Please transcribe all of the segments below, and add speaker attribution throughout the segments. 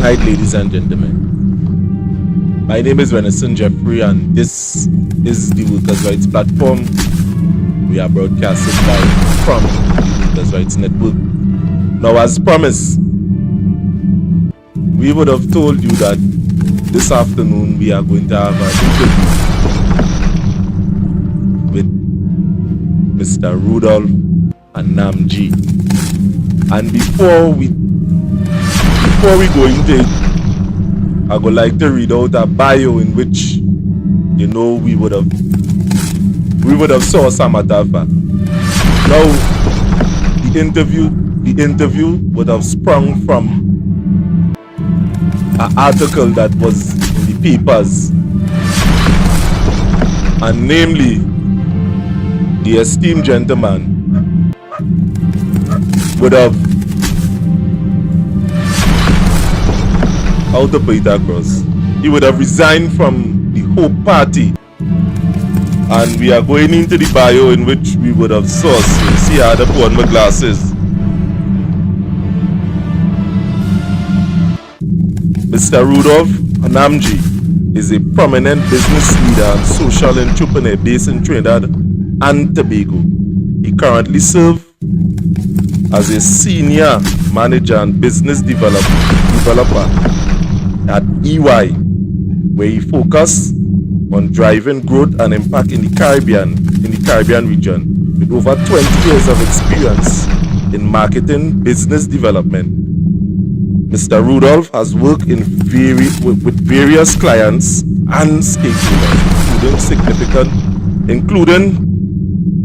Speaker 1: Right, ladies and gentlemen. My name is Renaissance Jeffrey, and this is the Workers' Rights Platform. We are broadcasting live from the Workers' Rights Network. Now, as promised, we would have told you that this afternoon we are going to have an interview with Mr. Rudolph Anamji. And before we go into it, I would like to read out a bio in which, we would have saw Samatafa. Now, the interview would have sprung from an article that was in the papers, and namely, the esteemed gentleman would have, how to put it across, he would have resigned from the Hope Party. And we are going into the bio in which we would have sourced. You see, I had to put on my glasses. Mr. Rudolph Anamji is a prominent business leader and social entrepreneur based in Trinidad and Tobago. He currently serves as a senior manager and business developer at EY, where he focuses on driving growth and impact in the Caribbean region, with over 20 years of experience in marketing business development. Mr. Rudolph has worked with various clients and stakeholders, including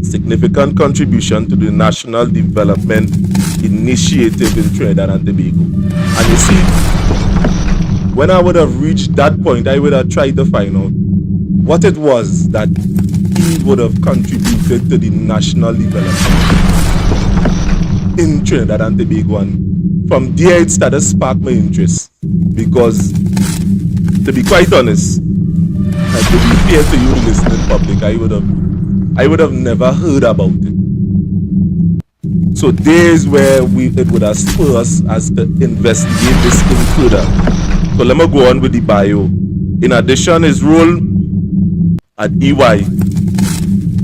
Speaker 1: significant contribution to the National Development Initiative in Trinidad and Tobago. And you see, when I would have reached that point, I would have tried to find out what it was that he would have contributed to the national development in Trinidad and Tobago. And from there, it started to spark my interest, because, to be quite honest, and to be fair to you, the listening public, I would have never heard about it. So there's where it would have spurred us as to investigate this thing further. So let me go on with the bio. In addition, his role at EY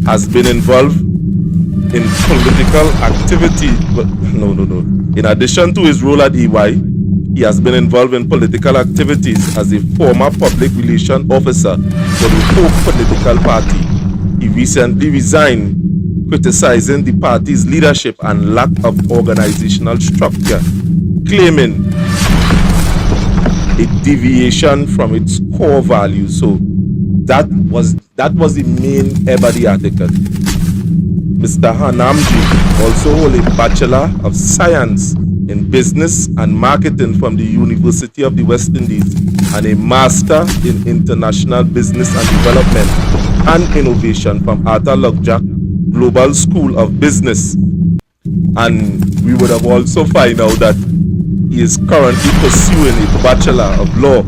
Speaker 1: has been involved in political activity. In addition to his role at EY, he has been involved in political activities as a former public relations officer for the Hope political party. He recently resigned, criticizing the party's leadership and lack of organizational structure, claiming a deviation from its core values. So that was the main ebb of the article. Mr. Anamji also holds a Bachelor of Science in Business and Marketing from the University of the West Indies and a Master in International Business and Development and Innovation from Arthur Lugjack Global School of Business. And we would have also find out that he is currently pursuing a Bachelor of Law,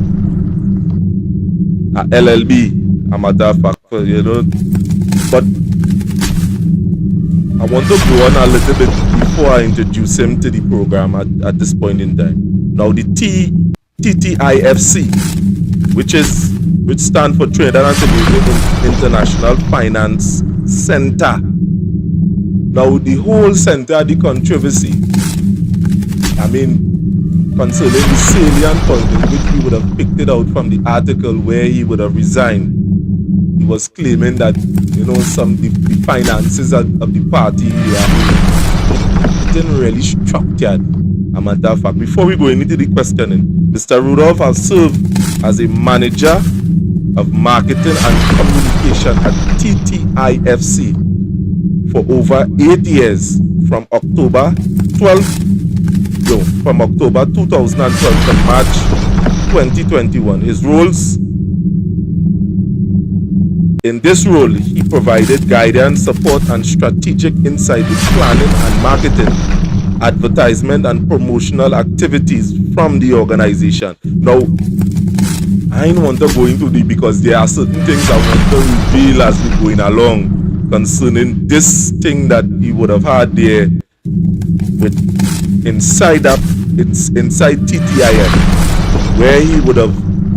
Speaker 1: a LLB, a matter of fact, But I want to go on a little bit before I introduce him to the program at this point in time. Now, the TTIFC, which stands for Trinidad and Tobago International Finance Center. Now, the whole center, the controversy, concerning the salient point in which we would have picked it out from the article where he would have resigned. He was claiming that, the finances of the party, it didn't really structured. A matter of fact, before we go into the questioning, Mr. Rudolph has served as a manager of marketing and communication at TTIFC for over 8 years, from October 2012 to March 2021. His roles. In this role, he provided guidance, support, and strategic insight with planning and marketing, advertisement, and promotional activities from the organization. Now, I don't want to go into it because there are certain things I want to reveal as we're going along concerning this thing that he would have had there with inside that It's inside TTIN, where he would have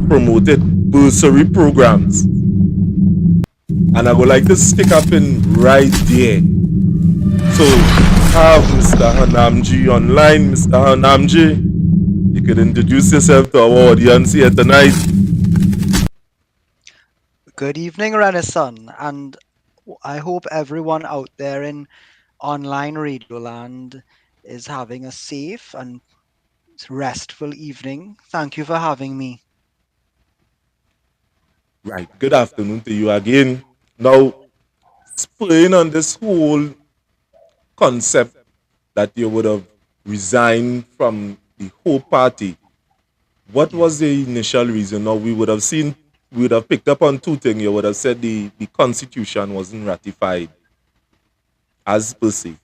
Speaker 1: promoted bursary programs. And I would like to stick up in right there. So have Mr. Hanamji online. Mr. Hanamji, you could introduce yourself to our audience here tonight.
Speaker 2: Good evening, Renaissance, and I hope everyone out there in online radio land is having a safe and restful evening. Thank you for having me.
Speaker 1: Right. Good afternoon to you again. Now, spurring on this whole concept that you would have resigned from the whole party, what
Speaker 2: Yeah.
Speaker 1: was the initial reason? Now, we would have picked up on two things. You would have said the constitution wasn't ratified as per se,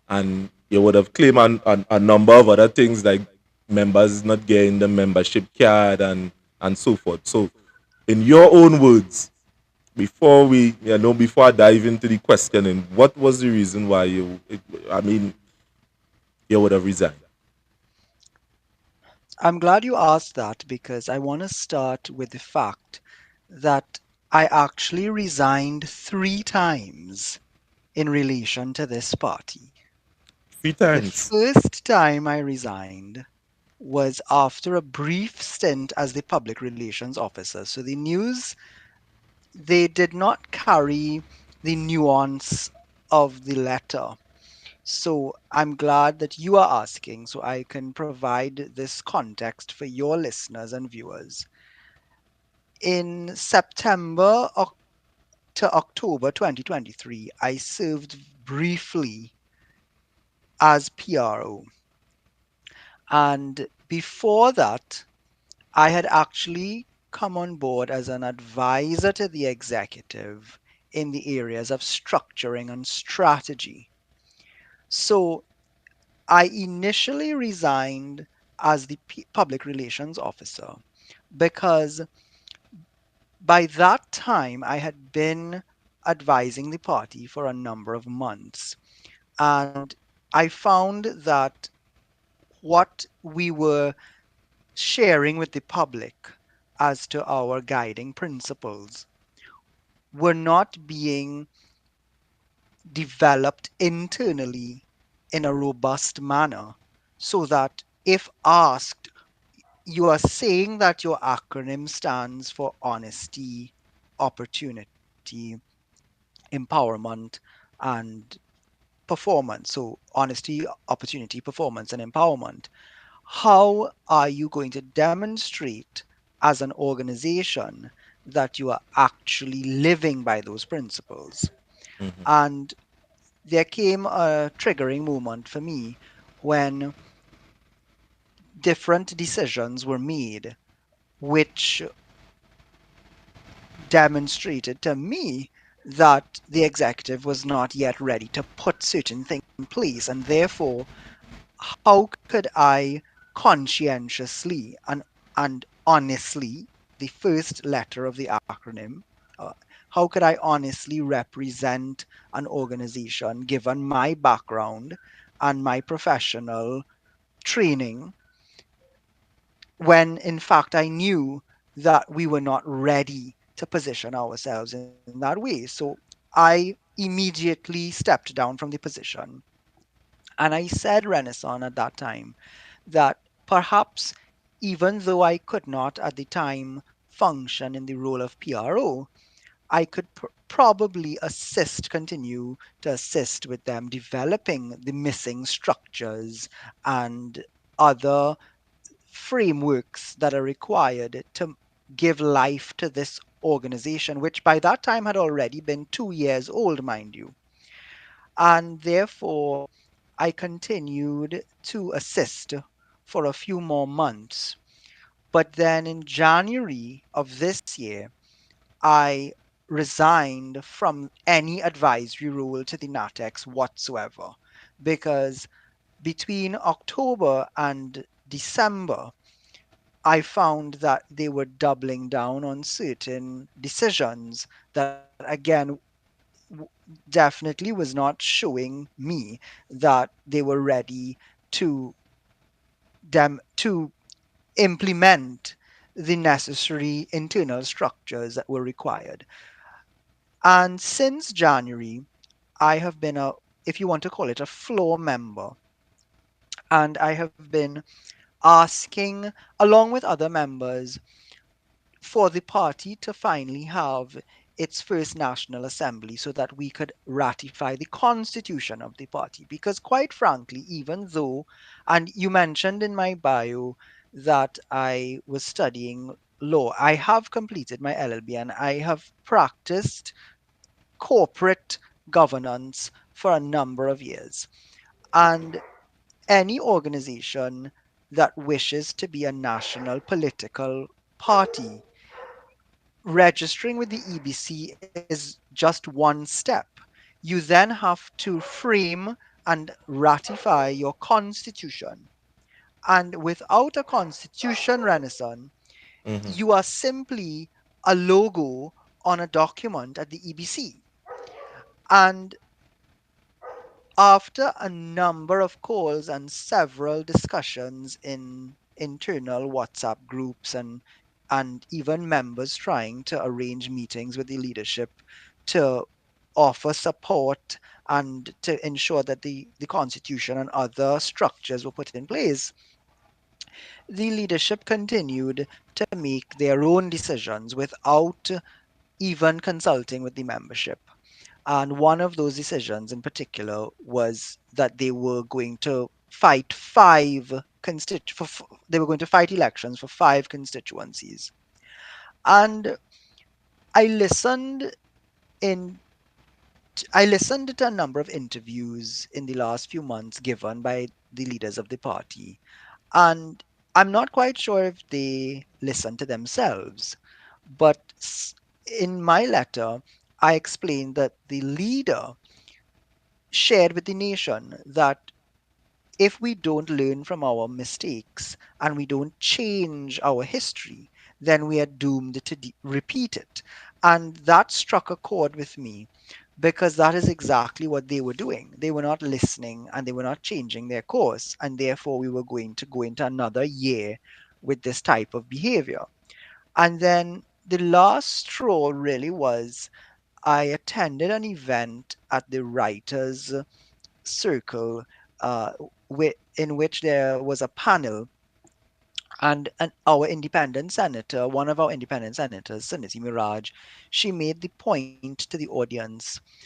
Speaker 1: and you would have claimed a number of other things like members not getting the membership card and so forth. So, in your own words, before I dive into the questioning, what was the reason why you would have resigned?
Speaker 2: I'm glad you asked that because I want to start with the fact that I actually resigned 3 times in relation to this party.
Speaker 1: Three
Speaker 2: The
Speaker 1: times.
Speaker 2: first time I resigned was after a brief stint as the public relations officer. So the news, they did not carry the nuance of the letter. So I'm glad that you are asking so I can provide this context for your listeners and viewers. In September to October 2023, I served briefly as PRO. And before that, I had actually come on board as an advisor to the executive in the areas of structuring and strategy. So I initially resigned as the public relations officer because by that time I had been advising the party for a number of months. And I found that what we were sharing with the public as to our guiding principles were not being developed internally in a robust manner so that if asked, you are saying that your acronym stands for honesty, opportunity, empowerment, and performance. So, honesty, opportunity, performance, and empowerment. How are you going to demonstrate as an organization that you are actually living by those principles? And there came a triggering moment for me when different decisions were made, which demonstrated to me that the executive was not yet ready to put certain things in place. And therefore, how could I conscientiously and honestly, the first letter of the acronym, uh, how could I honestly represent an organization given my background and my professional training when in fact I knew that we were not ready to position ourselves in that way? So I immediately stepped down from the position. And I said, Renaissance, at that time, that perhaps even though I could not at the time function in the role of PRO, I could probably continue to assist with them developing the missing structures and other frameworks that are required to give life to this organization, which by that time had already been 2 years old, mind you. And therefore, I continued to assist for a few more months. But then in January of this year, I resigned from any advisory role to the NATEX whatsoever because between October and December, I found that they were doubling down on certain decisions that, again, w- definitely was not showing me that they were ready to to implement the necessary internal structures that were required. And since January, I have been a, if you want to call it, a floor member, and I have been asking, along with other members, for the party to finally have its first National Assembly so that we could ratify the constitution of the party. Because, quite frankly, even though, and you mentioned in my bio that I was studying law, I have completed my LLB and I have practiced corporate governance for a number of years. And any organization that wishes to be a national political party, registering with the EBC is just one step. You then have to frame and ratify your constitution. And without a constitution, Renaissance,
Speaker 1: Mm-hmm.
Speaker 2: you are simply a logo on a document at the EBC. And after a number of calls and several discussions in internal WhatsApp groups and even members trying to arrange meetings with the leadership to offer support and to ensure that the constitution and other structures were put in place, the leadership continued to make their own decisions without even consulting with the membership. And one of those decisions in particular was that they were going to fight they were going to fight elections for five constituencies. And I listened in I listened to a number of interviews in the last few months given by the leaders of the party, and I'm not quite sure if they listened to themselves, but in my letter, I explained that the leader shared with the nation that if we don't learn from our mistakes and we don't change our history, then we are doomed to repeat it. And that struck a chord with me because that is exactly what they were doing. They were not listening and they were not changing their course. And therefore, we were going to go into another year with this type of behavior. And then the last straw really was I attended an event at the Writers' Circle, uh, in which there was a panel, and our independent senator, one of our independent senators, Suniti Miraj, she made the point to the audience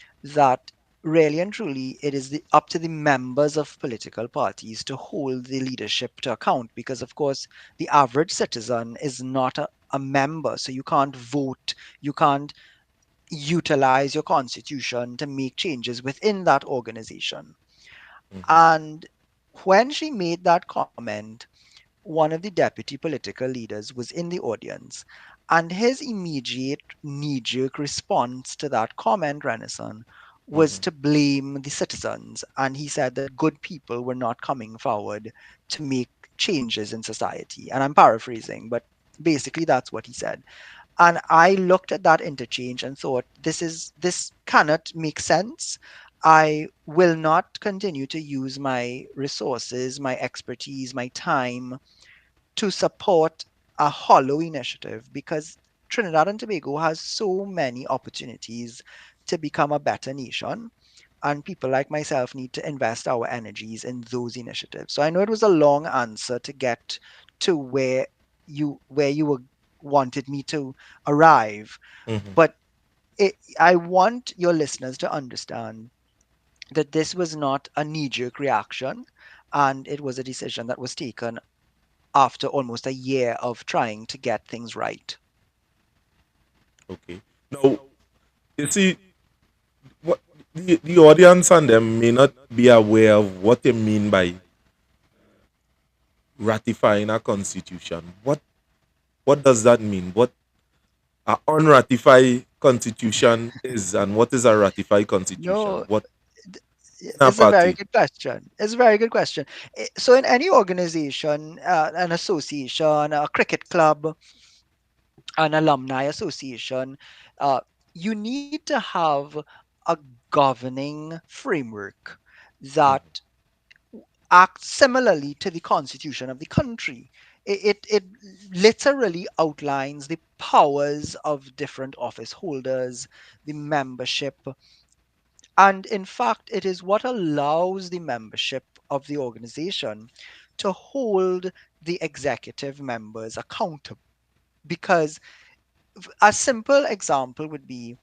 Speaker 2: that really and truly it is up to the members of political parties to hold the leadership to account, because of course the average citizen is not a member, so you can't vote, you can't utilize your constitution to make changes within that organization.
Speaker 1: Mm-hmm.
Speaker 2: And when she made that comment, one of the deputy political leaders was in the audience, and his immediate knee jerk response to that comment, Renaissance, was
Speaker 1: Mm-hmm.
Speaker 2: to blame the citizens. And he said that good people were not coming forward to make changes in society. And I'm paraphrasing, but basically that's what he said. And I looked at that interchange and thought, this cannot make sense. I will not continue to use my resources, my expertise, my time to support a hollow initiative, because Trinidad and Tobago has so many opportunities to become a better nation, and people like myself need to invest our energies in those initiatives. So I know it was a long answer to get to where you were wanted me to arrive,
Speaker 1: Mm-hmm.
Speaker 2: but I want your listeners to understand that this was not a knee-jerk reaction, and it was a decision that was taken after almost a year of trying to get things right.
Speaker 1: Okay. Now, you see, what the audience and them may not be aware of what they mean by ratifying a constitution. What does that mean? What a unratified constitution is, and what is a ratified constitution?
Speaker 2: No,
Speaker 1: What in a
Speaker 2: it's a very
Speaker 1: party?
Speaker 2: good question. It's a very good question. So, in any organization, an association, a cricket club, an alumni association, uh, you need to have a governing framework that,
Speaker 1: Mm-hmm.
Speaker 2: act similarly to the constitution of the country. It literally outlines the powers of different office holders, the membership, and in fact, it is what allows the membership of the organization to hold the executive members accountable. Because a simple example would be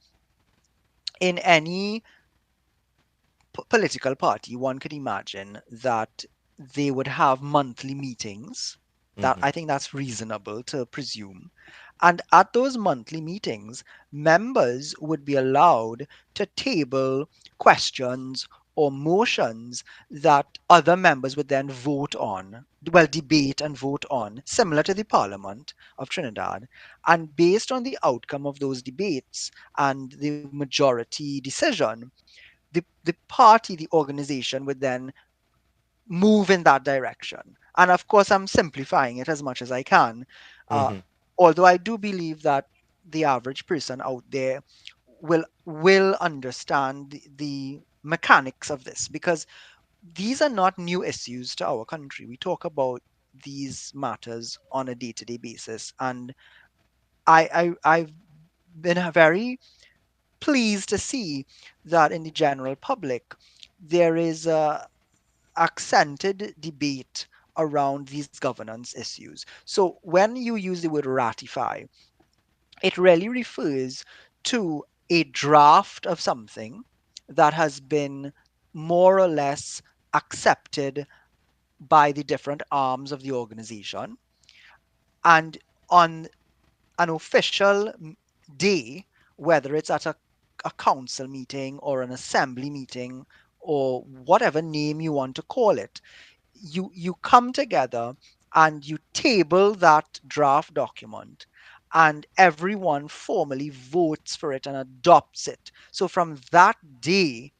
Speaker 2: in any political party, one could imagine that they would have monthly meetings. That
Speaker 1: Mm-hmm.
Speaker 2: I think that's reasonable to presume. And at those monthly meetings, members would be allowed to table questions or motions that other members would then vote on, well, debate and vote on, similar to the Parliament of Trinidad. And based on the outcome of those debates and the majority decision, the party, the organization would then move in that direction. And of course, I'm simplifying it as much as I can. Uh,
Speaker 1: Mm-hmm.
Speaker 2: Although I do believe that the average person out there will understand the mechanics of this, because these are not new issues to our country. We talk about these matters on a day-to-day basis, and I've been very pleased to see that in the general public there is a accented debate around these governance issues. So when you use the word ratify, it really refers to a draft of something that has been more or less accepted by the different arms of the organization. And on an official day, whether it's at a council meeting or an assembly meeting or whatever name you want to call it, you come together and you table that draft document, and everyone formally votes for it and adopts it. So from that day,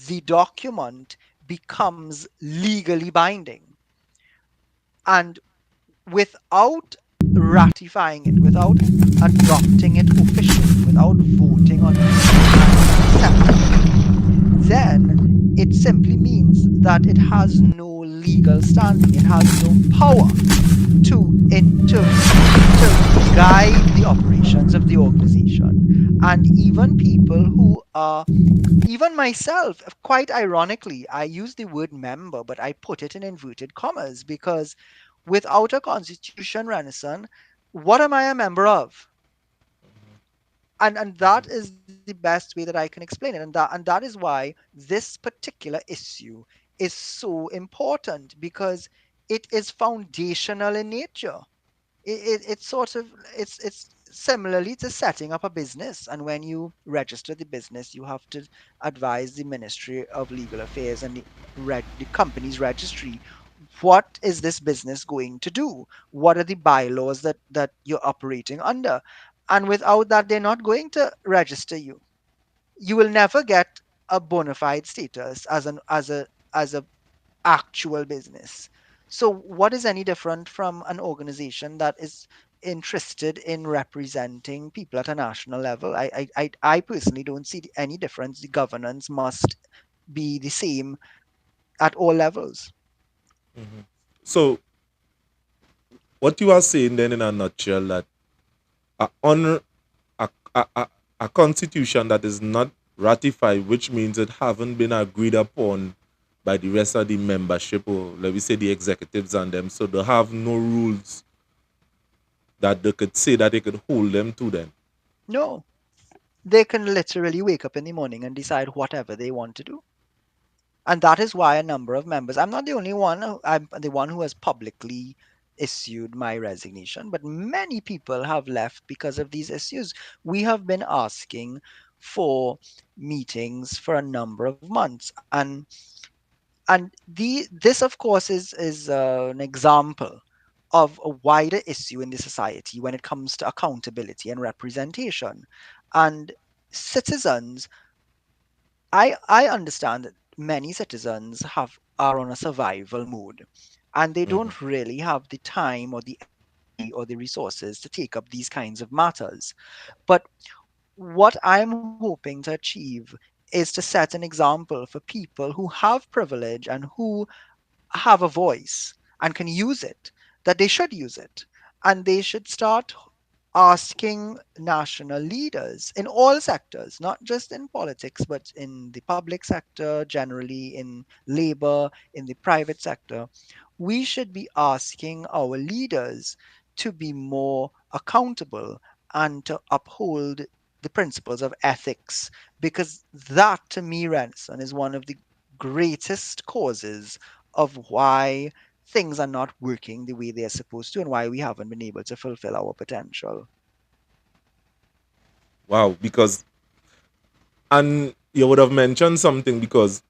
Speaker 2: the document becomes legally binding. And without ratifying it, without adopting it officially, without voting on it and accepting it, then it simply means that it has no legal standing. It has no power to guide the operations of the organization. And even people who are, even myself, quite ironically, I use the word member, but I put it in inverted commas because without a constitution, Renison, what am I a member of? And that is the best way that I can explain it, and that is why this particular issue is so important, because it is foundational in nature. It's sort of, it's similarly to setting up a business, and when you register the business, you have to advise the Ministry of Legal Affairs and the company's registry, what is this business going to do, what are the bylaws that you're operating under. And without that, they're not going to register you. You will never get a bona fide status as a actual business. So, what is any different from an organization that is interested in representing people at a national level? I personally don't see any difference. The governance must be the same at all levels.
Speaker 1: Mm-hmm. So, what you are saying then, in a nutshell, that a, honor, a, a constitution that is not ratified, which means it haven't been agreed upon by the rest of the membership, or let me say the executives and them, so they have no rules that they could say that they could hold them to then.
Speaker 2: No, they can literally wake up in the morning and decide whatever they want to do. And that is why a number of members, I'm not the only one, I'm the one who has publicly issued my resignation, but many people have left because of these issues. We have been asking for meetings for a number of months, and this of course is an example of a wider issue in the society when it comes to accountability and representation. And citizens, I understand that many citizens are on a survival mode, and they
Speaker 1: Mm-hmm.
Speaker 2: don't really have the time or the energy or the resources to take up these kinds of matters. But what I'm hoping to achieve is to set an example for people who have privilege and who have a voice and can use it, that they should use it. And they should start asking national leaders in all sectors, not just in politics, but in the public sector, generally in labor, in the private sector. We should be asking our leaders to be more accountable and to uphold the principles of ethics, because that, to me, Ranson, is one of the greatest causes of why things are not working the way they're supposed to and why we haven't been able to fulfill our potential.
Speaker 1: Wow, because and you would have mentioned something because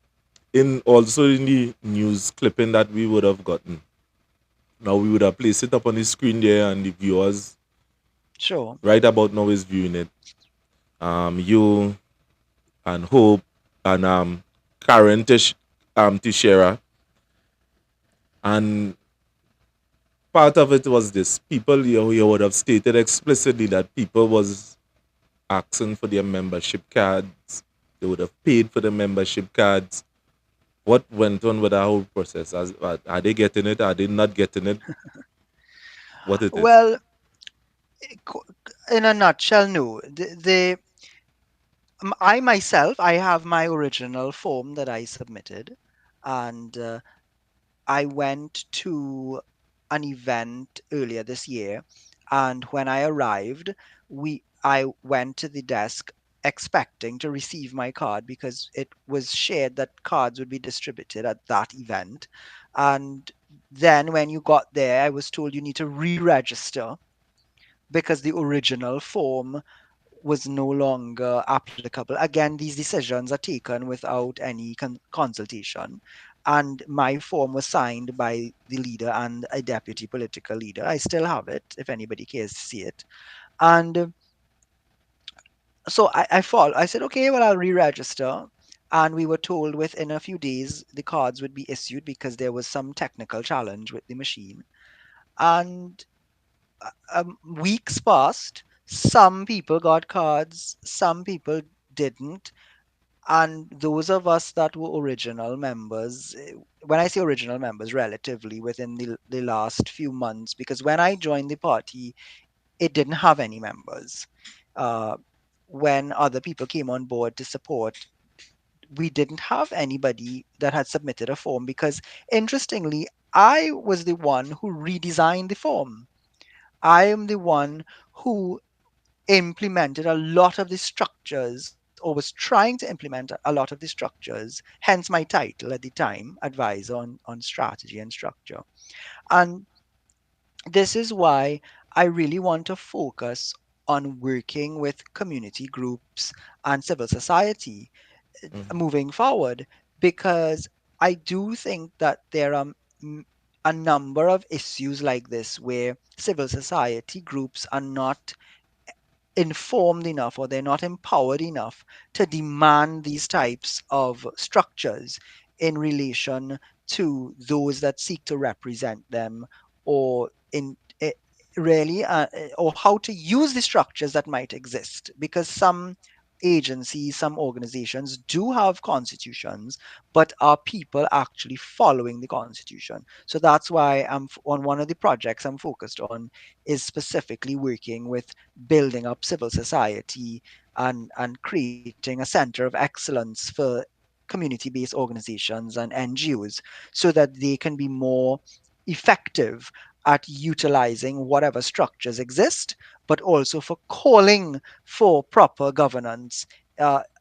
Speaker 1: in also in the news clipping that we would have gotten. Now we would have placed it up on the screen there, and the viewers
Speaker 2: Sure.
Speaker 1: right about now is viewing it. You and Hope and Karen Tishera, and part of it was this: people you would have stated explicitly that people was asking for their membership cards. They would have paid for the membership cards. What went on with that whole process? Are they getting it? Are they not getting it? What it is?
Speaker 2: Well, co- in a nutshell, no. I myself, I have my original form that I submitted, and I went to an event earlier this year, and when I arrived, I went to the desk expecting to receive my card because it was shared that cards would be distributed at that event. And then when you got there, I was told you need to re-register because the original form was no longer applicable. Again, these decisions are taken without any consultation. And my form was signed by the leader and a deputy political leader. I still have it if anybody cares to see it. And so I said, okay, well, I'll re register. And we were told within a few days the cards would be issued because there was some technical challenge with the machine. And weeks passed. Some people got cards, some people didn't. And those of us that were original members, when I say original members, relatively within the last few months, because when I joined the party, it didn't have any members. Uh, when other people came on board to support, we didn't have anybody that had submitted a form because, interestingly, I was the one who redesigned the form. I am the one who implemented a lot of the structures or was trying to implement a lot of the structures, hence my title at the time, advisor on strategy and structure. And this is why I really want to focus on working with community groups and civil society
Speaker 1: Mhm.
Speaker 2: moving forward, because I do think that there are a number of issues like this where civil society groups are not informed enough or they're not empowered enough to demand these types of structures in relation to those that seek to represent them, or in really or how to use the structures that might exist, because some agencies, some organizations do have constitutions, but are people actually following the constitution? So that's why on one of the projects I'm focused on is specifically working with building up civil society and creating a center of excellence for community-based organizations and NGOs so that they can be more effective at utilizing whatever structures exist, but also for calling for proper governance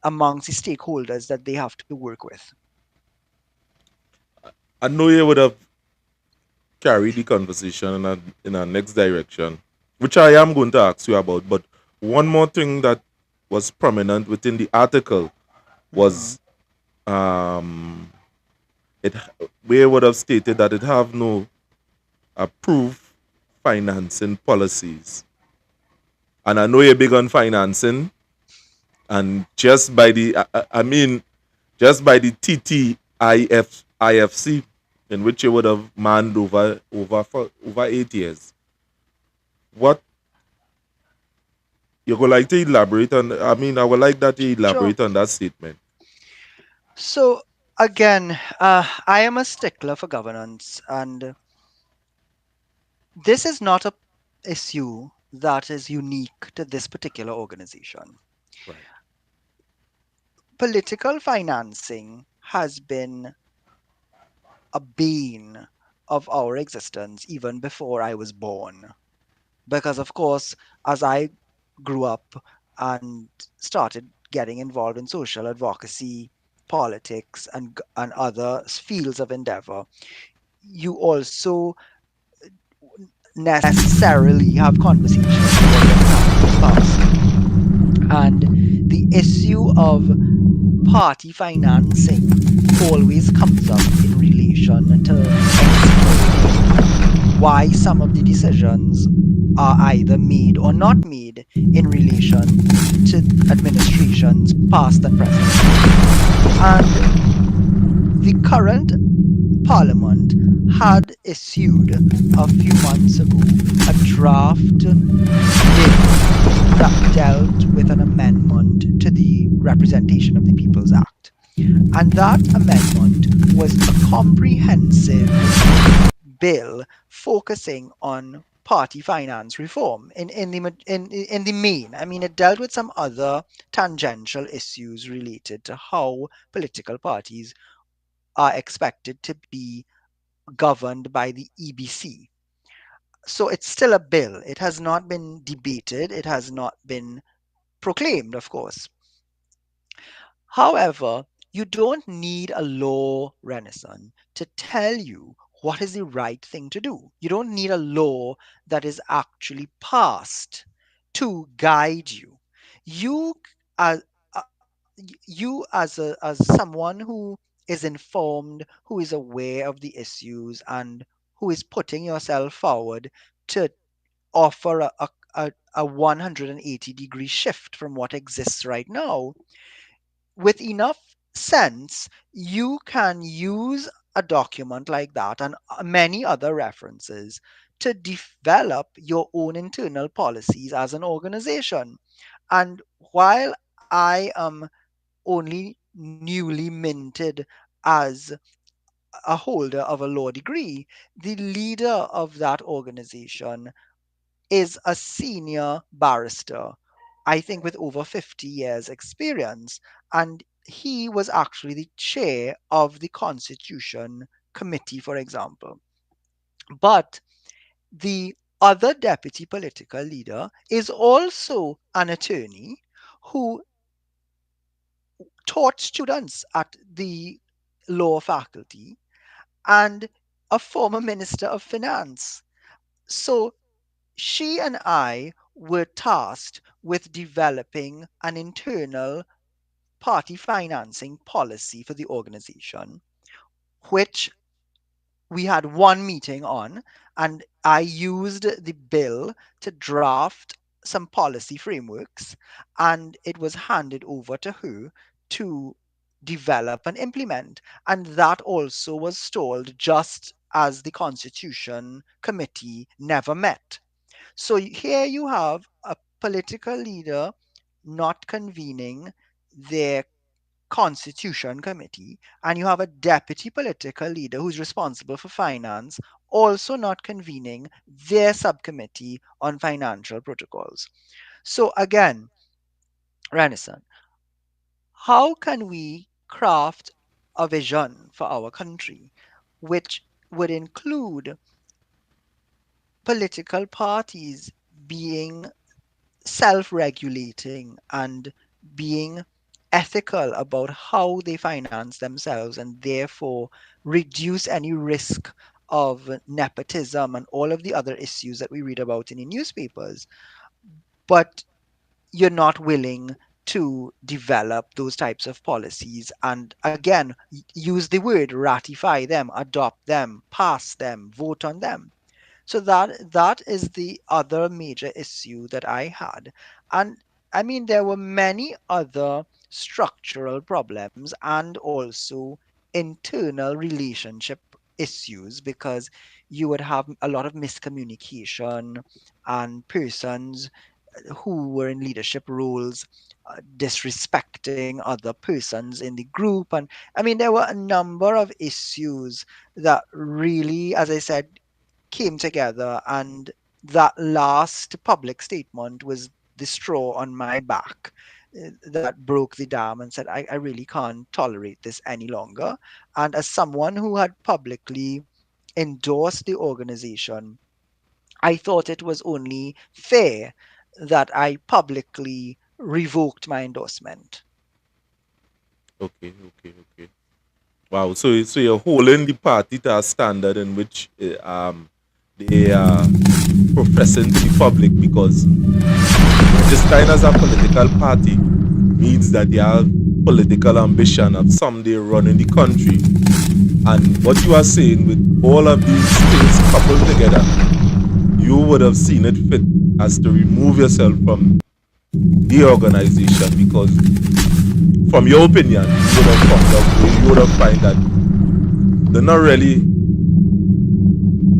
Speaker 2: amongst the stakeholders that they have to work with.
Speaker 1: I know you would have carried the conversation in a next direction, which I am going to ask you about. But one more thing that was prominent within the article
Speaker 2: Hmm.
Speaker 1: was um, it we would have stated that it have no approved financing policies. And I know you're big on financing, and just by the I mean just by the IFC, in which you would have manned over 8 years. What you would like to elaborate on? I mean, I would like that you
Speaker 2: Sure.
Speaker 1: elaborate on that statement.
Speaker 2: So Again, I am a stickler for governance, and this is not a issue that is unique to this particular organization.
Speaker 1: Right.
Speaker 2: Political financing has been a bane of our existence even before I was born. Because, of course, as I grew up and started getting involved in social advocacy, politics, and other fields of endeavor, you also necessarily have conversations about what has happened in the past. And the issue of party financing always comes up in relation to explaining why some of the decisions are either made or not made in relation to administrations past and present. And the current Parliament had issued a few months ago a draft bill that dealt with an amendment to the Representation of the People's Act. And that amendment was a comprehensive bill focusing on party finance reform in the main. I mean, it dealt with some other tangential issues related to how political parties are expected to be governed by the EBC. So it's still a bill. It has not been debated. It has not been proclaimed, of course. However, you don't need a law, Renaissance, to tell you what is the right thing to do. You don't need a law that is actually passed to guide you. You, as as someone who is informed, who is aware of the issues, and who is putting yourself forward to offer a 180-degree shift from what exists right now, with enough sense, you can use a document like that and many other references to develop your own internal policies as an organization. And while I am only newly minted as a holder of a law degree, the leader of that organization is a senior barrister, I think with over 50 years' experience. And he was actually the chair of the Constitution Committee, for example. But the other deputy political leader is also an attorney who taught students at the law faculty and a former minister of finance. So she and I were tasked with developing an internal party financing policy for the organization, which we had one meeting on, and I used the bill to draft some policy frameworks, and it was handed over to her to develop and implement. And that also was stalled just as the Constitution Committee never met. So here you have a political leader not convening their constitution committee, and you have a deputy political leader who's responsible for finance also not convening their subcommittee on financial protocols. So again, Renaissance, how can we craft a vision for our country which would include political parties being self regulating and being ethical about how they finance themselves and therefore reduce any risk of nepotism and all of the other issues that we read about in the newspapers, but you're not willing to develop those types of policies and again use the word ratify them, adopt them, pass them, vote on them. So that is the other major issue that I had. And I mean there were many other structural problems and also internal relationship issues, because you would have a lot of miscommunication and persons who were in leadership roles disrespecting other persons in the group. And I mean, there were a number of issues that really, as I said, came together. And that last public statement was the straw on my back that broke the dam and said, I really can't tolerate this any longer. And as someone who had publicly endorsed the organization, I thought it was only fair that I publicly revoked my endorsement.
Speaker 1: Okay, okay, okay. Wow. So you're holding the party to a standard in which they are professing to the public, because registering as a political party means that they have political ambition of someday running the country. And what you are saying, with all of these things coupled together, you would have seen it fit as to remove yourself from the organization, because from your opinion, you would have found out, you would have find that they're not really,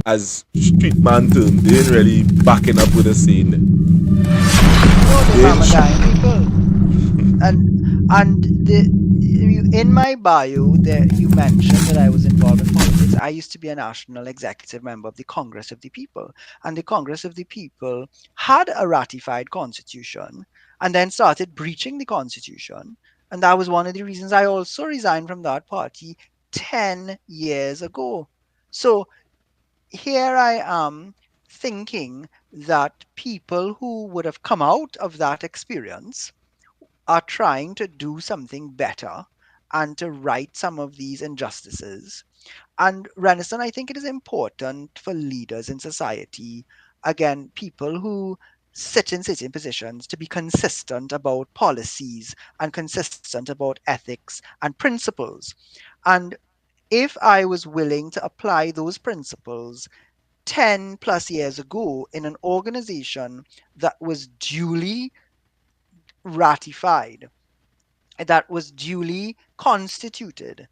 Speaker 1: as street man term, they ain't really backing up with the saying.
Speaker 2: No, the
Speaker 1: They ain't
Speaker 2: mama dying people. And in my bio there you mentioned that I was involved in politics. I used to be a national executive member of the Congress of the People, and the Congress of the People had a ratified constitution and then started breaching the constitution. And that was one of the reasons I also resigned from that party 10 years ago. So here I am thinking that people who would have come out of that experience are trying to do something better and to right some of these injustices. And Renison, I think it is important for leaders in society, again, people who sit in sitting positions, to be consistent about policies and consistent about ethics and principles. And if I was willing to apply those principles 10 plus years ago in an organization that was duly ratified, that was duly constituted,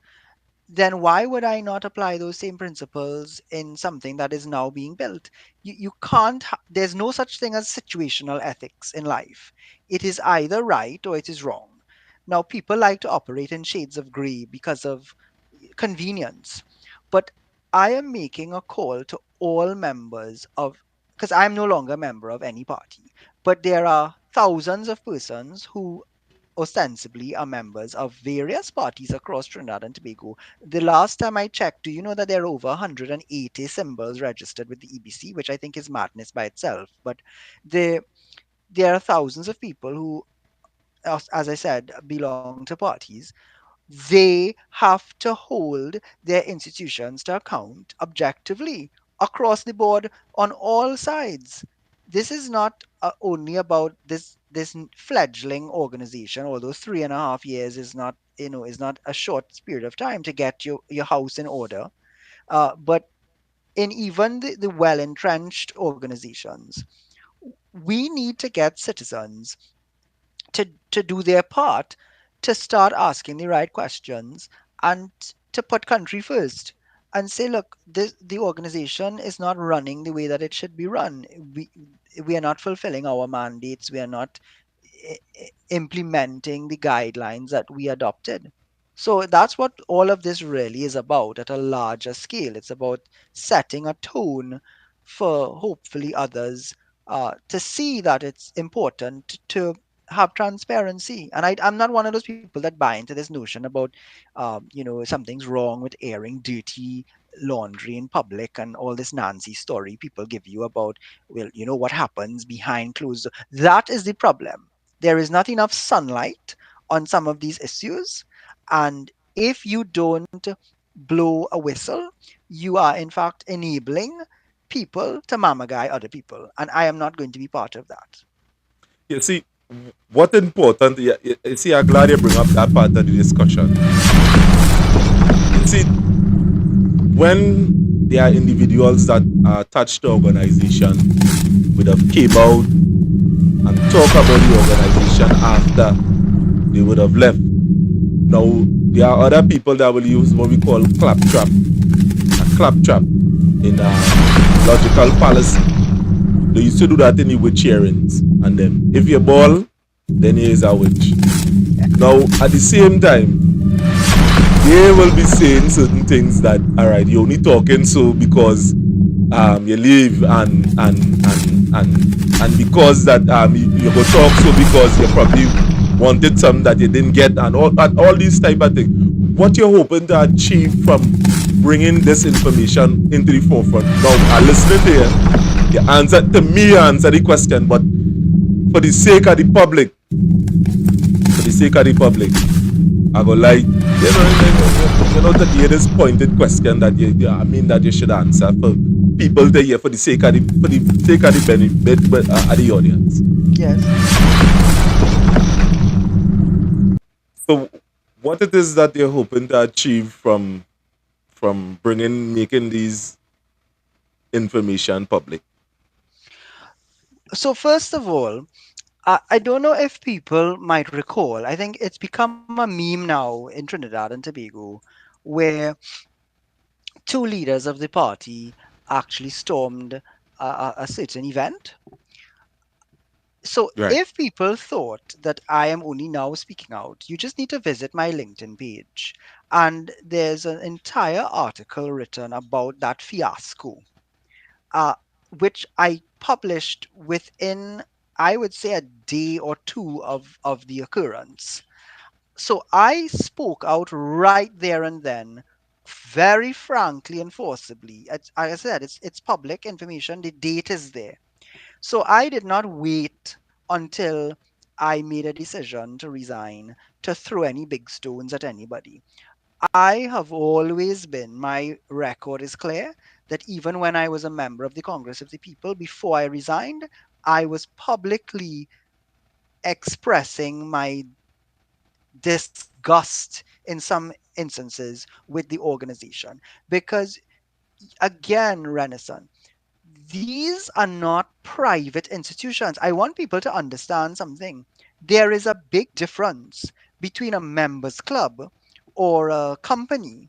Speaker 2: then why would I not apply those same principles in something that is now being built? You can't, there's no such thing as situational ethics in life. It is either right or it is wrong. Now, people like to operate in shades of gray because of convenience. But I am making a call to all members of, because I'm no longer a member of any party, but there are thousands of persons who ostensibly are members of various parties across Trinidad and Tobago. The last time I checked, do you know that there are over 180 symbols registered with the EBC, which I think is madness by itself? But there, there are thousands of people who, as I said, belong to parties. They have to hold their institutions to account objectively across the board on all sides. This is not only about this fledgling organization, although 3.5 years is not, is not a short period of time to get your house in order. But in even the well entrenched organizations, we need to get citizens to do their part, to start asking the right questions, and to put country first and say, look, the organization is not running the way that it should be run. We are not fulfilling our mandates. We are not implementing the guidelines that we adopted. So that's what all of this really is about at a larger scale. It's about setting a tone for hopefully others to see that it's important to have transparency. And I'm not one of those people that buy into this notion about, something's wrong with airing dirty laundry in public and all this Nancy story people give you about, well, what happens behind closed. That is the problem. There is not enough sunlight on some of these issues. And if you don't blow a whistle, you are in fact enabling people to mama guy other people. And I am not going to be part of that.
Speaker 1: You see, what important, you see, I'm glad you bring up that part of the discussion. You see, when there are individuals that are attached to organization would have came out and talk about the organization after they would have left. Now, there are other people that will use what we call claptrap, a claptrap in logical fallacy. They used to do that in the witch hearings. And then if you ball, then he is a witch. Now at the same time, they will be saying certain things that all right, you're only talking so because you live and because that you go talk so because you probably wanted something that you didn't get and all these type of things. What you're hoping to achieve from bringing this information into the forefront. Now, I listening to you. You answer to me, you answer the question, but for the sake of the public, for the sake of the public, I go like, to hear this pointed question that I mean that you should answer for people to hear for the sake of the benefit of the audience.
Speaker 2: Yes.
Speaker 1: So, what it is that you're hoping to achieve from making these information public?
Speaker 2: So first of all, I don't know if people might recall. I think it's become a meme now in Trinidad and Tobago, where two leaders of the party actually stormed a certain event. So
Speaker 1: Right.
Speaker 2: if people thought that I am only now speaking out, you just need to visit my LinkedIn page. And there's an entire article written about that fiasco, uh, which I published within, I would say, a day or two of the occurrence. So I spoke out right there and then, very frankly and forcibly. Like I said, it's public information. The date is there. So I did not wait until I made a decision to resign to throw any big stones at anybody. I have always been, my record is clear, that even when I was a member of the Congress of the People, before I resigned, I was publicly expressing my disgust in some instances with the organization. Because, again, Renaissance, these are not private institutions. I want people to understand something. There is a big difference between a members club or a company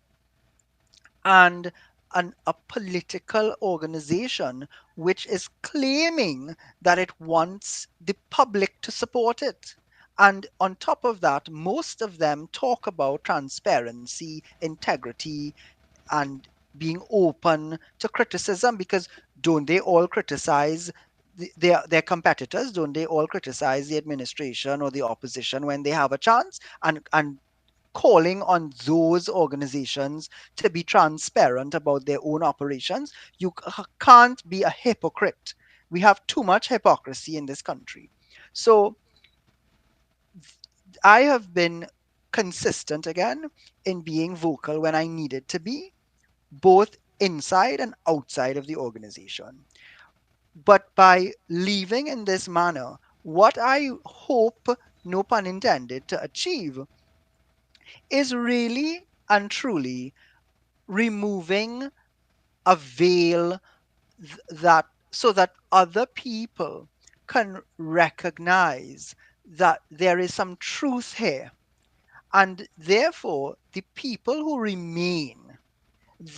Speaker 2: and a political organization which is claiming that it wants the public to support it. And on top of that, most of them talk about transparency, integrity, and being open to criticism, because don't they all criticize their competitors? Don't they all criticize the administration or the opposition when they have a chance, and calling on those organizations to be transparent about their own operations? You can't be a hypocrite. We have too much hypocrisy in this country. So I have been consistent again in being vocal when I needed to be, both inside and outside of the organization. But by leaving in this manner, what I hope, no pun intended, to achieve is really and truly removing a veil, that so that other people can recognize that there is some truth here, and therefore the people who remain,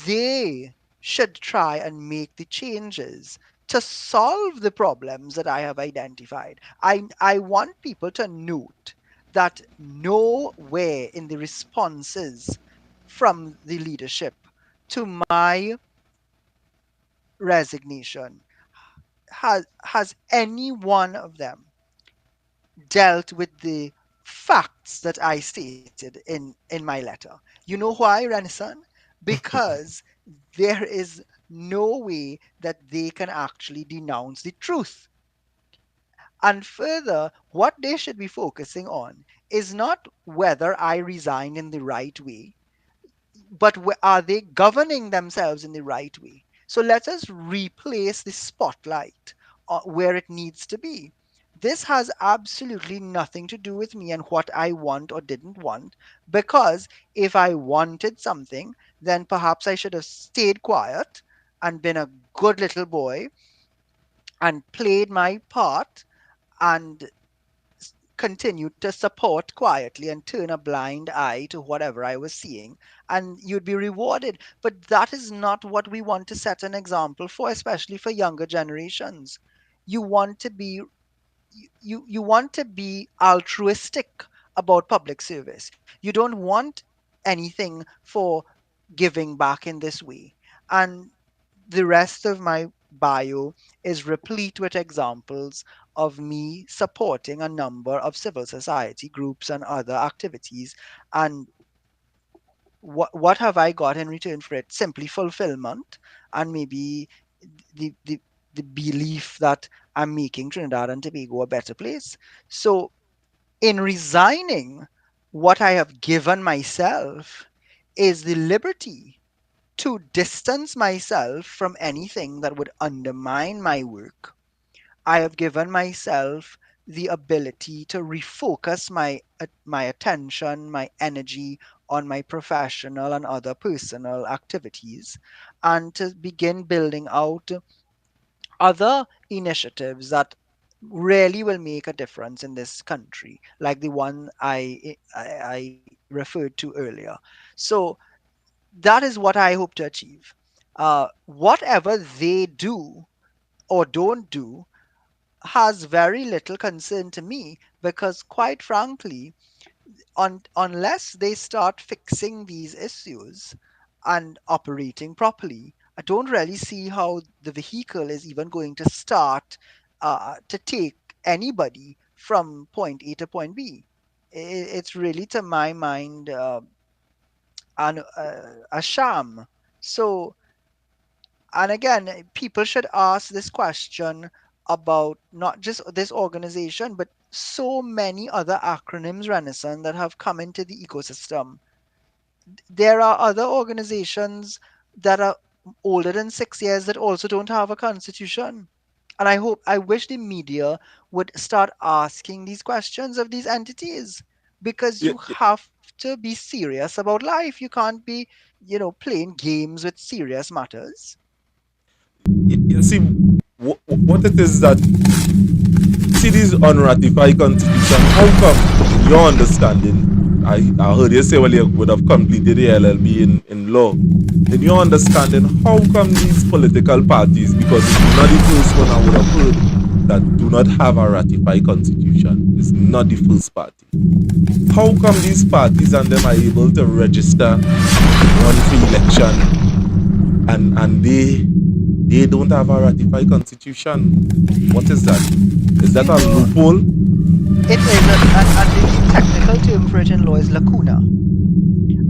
Speaker 2: they should try and make the changes to solve the problems that I have identified. I want people to note that nowhere in the responses from the leadership to my resignation has any one of them dealt with the facts that I stated in my letter. You know why, Renaissance? Because there is no way that they can actually denounce the truth. And further, what they should be focusing on is not whether I resigned in the right way, but are they governing themselves in the right way? So let us replace the spotlight where it needs to be. This has absolutely nothing to do with me and what I want or didn't want, because if I wanted something, then perhaps I should have stayed quiet and been a good little boy and played my part and continued to support quietly and turn a blind eye to whatever I was seeing, and you'd be rewarded. But that is not what we want to set an example for, especially for younger generations. You want to be you want to be altruistic about public service. You don't want anything for giving back in this way. And the rest of my bio is replete with examples of me supporting a number of civil society groups and other activities. And what have I got in return for it? Simply fulfillment, and maybe the the the belief that I'm making Trinidad and Tobago a better place. So in resigning, what I have given myself is the liberty to distance myself from anything that would undermine my work. I have given myself the ability to refocus my attention, my energy on my professional and other personal activities, and to begin building out other initiatives that really will make a difference in this country, like the one I referred to earlier. So that is what I hope to achieve. Whatever they do or don't do has very little concern to me, because quite frankly, unless they start fixing these issues and operating properly, I don't really see how the vehicle is even going to start to take anybody from point A to point B. It's really, to my mind, a sham. So, and again, people should ask this question about not just this organization, but so many other acronyms, Renaissance, that have come into the ecosystem. There are other organizations that are older than 6 years that also don't have a constitution. And I wish the media would start asking these questions of these entities, because
Speaker 1: Yeah,
Speaker 2: you have to be serious about life. You can't be, playing games with serious matters.
Speaker 1: you see, what it is that, see this unratified constitution, how come, in your understanding, I heard you say, well, you would have completed the LLB in law. In your understanding, how come these political parties, because it's not the first one I would have heard that do not have a ratified constitution, it's not the first party. How come these parties and them are able to register, run for election, and they don't have a ratified constitution? What is that? Is that
Speaker 2: You
Speaker 1: a
Speaker 2: know,
Speaker 1: loophole?
Speaker 2: it is, and the technical term for it in law is lacuna.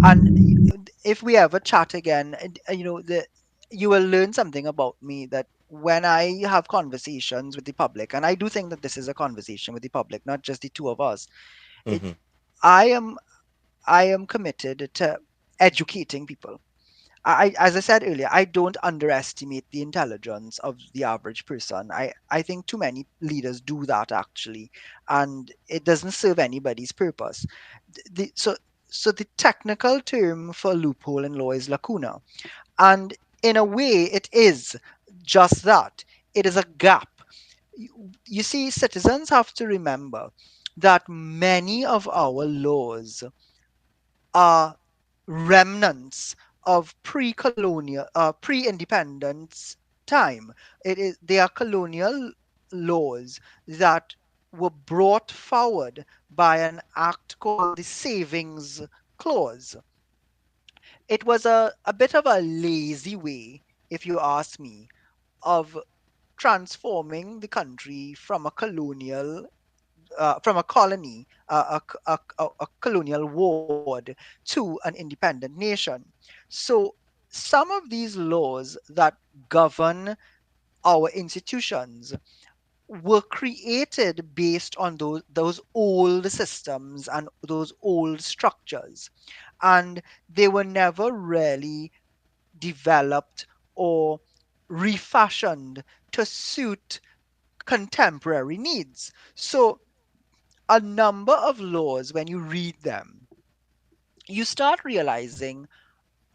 Speaker 2: And if we ever chat again, you will learn something about me, that when I have conversations with the public, and I do think that this is a conversation with the public, not just the two of us. It,
Speaker 1: Mm-hmm.
Speaker 2: I am, I am committed to educating people. As I said earlier, I don't underestimate the intelligence of the average person. I think too many leaders do that, actually, and it doesn't serve anybody's purpose. So the technical term for loophole in law is lacuna, and in a way, it is just that. It is a gap. You see, citizens have to remember that many of our laws are remnants of pre-independence time. They are colonial laws that were brought forward by an act called the Savings Clause. It was a bit of a lazy way, if you ask me, of transforming the country from a colony, a colonial ward, to an independent nation. So some of these laws that govern our institutions were created based on those old systems and those old structures, and they were never really developed or refashioned to suit contemporary needs. So a number of laws, when you read them, you start realizing,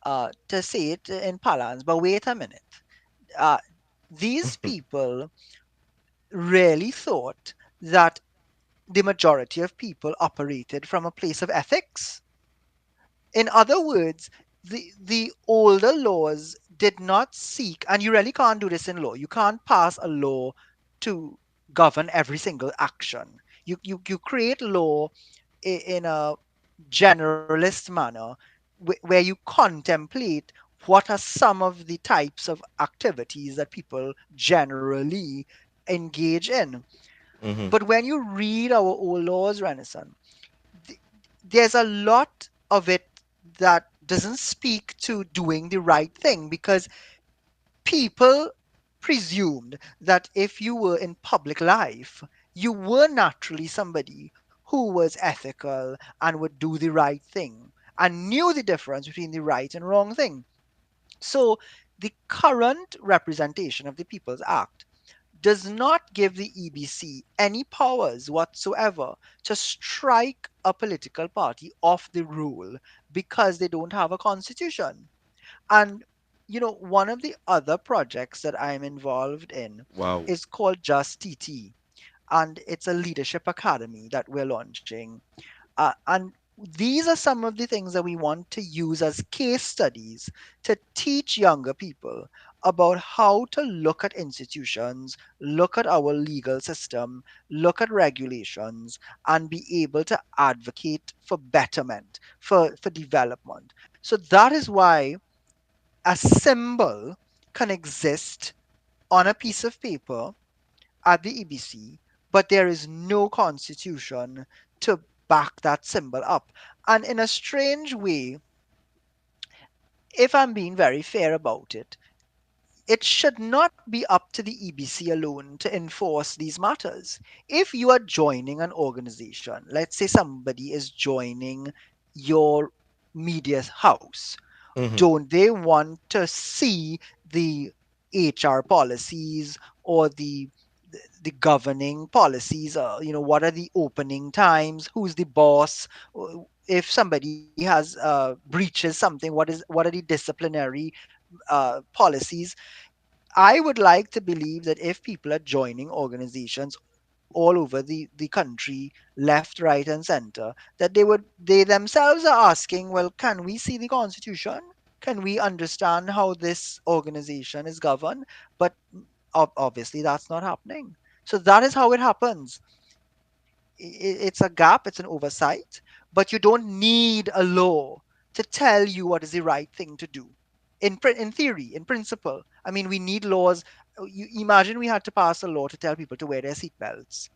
Speaker 2: to say it in parlance, but wait a minute. Uh, these people really thought that the majority of people operated from a place of ethics. In other words, the older laws did not seek, and you really can't do this in law. You can't pass a law to govern every single action. You create law in a generalist manner where you contemplate what are some of the types of activities that people generally engage in.
Speaker 1: Mm-hmm.
Speaker 2: But when you read our old laws, Renaissance, th- there's a lot of it that doesn't speak to doing the right thing, because people presumed that if you were in public life, you were naturally somebody who was ethical and would do the right thing and knew the difference between the right and wrong thing. So the current representation of the People's Act does not give the EBC any powers whatsoever to strike a political party off the roll because they don't have a constitution. And one of the other projects that I'm involved in
Speaker 1: Wow.
Speaker 2: is called Just TT, and it's a leadership academy that we're launching. And these are some of the things that we want to use as case studies to teach younger people about how to look at institutions, look at our legal system, look at regulations, and be able to advocate for betterment, for development. So that is why a symbol can exist on a piece of paper at the EBC, but there is no constitution to back that symbol up. And in a strange way, if I'm being very fair about it, it should not be up to the EBC alone to enforce these matters. If you are joining an organization, let's say somebody is joining your media house,
Speaker 1: Mm-hmm.
Speaker 2: don't they want to see the HR policies or the governing policies? What are the opening times? Who's the boss? If somebody has breaches something, what are the disciplinary policies? I would like to believe that if people are joining organizations all over the country, left, right, and center, that they themselves are asking, well, can we see the constitution? Can we understand how this organization is governed? But obviously, that's not happening. So that is how it happens. It's a gap, it's an oversight, but you don't need a law to tell you what is the right thing to do. In theory, in principle, I mean, we need laws. You imagine we had to pass a law to tell people to wear their seatbelts.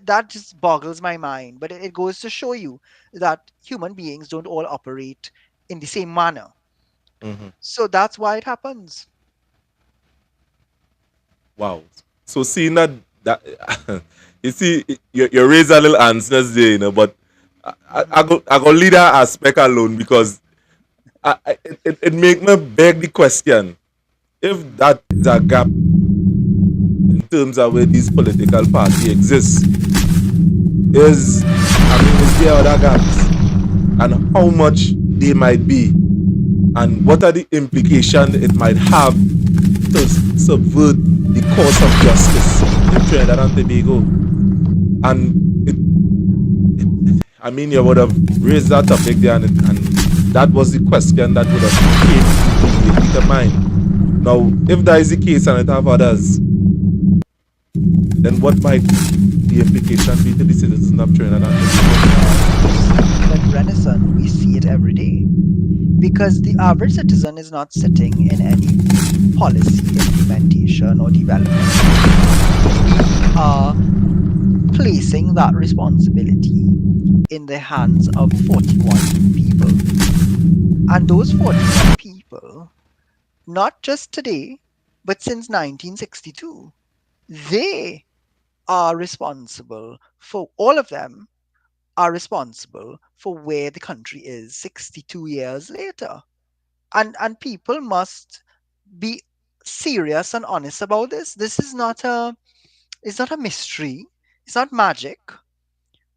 Speaker 2: That just boggles my mind. But it goes to show you that human beings don't all operate in the same manner.
Speaker 1: Mm-hmm.
Speaker 2: So that's why it happens.
Speaker 1: Wow. So seeing that you see you raise a little answers there, but
Speaker 2: Hmm.
Speaker 1: I go leave that aspect alone because it make me beg the question if that is a gap in terms of where these political party exists is is there other gaps and how much they might be and what are the implications it might have to subvert the course of justice in Trinidad and Tobago. And you would have raised that topic there, and that was the question that would have came immediately to mind. Now, if that is the case and it have others, then what might the implication be to the citizens of Trinidad and Tobago?
Speaker 2: But Renaissance, we see it every day, because the average citizen is not sitting in any policy implementation or development. We are placing that responsibility in the hands of 41 people. And those 41 people, not just today, but since 1962, they are responsible for, all of them are responsible for where the country is 62 years later. And people must be serious and honest about this. This is not a it's not a mystery. It's not magic.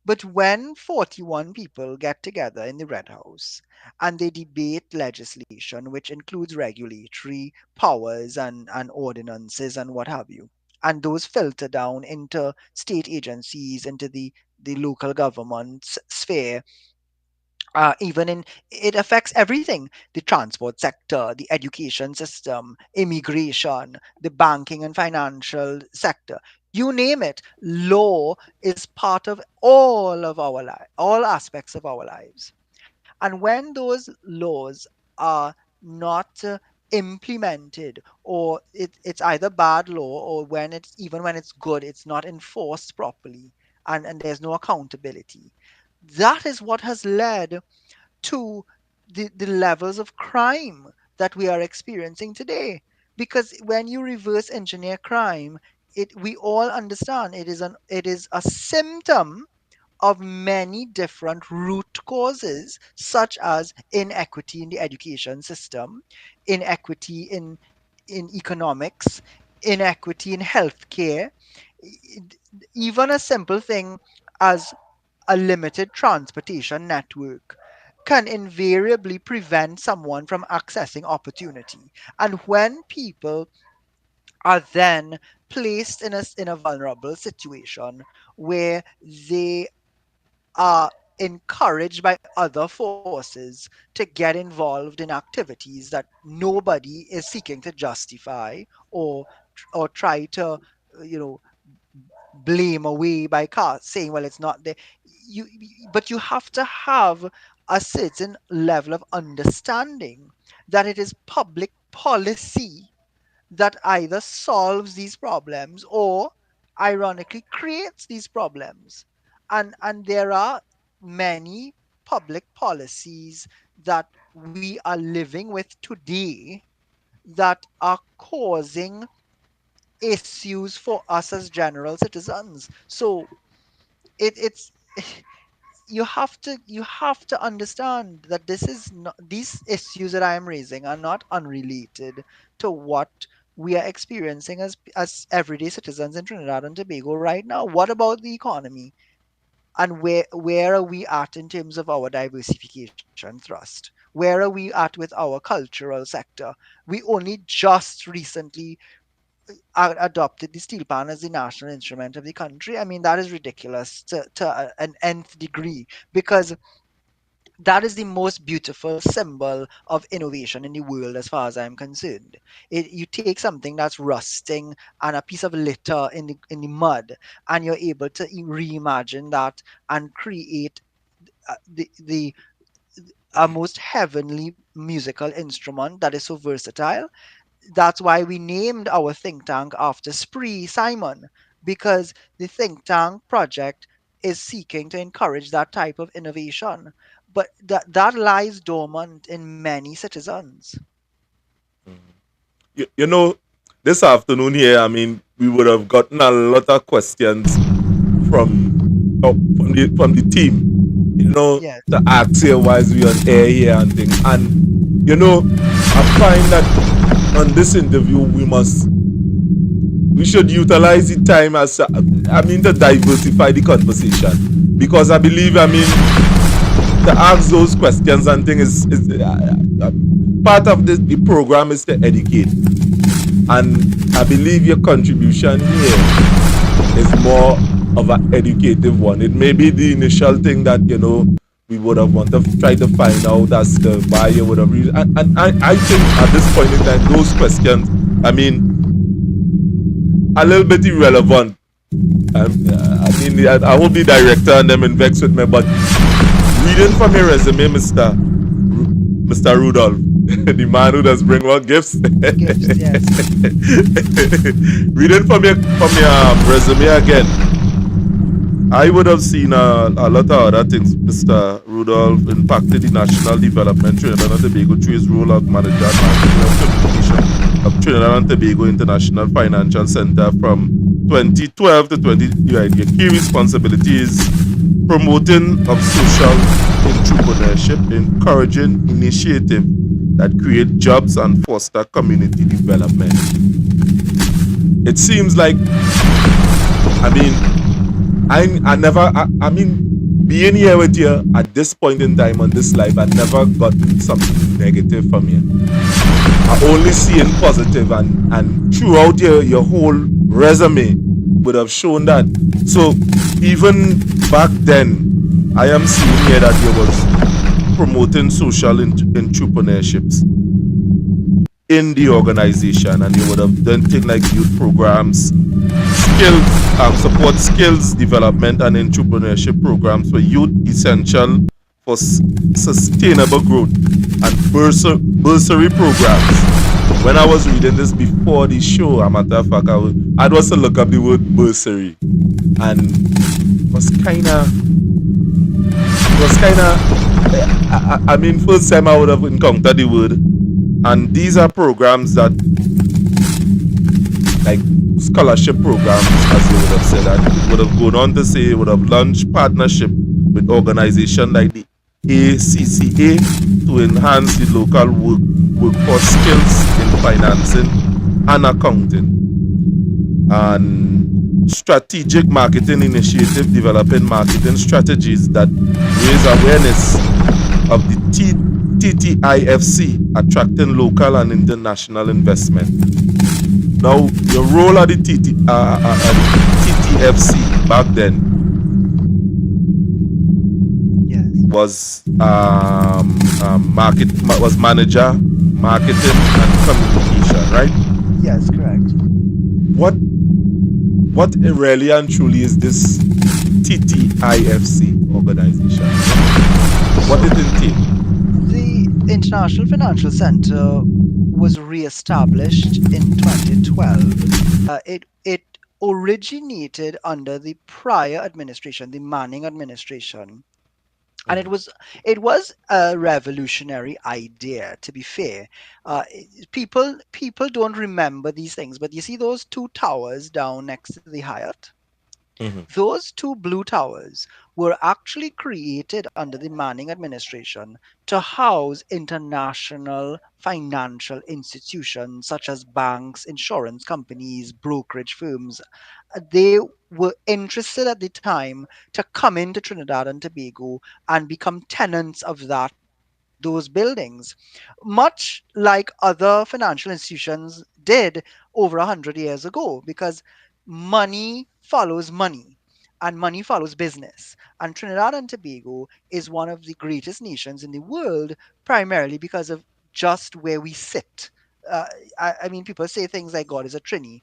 Speaker 2: But when 41 people get together in the Red House and they debate legislation, which includes regulatory powers and ordinances and what have you, and those filter down into state agencies, into the local government sphere, Even in it affects everything: the transport sector, the education system, immigration, the banking and financial sector. You name it, law is part of all of our life, all aspects of our lives. And when those laws are not implemented, or it's either bad law, or when it's even when it's good, it's not enforced properly, and there's no accountability, that is what has led to the levels of crime that we are experiencing today. Because when you reverse engineer crime, we all understand it is a symptom of many different root causes, such as inequity in the education system, inequity in economics, inequity in healthcare, e- even a simple thing as a limited transportation network can invariably prevent someone from accessing opportunity. And when people are then placed in a vulnerable situation where they are encouraged by other forces to get involved in activities that nobody is seeking to justify, or try to you know blame away by saying, well, it's not there. But you have to have a certain level of understanding that it is public policy that either solves these problems or ironically creates these problems. And there are many public policies that we are living with today that are causing issues for us as general citizens. So it's you have to understand that this is not, these issues that I am raising are not unrelated to what we are experiencing as everyday citizens in Trinidad and Tobago right now. What about the economy? And where are we at in terms of our diversification thrust? Where are we at with our cultural sector? We only just recently adopted the steel pan as the national instrument of the country. I mean, that is ridiculous to an nth degree, because that is the most beautiful symbol of innovation in the world as far as I'm concerned. You take something that's rusting and a piece of litter in the mud, and you're able to reimagine that and create the a most heavenly musical instrument that is so versatile. That's why we named our think tank after Spree Simon, because the think tank project is seeking to encourage that type of innovation. But that lies dormant in many citizens.
Speaker 1: You know, this afternoon here, I mean, we would have gotten a lot of questions from from the team, you know,
Speaker 2: Yes,
Speaker 1: to ask here why is we on air here and thing. And you know, I find that on this interview we should utilize the time as I mean to diversify the conversation, because I believe, I mean, to ask those questions and things is part of the program is to educate, and I believe your contribution here is more of an educative one. It may be the initial thing that, you know, we would have wanted to try to find out as to why you would have reached. And I think at this point in time, those questions, I mean, a little bit irrelevant. I mean, I hope the director and them vex with me, but reading from your resume, Mr. Rudolph, the man who does bring what gifts.
Speaker 2: gifts, yes.
Speaker 1: Reading from your resume again, I would have seen a lot of other things. Mr. Rudolph impacted the national development Trinidad and Tobago through his role as manager and marketing of communication of Trinidad and Tobago International Financial Center from 2012 to 20. Your key responsibilities: promoting of social entrepreneurship, encouraging initiative that create jobs and foster community development. It seems like, I mean, I never, I mean, being here with you at this point in time on this live, I never gotten something negative from you. I only seeing positive, and throughout your whole resume would have shown that. So even back then, I am seeing here that you was promoting social entrepreneurships in the organization, and they would have done things like youth programs, skills, support skills development and entrepreneurship programs for youth, essential for sustainable growth, and bursary programs. When I was reading this before the show, a matter of fact, I was to look up the word bursary, and I mean, first time I would have encountered the word, and these are programs that, like, scholarship programs, as you would have said, and it would have gone on to say it would have launched partnership with organizations like the ACCA to enhance the local workforce skills in financing and accounting, and strategic marketing initiative developing marketing strategies that raise awareness of the TTIFC, attracting local and international investment. Now, your role at the TTFC back then
Speaker 2: Yes.
Speaker 1: was was manager, marketing and communication, right?
Speaker 2: Yes, correct.
Speaker 1: What really and truly is this TTIFC organization? What
Speaker 2: So
Speaker 1: it entail?
Speaker 2: the International Financial Center was reestablished in 2012. It originated under the prior administration, the Manning administration, and
Speaker 1: Mm-hmm.
Speaker 2: it was a revolutionary idea. To be fair, people don't remember these things, but you see those two towers down next to the Hyatt.
Speaker 1: Mm-hmm.
Speaker 2: Those two blue towers were actually created under the Manning administration to house international financial institutions such as banks, insurance companies, brokerage firms. They were interested at the time to come into Trinidad and Tobago and become tenants of those buildings, much like other financial institutions did over 100 years ago, because money follows money and money follows business. And Trinidad and Tobago is one of the greatest nations in the world, primarily because of just where we sit. Uh, I mean, people say things like God is a Trini.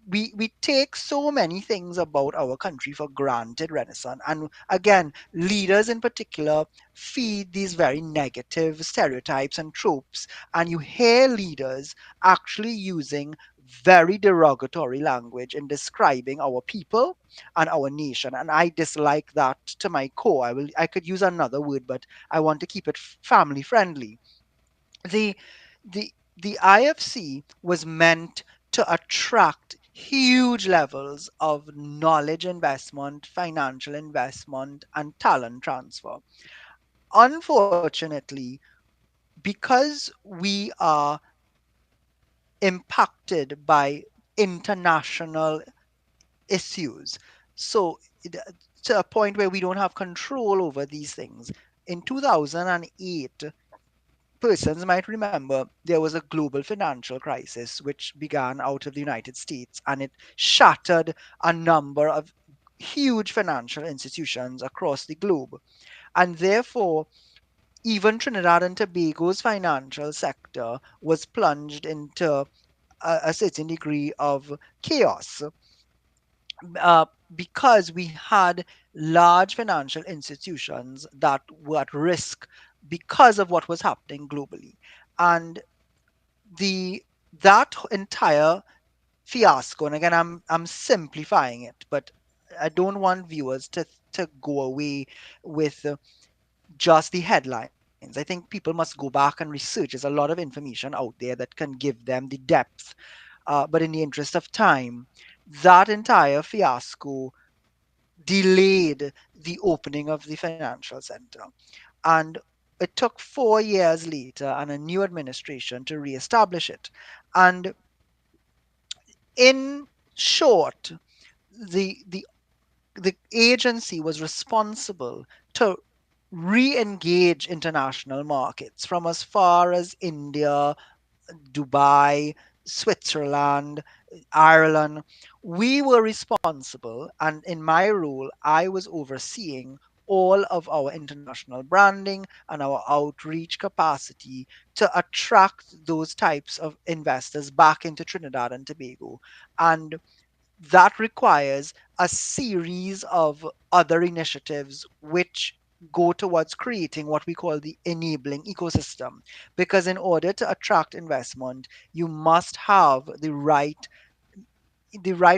Speaker 2: We take so many things about our country for granted, Renaissance. And again, leaders in particular feed these very negative stereotypes and tropes. And you hear leaders actually using very derogatory language in describing our people and our nation. And I dislike that to my core. I could use another word, but I want to keep it family friendly. The the the IFC was meant to attract huge levels of knowledge investment, financial investment, and talent transfer. Unfortunately, because we are impacted by international issues, so to a point where we don't have control over these things. In 2008, persons might remember there was a global financial crisis which began out of the United States, and it shattered a number of huge financial institutions across the globe. And therefore, even Trinidad and Tobago's financial sector was plunged into a certain degree of chaos, because we had large financial institutions that were at risk because of what was happening globally. And the that entire fiasco, and again, I'm simplifying it, but I don't want viewers to go away with just the headlines. I think people must go back and research. There's a lot of information out there that can give them the depth. But in the interest of time, that entire fiasco delayed the opening of the financial center. And it took 4 years later and a new administration to reestablish it. And in short, the the agency was responsible to re-engage international markets from as far as India, Dubai, Switzerland, Ireland. We were responsible, and in my role, I was overseeing all of our international branding and our outreach capacity to attract those types of investors back into Trinidad and Tobago. And that requires a series of other initiatives which go towards creating what we call the enabling ecosystem. Because in order to attract investment, you must have the right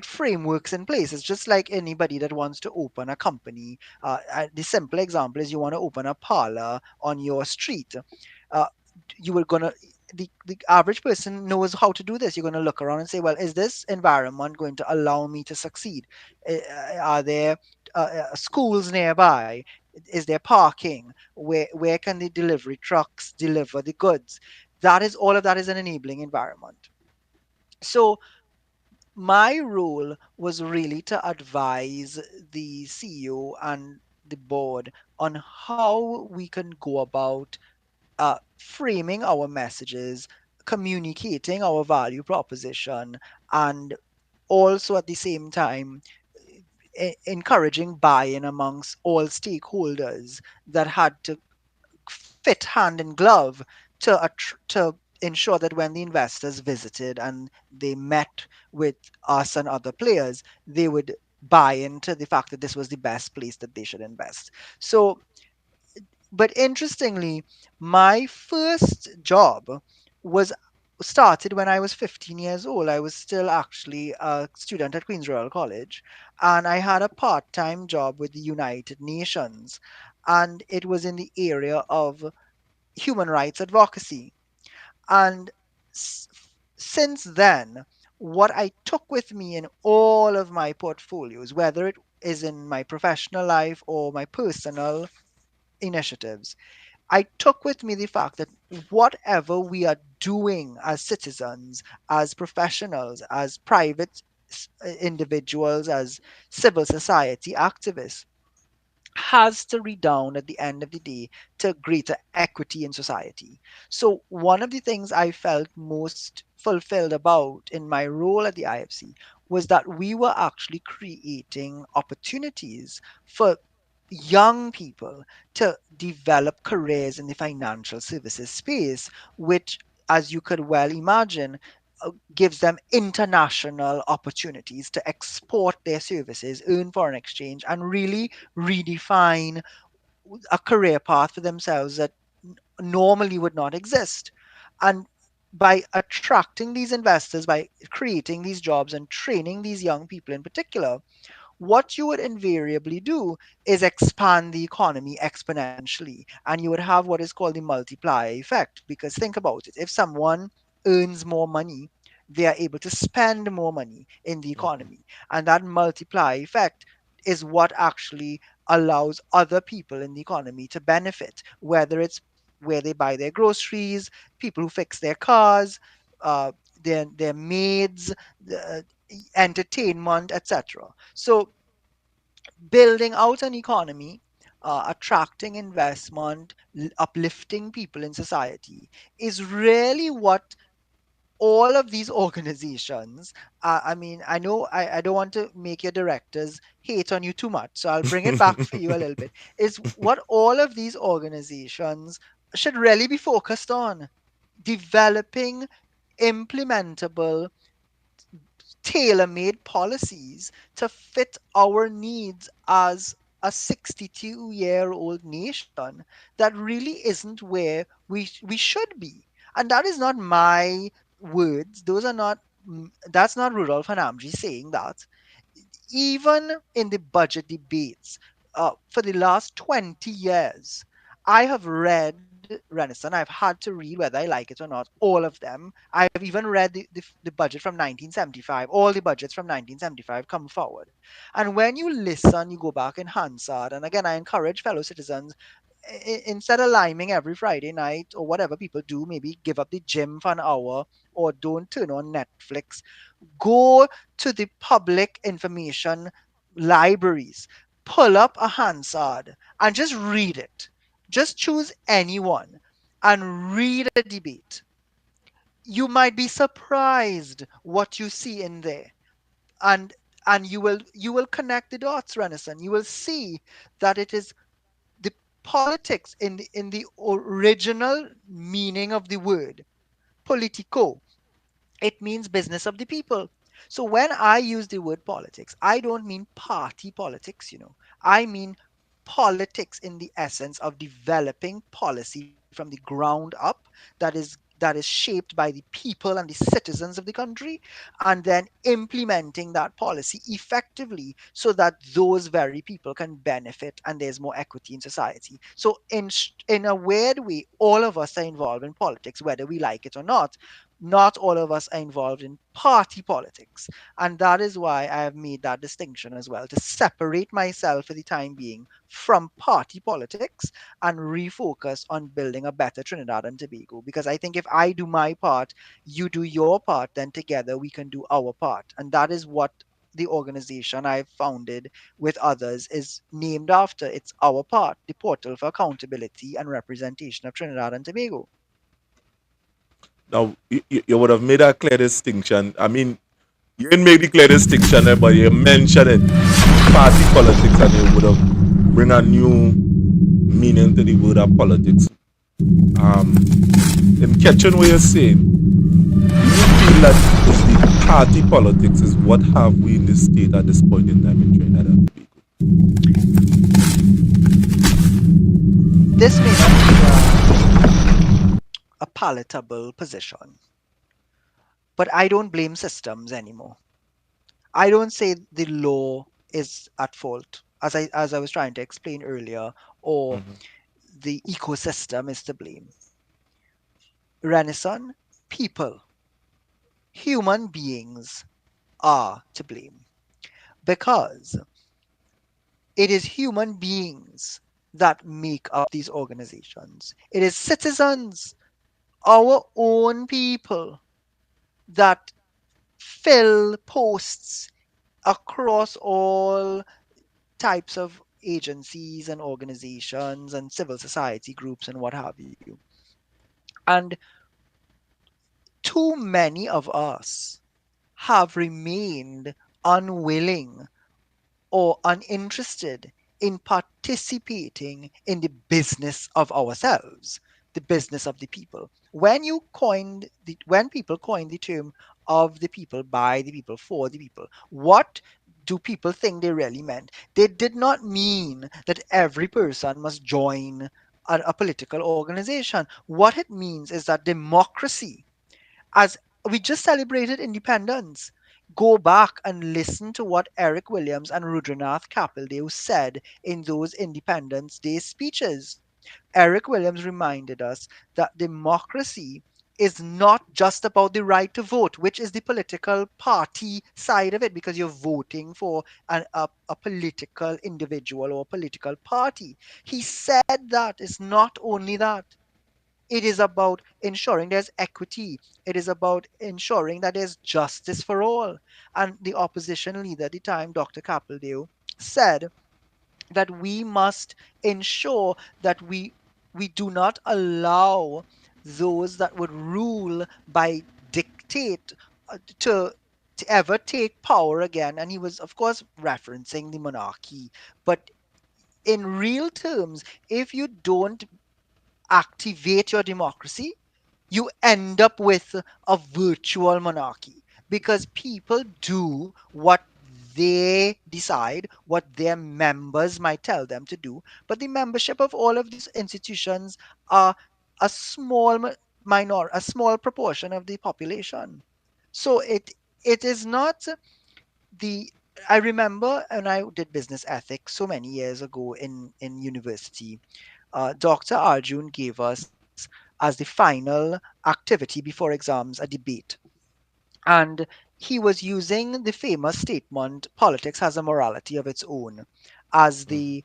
Speaker 2: frameworks in place. It's just like anybody that wants to open a company. The simple example is you want to open a parlor on your street. Uh, you were gonna the average person knows how to do this. You're going to look around and say, well, is this environment going to allow me to succeed? Are there schools nearby? Is there parking? Where can the delivery trucks deliver the goods? All of that is an enabling environment. So my role was really to advise the CEO and the board on how we can go about framing our messages, communicating our value proposition, and also at the same time encouraging buy-in amongst all stakeholders that had to fit hand in glove to ensure that when the investors visited and they met with us and other players, they would buy into the fact that this was the best place that they should invest. So, but interestingly, my first job was started when I was 15 years old. I was still actually a student at Queen's Royal College, and I had a part-time job with the United Nations, and it was in the area of human rights advocacy. And s- since then, what I took with me in all of my portfolios, whether it is in my professional life or my personal initiatives, I took with me the fact that whatever we are doing as citizens, as professionals, as private individuals, as civil society activists, has to redound at the end of the day to greater equity in society. So, one of the things I felt most fulfilled about in my role at the IFC was that we were actually creating opportunities for young people to develop careers in the financial services space, which, as you could well imagine, gives them international opportunities to export their services, earn foreign exchange, and really redefine a career path for themselves that normally would not exist. And by attracting these investors, by creating these jobs and training these young people in particular, what you would invariably do is expand the economy exponentially. And you would have what is called the multiplier effect. Because think about it, if someone earns more money, they are able to spend more money in the
Speaker 1: Mhm.
Speaker 2: economy. And that multiplier effect is what actually allows other people in the economy to benefit, whether it's where they buy their groceries, people who fix their cars, uh, their maids, the entertainment, etc. So building out an economy, attracting investment, uplifting people in society is really what all of these organizations, I mean, I know I don't want to make your directors hate on you too much, so I'll bring it back for you a little bit, is what all of these organizations should really be focused on: developing implementable tailor-made policies to fit our needs as a 62-year-old nation that really isn't where we should be. And that is not my words. Those are not that's not Rudolph Hanamji saying that. Even in the budget debates for the last 20 years, I have read Renaissance. I've had to read, whether I like it or not, all of them. I've even read the budget from 1975. All the budgets from 1975 come forward. And when you listen, you go back in Hansard. And again, I encourage fellow citizens, instead of liming every Friday night or whatever people do, maybe give up the gym for an hour or don't turn on Netflix. Go to the public information libraries, pull up a Hansard and just read it. Just choose anyone and read a debate. You might be surprised what you see in there. And you will connect the dots, Renison. You will see that it is politics in the original meaning of the word politico, it means business of the people. So when I use the word politics, I don't mean party politics. I mean politics in the essence of developing policy from the ground up that is shaped by the people and the citizens of the country, and then implementing that policy effectively so that those very people can benefit and there's more equity in society. So in a weird way, all of us are involved in politics whether we like it or not. Not all of us are involved in party politics. And that is why I have made that distinction as well, to separate myself for the time being from party politics and refocus on building a better Trinidad and Tobago. Because I think if I do my part, you do your part, then together we can do our part. And that is what the organization I've founded with others is named after. It's our part, the portal for accountability and representation of Trinidad and Tobago.
Speaker 1: Now, you would have made a clear distinction. I mean, you didn't make the clear distinction there, but you mentioned it. Party politics, and you would have bring a new meaning to the word of politics. In catching what you're saying, do you feel that is the party politics is what have we in this state at this point in time in Trinidad and Tobago?
Speaker 2: This may not be a palatable position, but I don't blame systems anymore. I don't say the law is at fault, as I was trying to explain earlier, or
Speaker 1: Mhm.
Speaker 2: the ecosystem is to blame. Renaissance people, human beings are to blame because it is human beings that make up these organizations. It is citizens, our own people, that fill posts across all types of agencies and organizations and civil society groups and what have you. And too many of us have remained unwilling or uninterested in participating in the business of ourselves, the business of the people. When people coined the term of the people, by the people, for the people, what do people think they really meant? They did not mean that every person must join a political organization. What it means is that democracy, as we just celebrated independence. Go back and listen to what Eric Williams and Rudranath Kapildeo said in those Independence Day speeches. Eric Williams reminded us that democracy is not just about the right to vote, which is the political party side of it, because you're voting for a political individual or a political party. He said that it's not only that. It is about ensuring there's equity. It is about ensuring that there's justice for all. And the opposition leader at the time, Dr. Capildeo, said that we must ensure that we do not allow those that would rule by dictate to ever take power again. And he was, of course, referencing the monarchy. But in real terms, if you don't activate your democracy, you end up with a virtual monarchy, because people do what they decide, what their members might tell them to do. But the membership of all of these institutions are a small a small proportion of the population. So it is not the I remember when I did business ethics so many years ago in university, Dr. Arjun gave us as the final activity before exams a debate. And he was using the famous statement, politics has a morality of its own, as the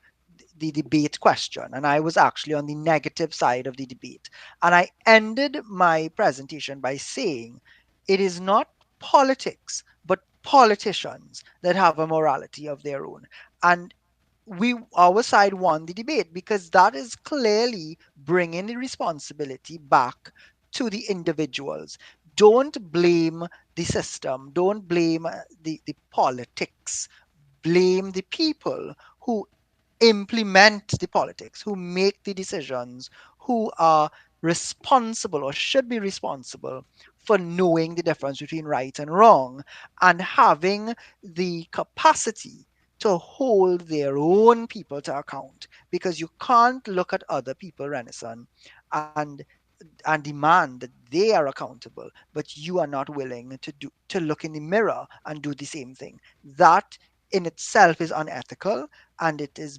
Speaker 2: debate question. And I was actually on the negative side of the debate. And I ended my presentation by saying it is not politics, but politicians that have a morality of their own. And our side won the debate, because that is clearly bringing the responsibility back to the individuals. Don't blame the system, don't blame the politics, blame the people who implement the politics, who make the decisions, who are responsible or should be responsible for knowing the difference between right and wrong and having the capacity to hold their own people to account, because you can't look at other people, Renaissance, and demand that they are accountable, but you are not willing to look in the mirror and do the same thing. That in itself is unethical, and it is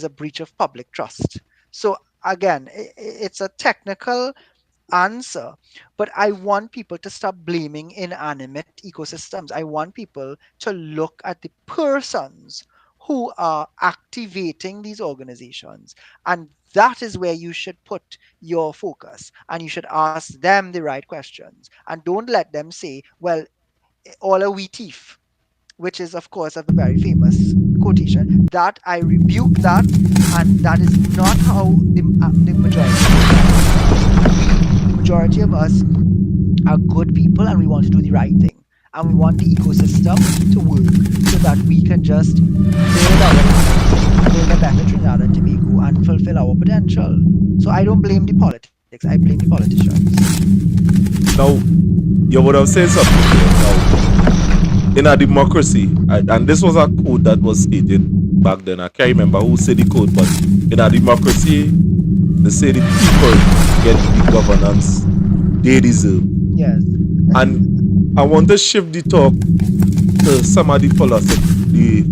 Speaker 2: a breach of public trust. So again, it's a technical answer, but I want people to stop blaming inanimate ecosystems. I want people to look at the persons who are activating these organizations, and that is where you should put your focus, and you should ask them the right questions, and don't let them say, well, all are we thief, which is of course a very famous quotation. That I rebuke that, and that is not how the majority of Trinidadians are. The majority of us are good people, and we want to do the right thing, and we want the ecosystem to work so that we can just build our lives, build a better Trinidad and Tobago, and fulfill our potential. So I don't blame the politics, I blame the politicians.
Speaker 1: Now, you would have said something here. Now, in a democracy, and this was a quote that was stated back then. I can't remember who said the quote, but in a democracy, they say the people get the governance they deserve.
Speaker 2: Yes.
Speaker 1: And I want to shift the talk to some of the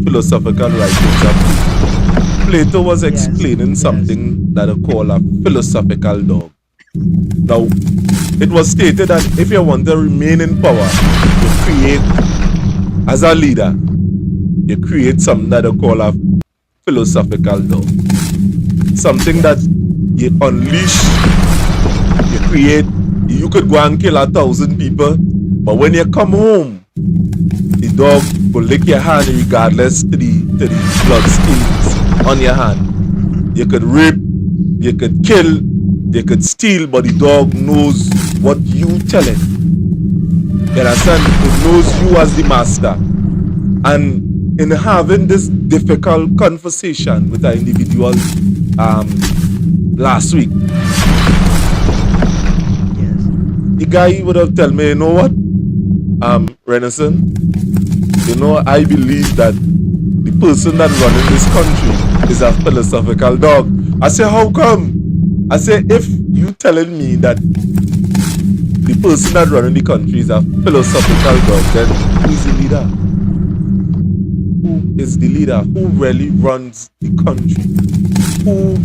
Speaker 1: philosophical writings of Plato. Plato was explaining something that I call a philosophical dog. Now, it was stated that if you want to remain in power, you create, as a leader, you create something that I call a philosophical dog. Something that you unleash, you create. You could go and kill 1,000 people, but when you come home, the dog will lick your hand regardless to the blood stains on your hand. You could rape, you could kill, you could steal, but the dog knows what you tell it. You understand? It knows you as the master. And in having this difficult conversation with an individual last week, the guy would have told me, you know what, Renaissance, you know, I believe that the person that running this country is a philosophical dog. I say, how come? I say, if you telling me that the person that running the country is a philosophical dog, then who is the leader? Who is the leader? Who really runs the country? Who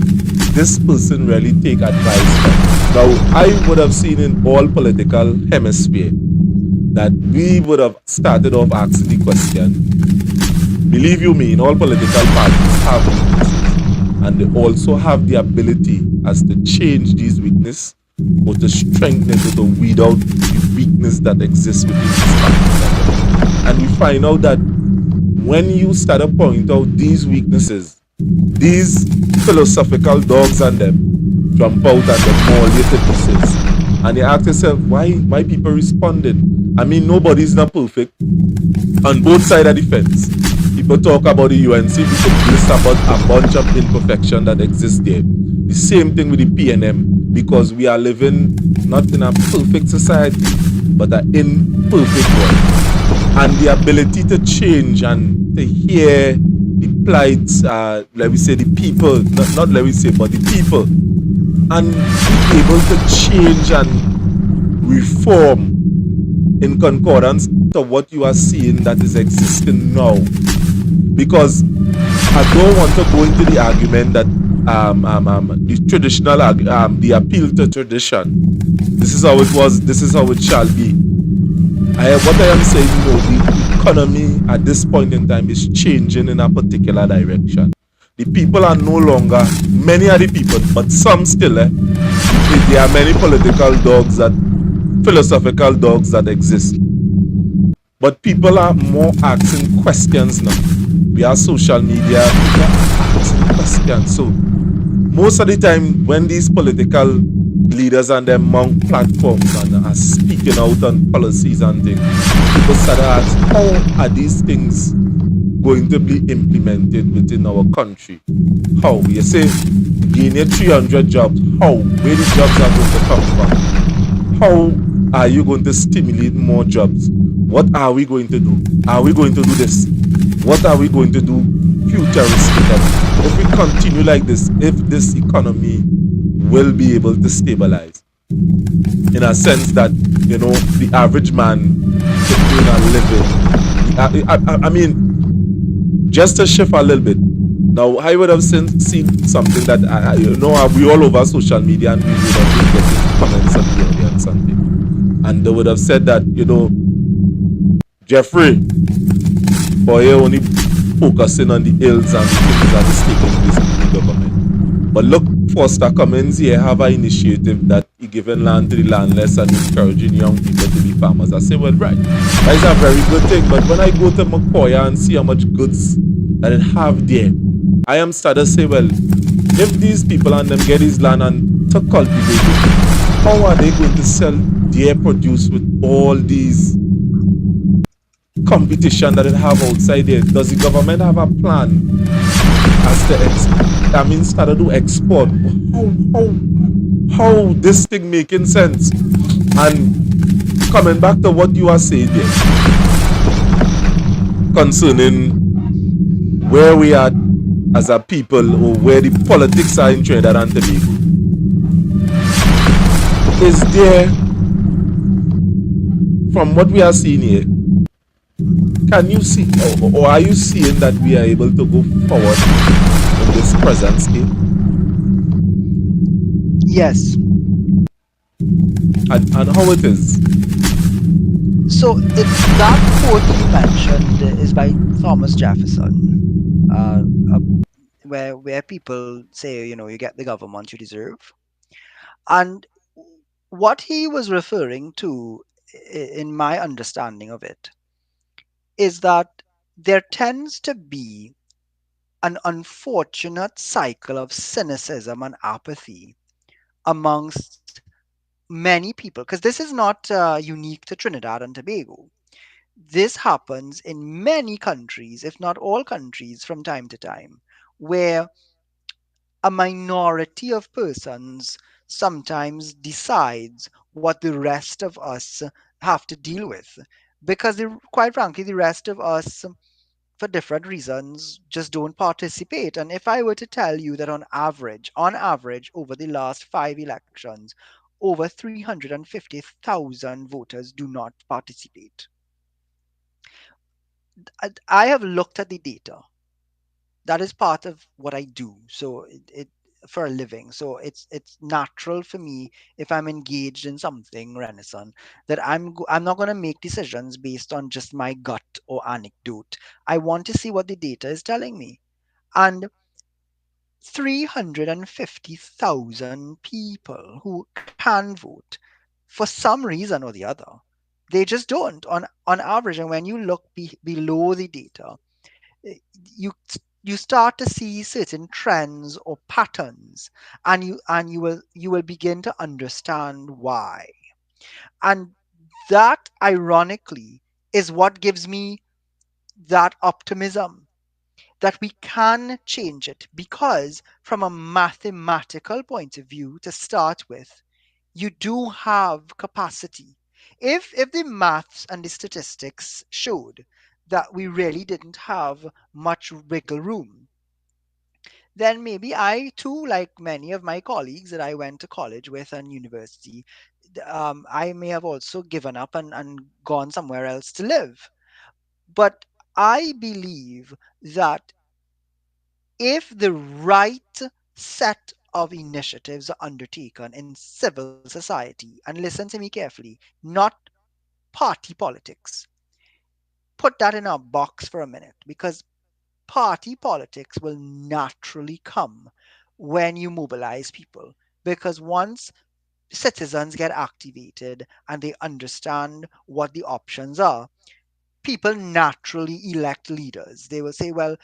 Speaker 1: this person really take advice from? Now, I would have seen in all political hemisphere that we would have started off asking the question, believe you me, in all political parties have weaknesses, and they also have the ability as to change these weaknesses or to strengthen it or to weed out the weakness that exists within these parties. And we find out that when you start to point out these weaknesses, these philosophical dogs and them jump out and they maul you to pieces. And you ask yourself, why people responding? I mean, nobody's not perfect on both sides of the fence. People talk about the UNC, people list about a bunch of imperfection that exists there. The same thing with the PNM, because we are living not in a perfect society, but an imperfect one. And the ability to change and to hear the plights, let me say the people, not let me say, but the people, and be able to change and reform in concordance to what you are seeing that is existing now. Because I don't want to go into the argument that the traditional, the appeal to tradition, this is how it was, this is how it shall be. What I am saying, you know, the economy at this point in time is changing in a particular direction. The people are no longer, many are the people, but some still, there are many political dogs, that philosophical dogs that exist. But people are more asking questions now. We have social media, people are asking questions. So most of the time when these political leaders and them mount platforms and are speaking out on policies and things, people start to ask, how are these things going to be implemented within our country? How? You say gain your 300 jobs. How? Where the jobs are going to come from? How are you going to stimulate more jobs? What are we going to do? Are we going to do this? What are we going to do futuristically? If we continue like this, if this economy will be able to stabilize in a sense that, the average man could earn a living. I mean, just to shift a little bit. Now, I would have seen something that we all over social media, and we would have been getting comments of the audience something, and they would have said that, Jeffrey, boy, you're only focusing on the ills and the things that is taking place in the government. But look, Foster Cummins here have an initiative that he giving land to the landless and encouraging young people to be farmers. I say, well, right, that is a very good thing. But when I go to Macoya and see how much goods that it have there, I am started to say, well, if these people and them get this land and to cultivate it, how are they going to sell their produce with all these competition that it have outside there? Does the government have a plan as to start to do export? How this thing making sense? And coming back to what you are saying there concerning where we are as a people, or where the politics are in Trinidad and Tobago, is there, from what we are seeing here, can you see, or are you seeing that we are able to go forward in this present state?
Speaker 2: Yes.
Speaker 1: And how it is?
Speaker 2: So that quote you mentioned is by Thomas Jefferson, uh, uh, where people say, you get the government you deserve. And what he was referring to, in my understanding of it, is that there tends to be an unfortunate cycle of cynicism and apathy amongst many people, because this is not unique to Trinidad and Tobago. This happens in many countries, if not all countries, from time to time, where a minority of persons sometimes decides what the rest of us have to deal with. Because, quite frankly, the rest of us, for different reasons, just don't participate. And if I were to tell you that on average, over the last 5 elections, over 350,000 voters do not participate. I have looked at the data. That is part of what I do. So it for a living. So it's natural for me, if I'm engaged in something, Renaissance, that I'm not going to make decisions based on just my gut or anecdote. I want to see what the data is telling me. And 350,000 people who can vote, for some reason or the other, they just don't on average. And when you look below the data, eh, you you start to see certain trends or patterns, and you will begin to understand why. And that, ironically, is what gives me that optimism that we can change it, because from a mathematical point of view, to start with, you do have capacity. If the maths and the statistics showed that we really didn't have much wiggle room, then maybe I too, like many of my colleagues that I went to college with and university, I may have also given up and gone somewhere else to live. But I believe that if the right set of initiatives are undertaken in civil society, and listen to me carefully, not party politics, put that in a box for a minute, because party politics will naturally come when you mobilize people. Because once citizens get activated and they understand what the options are, people naturally elect leaders. They will say, well,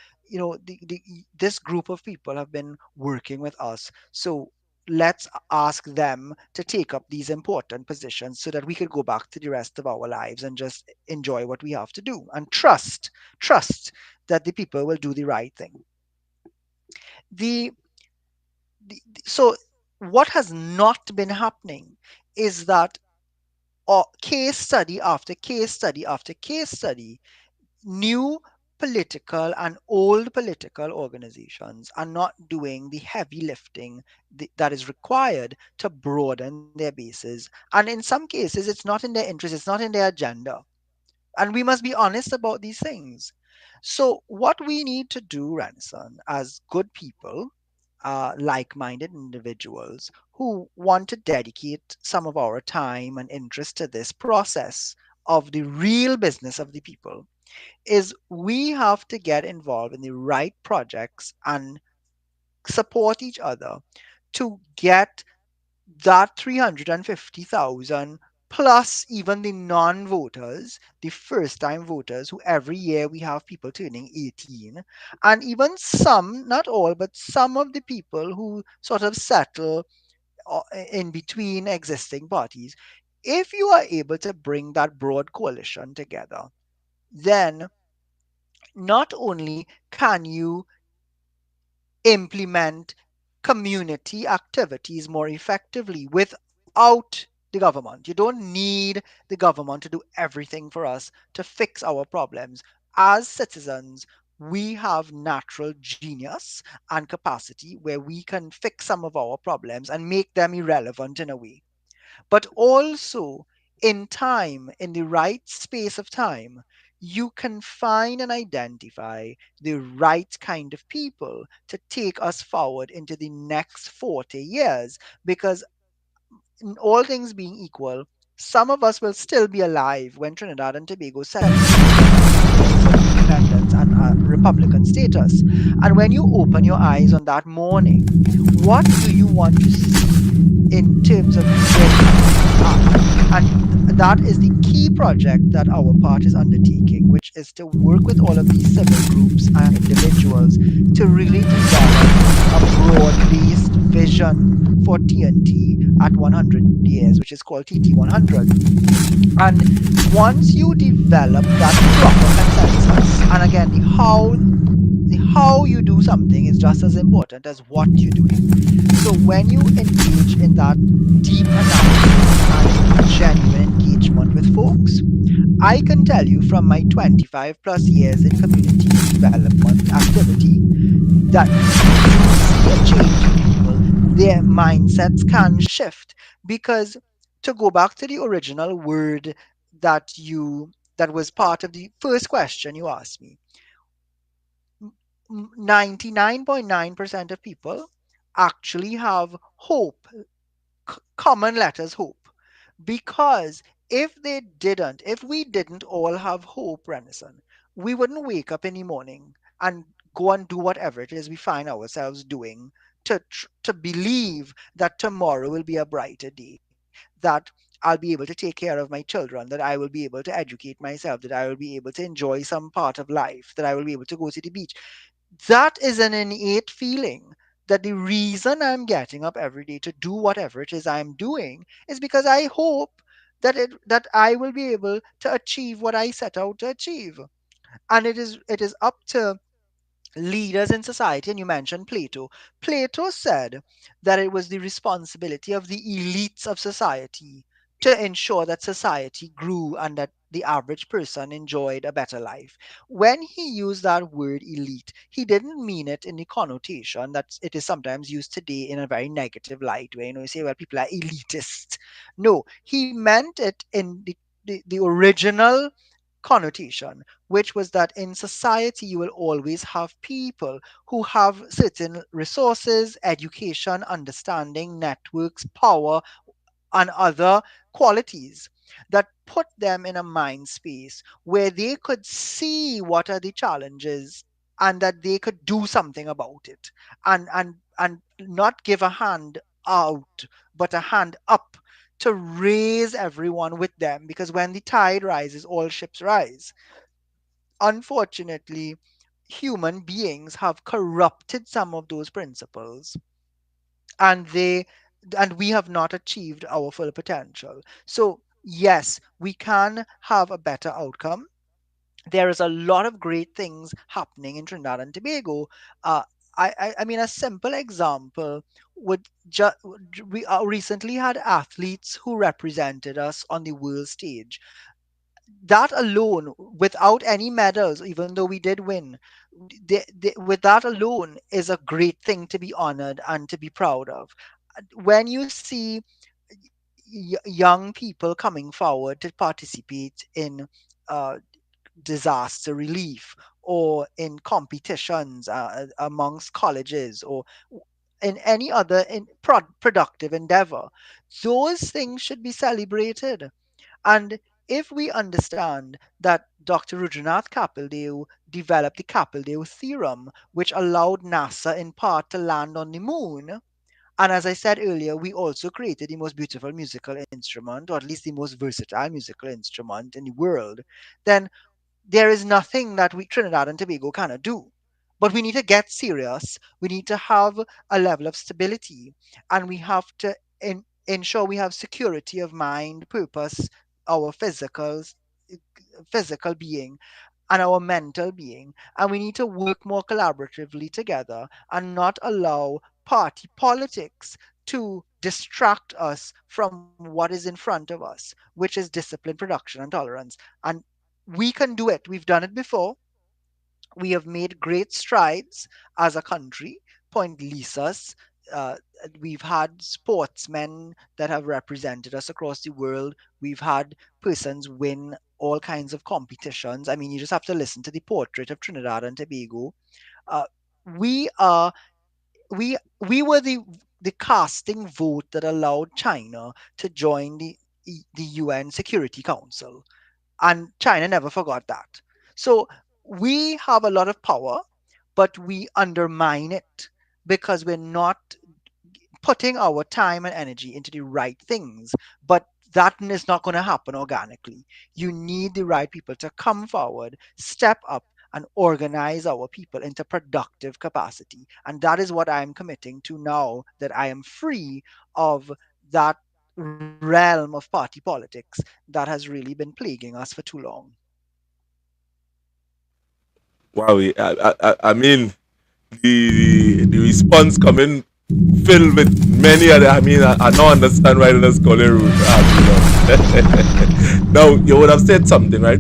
Speaker 2: this group of people have been working with us, so let's ask them to take up these important positions so that we could go back to the rest of our lives and just enjoy what we have to do and trust that the people will do the right thing. The, so what has not been happening is that case study after case study after case study, new political and old political organizations are not doing the heavy lifting that is required to broaden their bases. And in some cases, it's not in their interest, it's not in their agenda. And we must be honest about these things. So, what we need to do, Ranson, as good people, like minded individuals who want to dedicate some of our time and interest to this process of the real business of the people, is we have to get involved in the right projects and support each other to get that 350,000 plus even the non voters, the first time voters, who every year we have people turning 18, and even some, not all, but some of the people who sort of settle in between existing parties. If you are able to bring that broad coalition together, then not only can you implement community activities more effectively without the government. You don't need the government to do everything for us to fix our problems. As citizens, we have natural genius and capacity where we can fix some of our problems and make them irrelevant in a way, but also in time, in the right space of time, you can find and identify the right kind of people to take us forward into the next 40 years. Because, in all things being equal, some of us will still be alive when Trinidad and Tobago celebrates 100 years of independence and Republican status. And when you open your eyes on that morning, what do you want to see in terms of where the country is at? And that is the key project that our part is undertaking, which is to work with all of these civil groups and individuals to really develop a broad based vision for TNT at 100 years, which is called TT 100. And once you develop that proper consensus, and again, the how you do something is just as important as what you're doing. So when you engage in that deep analysis and genuine engagement with folks, I can tell you from my 25 plus years in community development activity that you do see a change in people. Their mindsets can shift because, to go back to the original word that was part of the first question you asked me, 99.9% of people actually have hope, common letters hope. Because if we didn't all have hope, Renison, we wouldn't wake up in the morning and go and do whatever it is we find ourselves doing to believe that tomorrow will be a brighter day, that I'll be able to take care of my children, that I will be able to educate myself, that I will be able to enjoy some part of life, that I will be able to go to the beach. That is an innate feeling that the reason I'm getting up every day to do whatever it is I'm doing is because I hope that I will be able to achieve what I set out to achieve. And it is up to leaders in society. And you mentioned Plato said that it was the responsibility of the elites of society to ensure that society grew and that the average person enjoyed a better life. When he used that word elite, he didn't mean it in the connotation that it is sometimes used today in a very negative light, where you say, well, people are elitist. No, he meant it in the original connotation, which was that in society you will always have people who have certain resources, education, understanding, networks, power, and other qualities that put them in a mind space where they could see what are the challenges and that they could do something about it, and not give a hand out but a hand up to raise everyone with them, because when the tide rises all ships rise. Unfortunately, human beings have corrupted some of those principles, and we have not achieved our full potential. So yes, we can have a better outcome. There is a lot of great things happening in Trinidad and Tobago. Uh, I mean, a simple example would we recently had athletes who represented us on the world stage. That alone, without any medals, even though we did win, with that alone is a great thing to be honored and to be proud of. When you see young people coming forward to participate in uh, disaster relief or in competitions amongst colleges or in any other productive endeavor, those things should be celebrated. And if we understand that Dr. Rudranath Kapildeo developed the Kapildeo theorem, which allowed NASA in part to land on the moon, and as I said earlier, we also created the most beautiful musical instrument, or at least the most versatile musical instrument in the world, then there is nothing that we Trinidad and Tobago cannot do. But we need to get serious. We need to have a level of stability, and we have to ensure we have security of mind, purpose, our physical being, and our mental being. And we need to work more collaboratively together and not allow party politics to distract us from what is in front of us, which is discipline, production, and tolerance. And we can do it. We've done it before. We have made great strides as a country. Point Lisas. Uh, we've had sportsmen that have represented us across the world. We've had persons win all kinds of competitions. I mean, you just have to listen to the portrait of Trinidad and Tobago. Uh, we are we were the casting vote that allowed China to join the UN Security Council, and China never forgot that. So we have a lot of power, but we undermine it because we're not putting our time and energy into the right things. But that is not going to happen organically. You need the right people to come forward, step up, and organize our people into productive capacity. And that is what I'm committing to now that I am free of that realm of party politics that has really been plaguing us for too long.
Speaker 1: Wow, I mean, the response coming filled with many other. I mean, I don't understand why they just call it root. Now, you would have said something, right?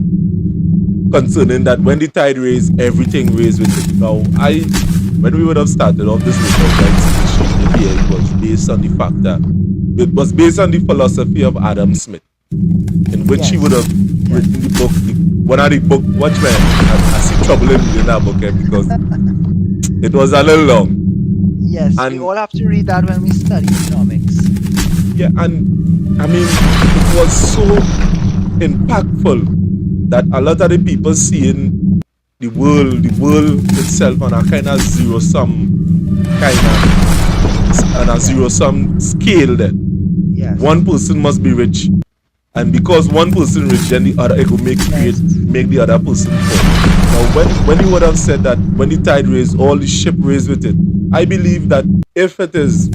Speaker 1: Concerning that when the tide raised, everything raised with it. Now, when we would have started off this movement, it was based on the fact that it was based on the philosophy of Adam Smith, in which he
Speaker 2: Yes.
Speaker 1: would have
Speaker 2: Yes.
Speaker 1: written the book, one of the book, watch man, I see trouble in reading that book because it was a little long.
Speaker 2: Yes, we
Speaker 1: And
Speaker 2: all have to read that when we study economics.
Speaker 1: yeah, and I mean, it was so impactful that a lot of the people seeing the world itself on a kind of zero sum kind of on a
Speaker 2: Yes.
Speaker 1: zero sum scale. That
Speaker 2: Yes.
Speaker 1: one person must be rich, and because one person rich, then the other it will
Speaker 2: Yes.
Speaker 1: make the other person poor. Now, when you would have said that when the tide raised, all the ship raised with it, I believe that if it is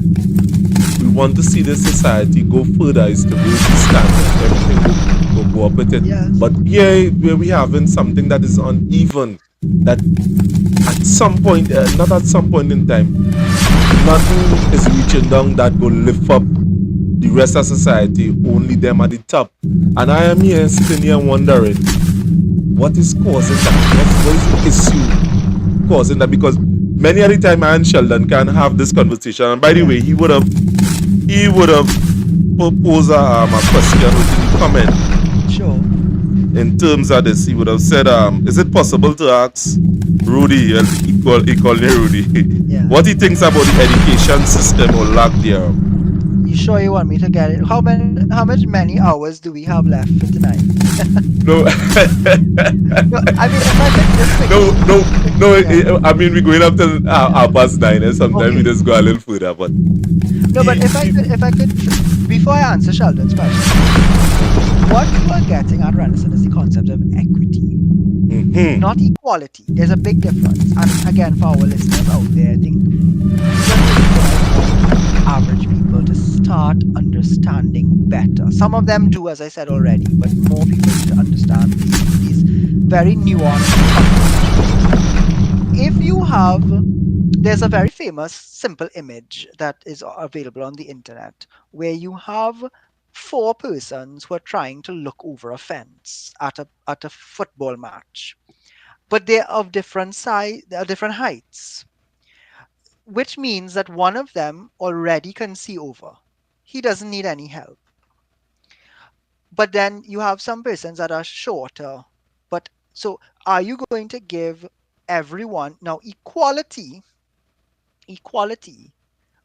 Speaker 1: we want to see the society go further is to raise the standard. Everything will go up with it.
Speaker 2: Yes.
Speaker 1: But here where we having something that is uneven, that at some point, not at some point in time, nothing is reaching down that will lift up the rest of society, only them at the top. And I am here sitting here wondering what is causing that? What is the issue causing that? Because many of the time I and Sheldon can have this conversation. And by the
Speaker 2: Yeah.
Speaker 1: way, he would have proposed a question within the comment
Speaker 2: Sure.
Speaker 1: in terms of this. He would have said, is it possible to ask Rudy, he called me Rudy,
Speaker 2: Yeah.
Speaker 1: what he thinks about the education system or lack thereof?
Speaker 2: You sure you want me to get it? How many hours do we have left for tonight?
Speaker 1: No,
Speaker 2: No, I mean if I could just
Speaker 1: no,
Speaker 2: quickly,
Speaker 1: no, no.
Speaker 2: yeah.
Speaker 1: I mean, we're going up till half past 9, and sometimes we
Speaker 2: Okay.
Speaker 1: just go a little further. But
Speaker 2: No, but if I could, before I answer Sheldon's question, what you are getting at, Renison, is the concept of equity,
Speaker 1: mhm.
Speaker 2: not equality. There's a big difference. And again, for our listeners out there, I think these are things that I call start understanding better. Some of them do, as I said already, but more people need to understand these very nuanced concepts. If you have, there's a very famous simple image that is available on the internet where you have four persons who are trying to look over a fence at a football match, but they're of different size, different heights, which means that one of them already can see over. He doesn't need any help. But then you have some persons that are shorter. But so are you going to give everyone now equality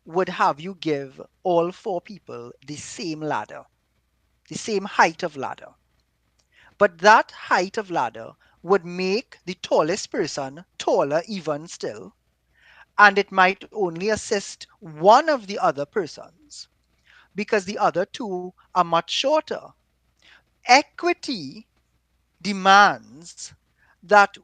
Speaker 2: would have you give all four people the same ladder, the same height of ladder. But that height of ladder would make the tallest person taller even still, and it might only assist one of the other persons because the other two are much shorter. Equity demands that,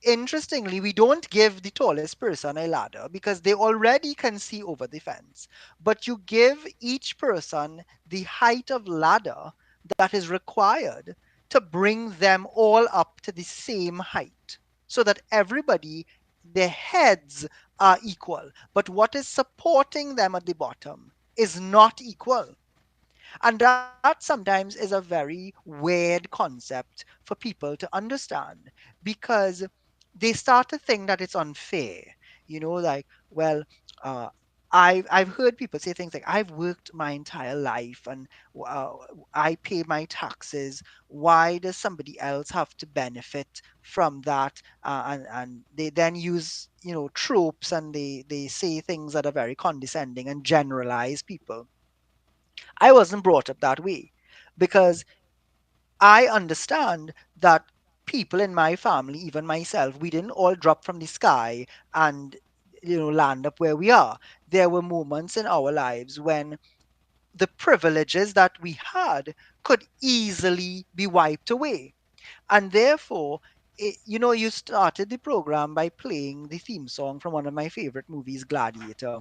Speaker 2: interestingly, we don't give the tallest person a ladder because they already can see over the fence, but you give each person the height of ladder that is required to bring them all up to the same height so that everybody, their heads are equal, but what is supporting them at the bottom is not equal. And that sometimes is a very weird concept for people to understand because they start to think that it's unfair. Like, well, uh, I've heard people say things like, I've worked my entire life and uh, I pay my taxes. Why does somebody else have to benefit from that? And they then use, tropes, and they say things that are very condescending and generalize people. I wasn't brought up that way because I understand that people in my family, even myself, we didn't all drop from the sky and land up where we are. There were moments in our lives when the privileges that we had could easily be wiped away. And therefore, you started the program by playing the theme song from one of my favorite movies, Gladiator.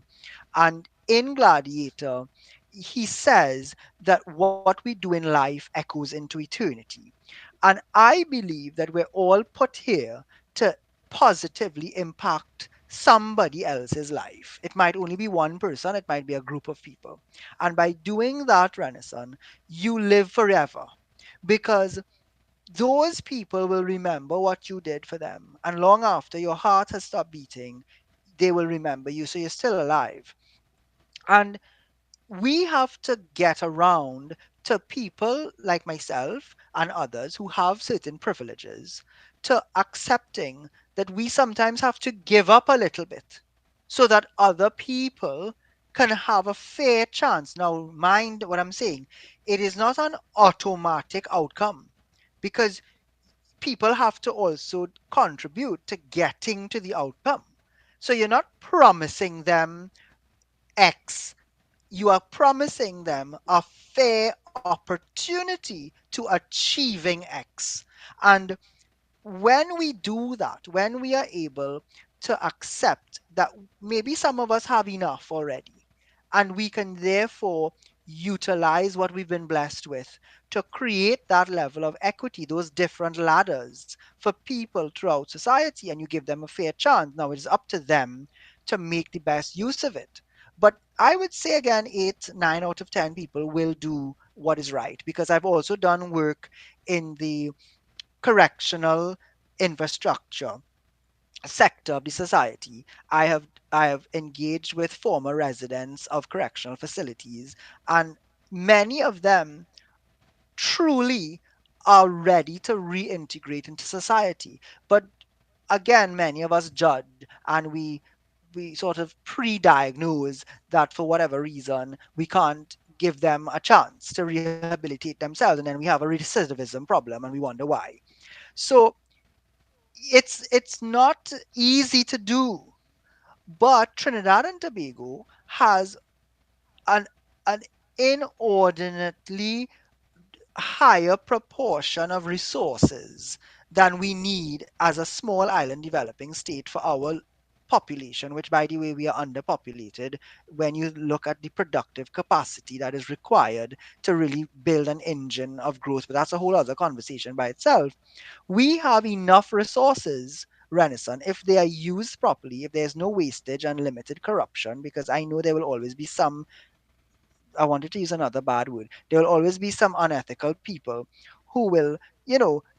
Speaker 2: And in Gladiator, he says that what we do in life echoes into eternity. And I believe that we're all put here to positively impact somebody else's life. It might only be one person, it might be a group of people. And by doing that, Renaissance, you live forever because those people will remember what you did for them. And long after your heart has stopped beating, they will remember you. So you're still alive. And we have to get around to people like myself and others who have certain privileges to accepting that we sometimes have to give up a little bit so that other people can have a fair chance. Now, mind what I'm saying. It is not an automatic outcome because people have to also contribute to getting to the outcome. So you're not promising them X, you are promising them a fair opportunity to achieving X. And when we do that, when we are able to accept that maybe some of us have enough already, and we can therefore utilize what we've been blessed with to create that level of equity, those different ladders for people throughout society, and you give them a fair chance. Now it is up to them to make the best use of it. But I would say again, 9 out of 10 people will do what is right because I've also done work in the correctional infrastructure sector of the society. I have engaged with former residents of correctional facilities, and many of them truly are ready to reintegrate into society. But again, many of us judge and we sort of pre-diagnose that for whatever reason we can't give them a chance to rehabilitate themselves, and then we have a recidivism problem and we wonder why. So it's not easy to do, but Trinidad and Tobago has an an inordinately higher proportion of resources than we need as a small island developing state for our population, which by the way we are underpopulated when you look at the productive capacity that is required to really build an engine of growth. But that's a whole other conversation by itself. We have enough resources, Renaissance, if they are used properly, if there's no wastage and limited corruption, because I know there will always be some, I wanted to use another bad word, there will always be some unethical people who will,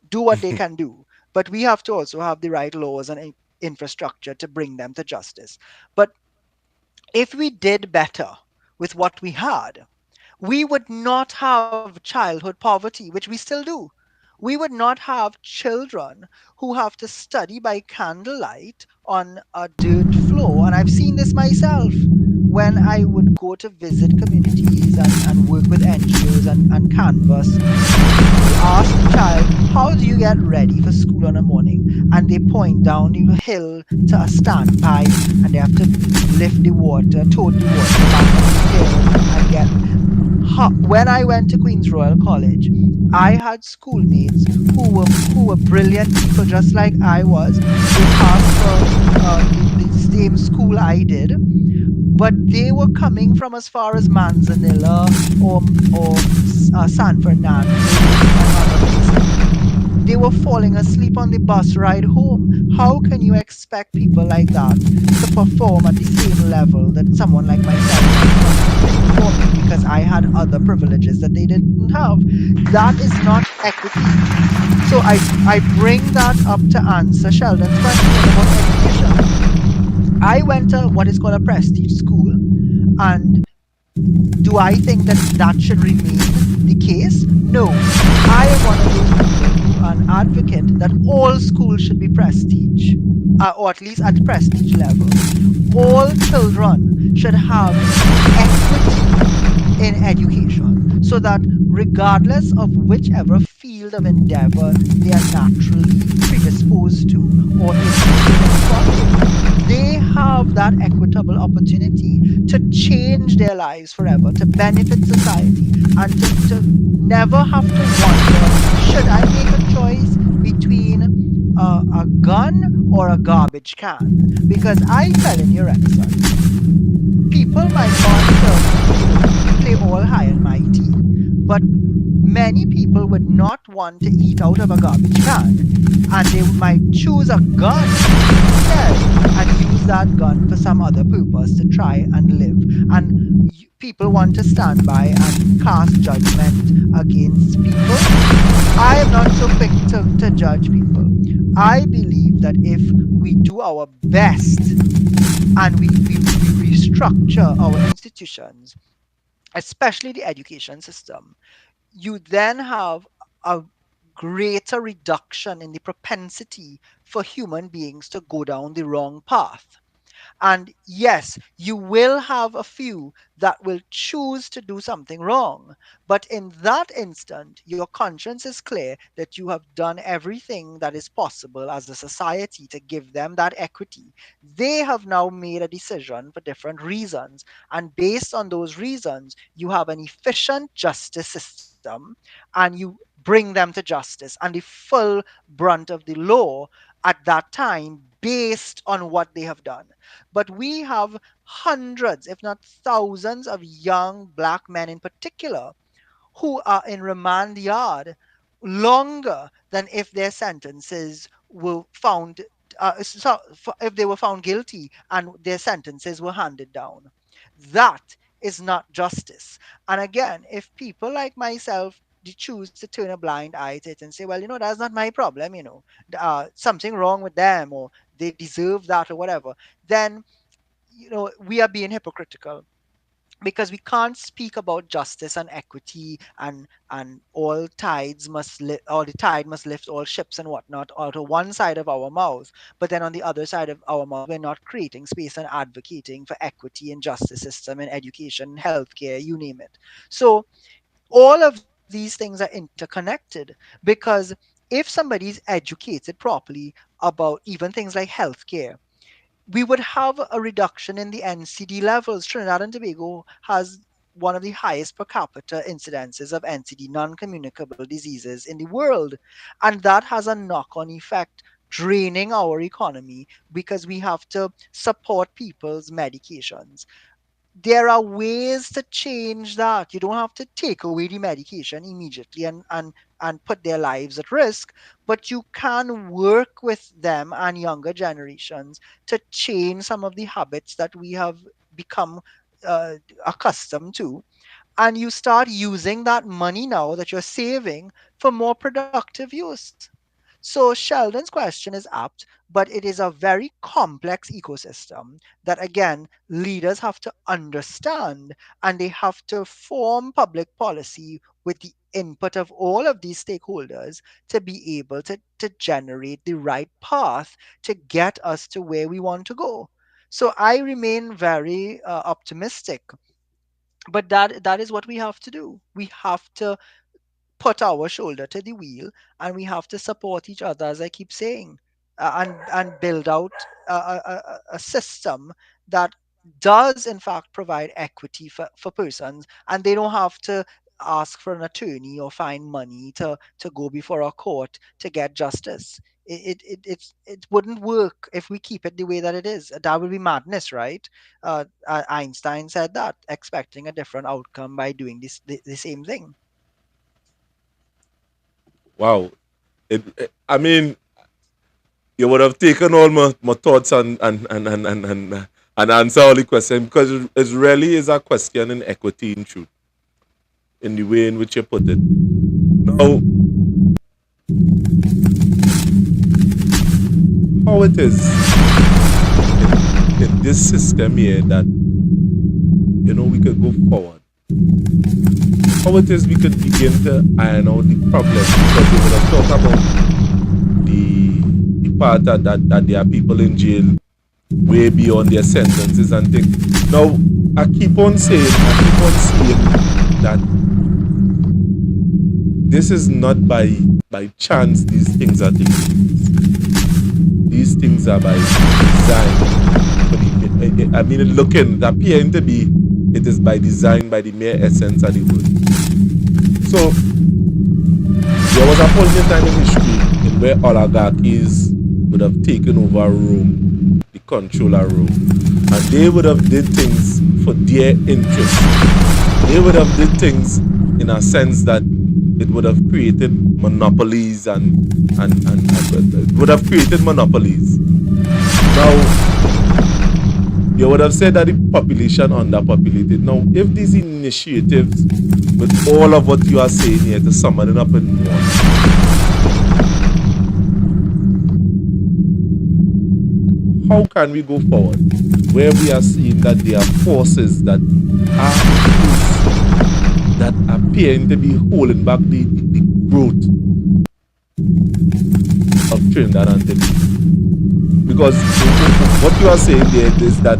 Speaker 2: do what they can do. But we have to also have the right laws and infrastructure to bring them to justice. But if we did better with what we had, we would not have childhood poverty, which we still do. We would not have children who have to study by candlelight on a dirt floor. And I've seen this myself when I would go to visit communities and work with NGOs and canvas. You ask the child, how do you get ready for school on a morning? And they point down the hill to a standpipe and they have to lift the water, tote the water back up the hill and get. When I went to Queen's Royal College, I had schoolmates who were brilliant people just like I was. They passed for the same school I did, but they were coming from as far as Manzanilla or San Fernando and other places. They were falling asleep on the bus ride home. How can you expect people like that to perform at the same level that someone like myself is performing because I had other privileges that they didn't have? That is not equity. So I bring that up to answer Sheldon's question about education. I went to what is called a prestige school, and do I think that that should remain the case? No. I am one of those people who are an advocate that all schools should be prestige, or at least at prestige level. All children should have equity in education so that regardless of whichever field of endeavor they are naturally predisposed to or interested in following, they have that equitable opportunity to change their lives forever, to benefit society, and to never have to wonder, should I make a choice between a gun or a garbage can? Because I tell in your Renaissance, people might want to, play all high and mighty, but many people would not want to eat out of a garbage can, and they might choose a gun instead and use that gun for some other purpose to try and live. And people want to stand by and cast judgment against people. I am not so quick to judge people. I believe that if we do our best and we restructure our institutions, especially the education system, you then have a greater reduction in the propensity for human beings to go down the wrong path. And yes, you will have a few that will choose to do something wrong. But in that instant, your conscience is clear that you have done everything that is possible as a society to give them that equity. They have now made a decision for different reasons. And based on those reasons, you have an efficient justice system and you bring them to justice and the full brunt of the law at that time based on what they have done. But we have hundreds, if not thousands, of young black men in particular who are in remand yard longer than if their sentences were found, if they were found guilty and their sentences were handed down. That is not justice. And again, if people like myself choose to turn a blind eye to it and say, well, that's not my problem, something wrong with them or they deserve that or whatever, then we are being hypocritical because we can't speak about justice and equity and all the tide must lift all ships and whatnot out of one side of our mouth, but then on the other side of our mouth we're not creating space and advocating for equity in justice system in education, healthcare, you name it. So all of these things are interconnected because if somebody is educated properly about even things like healthcare, we would have a reduction in the NCD levels. Trinidad and Tobago has one of the highest per capita incidences of NCD, non communicable diseases, in the world. And that has a knock on effect draining our economy because we have to support people's medications. There are ways to change that. You don't have to take away the medication immediately and put their lives at risk, but you can work with them and younger generations to change some of the habits that we have become uh, accustomed to, and you start using that money now that you're saving for more productive use. So Sheldon's question is apt, but it is a very complex ecosystem that, again, leaders have to understand, and they have to form public policy with the input of all of these stakeholders to be able to generate the right path to get us to where we want to go. So I remain very optimistic, but that is what we have to do. We have to put our shoulder to the wheel, and we have to support each other, as I keep saying, and build out a system that does in fact provide equity for persons, and they don't have to ask for an attorney or find money to go before a court to get justice. It wouldn't work if we keep it the way that it is. That would be madness, right? Einstein said that, expecting a different outcome by doing the same thing.
Speaker 1: Wow. I mean, you would have taken all my thoughts and answer all the question because it really is a question in equity in truth, in the way in which you put it. Now, how it is in this system here that we could go forward. How it is we could begin to iron out the problem because we would have talked about the part that there are people in jail way beyond their sentences and things. Now, I keep on saying that this is not by chance these things are taking place. These things are by design. I mean, looking, appearing to be, it is by design, by the mere essence of the word. So, there was a point in time in history in where oligarchies would have taken over Rome, the controller Rome, and they would have did things for their interest. They would have did things in a sense that it would have created monopolies and it would have created monopolies. Now, you would have said that the population underpopulated. Now, if these initiatives, with all of what you are saying here, to sum it up in one, how can we go forward where we are seeing that there are forces that are that appearing to be holding back the growth of Trinidad and Tobago? Because what you are saying there is that,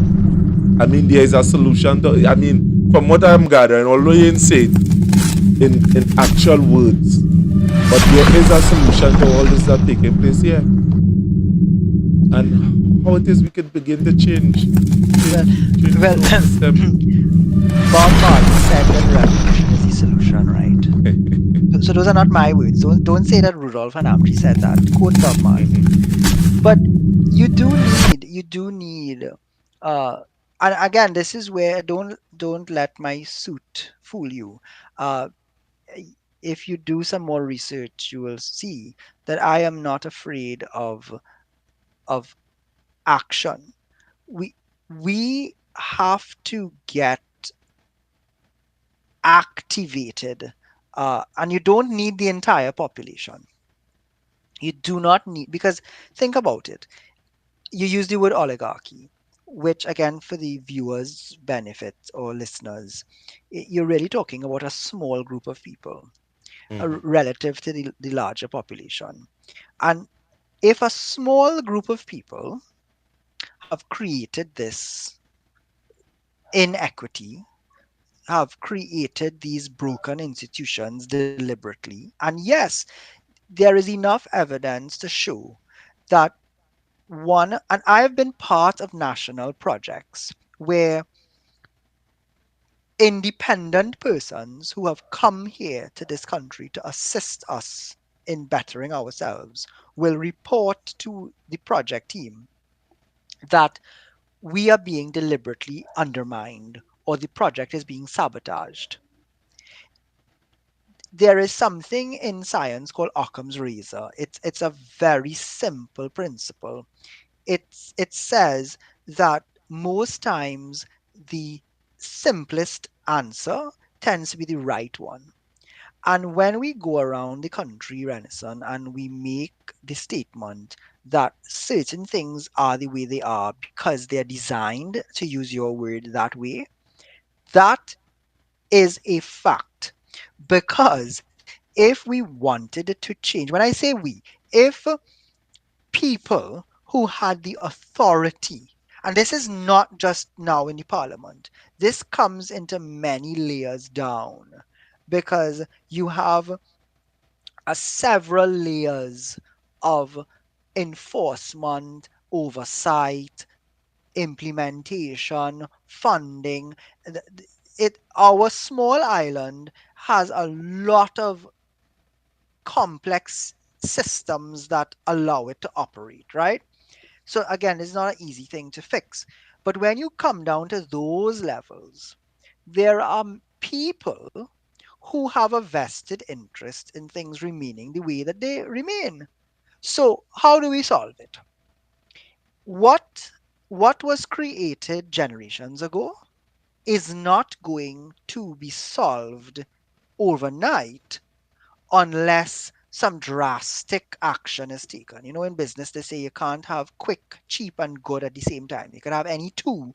Speaker 1: I mean, there is a solution to, I mean, from what I'm gathering, although you didn't say it in actual words, but there is a solution to all this that taking place here. And how it is we can begin to
Speaker 2: Well,
Speaker 1: change
Speaker 2: well,
Speaker 1: our system.
Speaker 2: Bob Marley said that revolution is the solution, right? So those are not my words. Don't say that Rudolph and Amri said that. Quote Bob Marley. But you do need uh and again, this is where don't let my suit fool you. uh if you do some more research, you will see that I am not afraid of action. We we have to get activated, and you don't need the entire population. You do not need, because think about it. You use the word oligarchy, which, again, for the viewers' benefit or listeners, you're really talking about a small group of people,
Speaker 1: Mhm.
Speaker 2: relative to the larger population. And if a small group of people have created this inequity, have created these broken institutions deliberately, and yes, there is enough evidence to show that one, and I have been part of national projects where independent persons who have come here to this country to assist us. in bettering ourselves will report to the project team that we are being deliberately undermined or the project is being sabotaged. There is something in science called Occam's razor. It's a very simple principle. It says that most times the simplest answer tends to be the right one. And when we go around the country, Renaissance, and we make the statement that certain things are the way they are because they're designed, to use your word, that way, that is a fact. Because if we wanted to change, when I say we, if people who had the authority, and this is not just now in the parliament, this comes into many layers down because you have several layers of enforcement, oversight, implementation, funding. Our small island has a lot of complex systems that allow it to operate, right? So again, it's not an easy thing to fix. But when you come down to those levels, there are people who have a vested interest in things remaining the way that they remain. So how do we solve it? What what was created generations ago is not going to be solved overnight unless some drastic action is taken. You know, in business, they say you can't have quick, cheap, and good at the same time. You can have any two,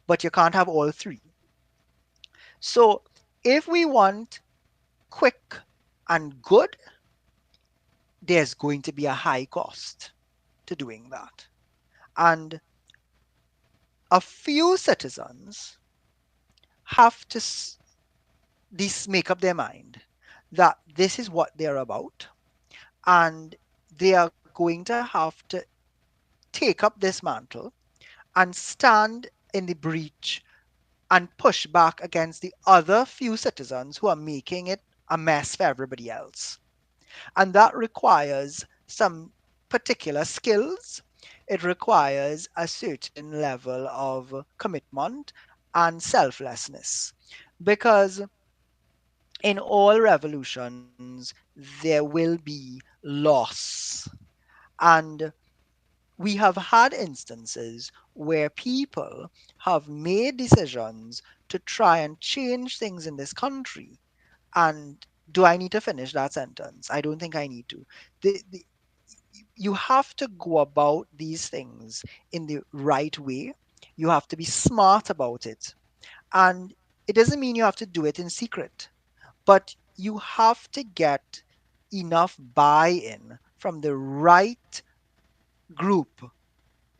Speaker 2: but you can't have all three. So, if we want quick and good, there's going to be a high cost to doing that. And a few citizens have to make up their mind that this is what they're about, and they are going to have to take up this mantle and stand in the breach and push back against the other few citizens who are making it a mess for everybody else. And that requires some particular skills. It requires a certain level of commitment and selflessness. Because in all revolutions, there will be loss. And we have had instances where people have made decisions to try and change things in this country. And do I need to finish that sentence? I don't think I need to. You have to go about these things in the right way. You have to be smart about it. And it doesn't mean you have to do it in secret, but you have to get enough buy in from the right group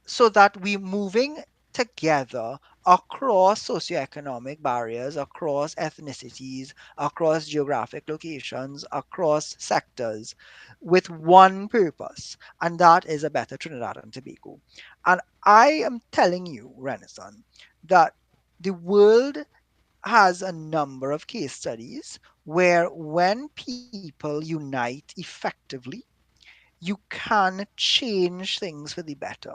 Speaker 2: so that we're moving together across socioeconomic barriers, across ethnicities, across geographic locations, across sectors with one purpose, and that is a better Trinidad and Tobago. And I am telling you, Renaissance, that the world has a number of case studies where when people unite effectively, you can change things for the better.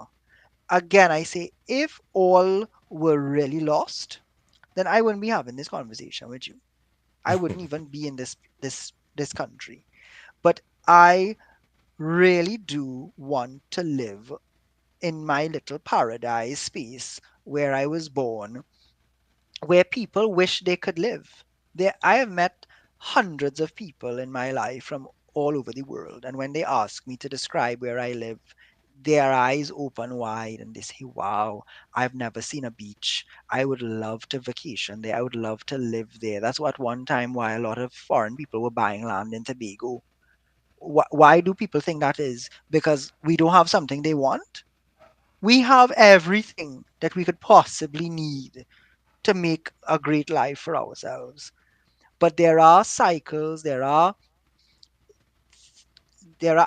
Speaker 2: Again, I say, if all were really lost, then I wouldn't be having this conversation with you. I wouldn't even be in this country. But I really do want to live in my little paradise space where I was born, where people wish they could live. I have met hundreds of people in my life from all over the world, and when they ask me to describe where I live, their eyes open wide and they say, "Wow, I've never seen a beach. I would love to vacation there. I would love to live there." That's what one time why a lot of foreign people were buying land in Tobago. Why do people think that is? Because we don't have something they want. We have everything that we could possibly need to make a great life for ourselves. But there are cycles, there are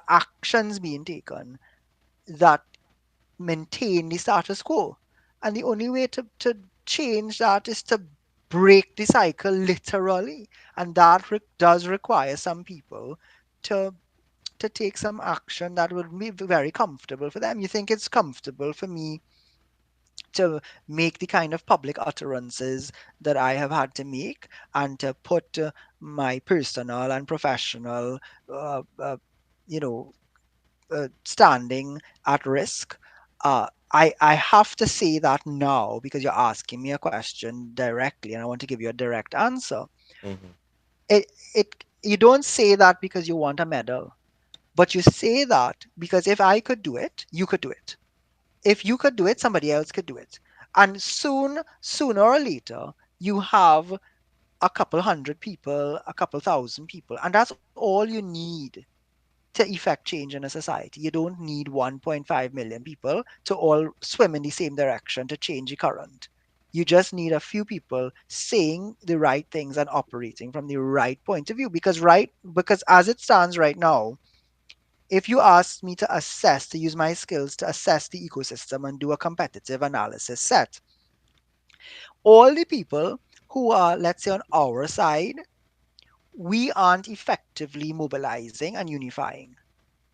Speaker 2: actions being taken that maintain the status quo. And the only way to change that is to break the cycle literally. And that does require some people to to take some action that would be very comfortable for them. You think it's comfortable for me to make the kind of public utterances that I have had to make and to put my personal and professional, uh, uh, you know, standing at risk. I have to say that now because you're asking me a question directly and I want to give you a direct answer.
Speaker 1: Mm-hmm.
Speaker 2: You don't say that because you want a medal, but you say that because if I could do it, you could do it. If you could do it, somebody else could do it. And sooner or later, you have a couple hundred people, a couple thousand people, and that's all you need to effect change in a society. You don't need 1.5 million people to all swim in the same direction to change the current. You just need a few people saying the right things and operating from the right point of view. Because as it stands right now, if you asked me to use my skills to assess the ecosystem and do a competitive analysis set, all the people who are, let's say, on our side, we aren't effectively mobilizing and unifying.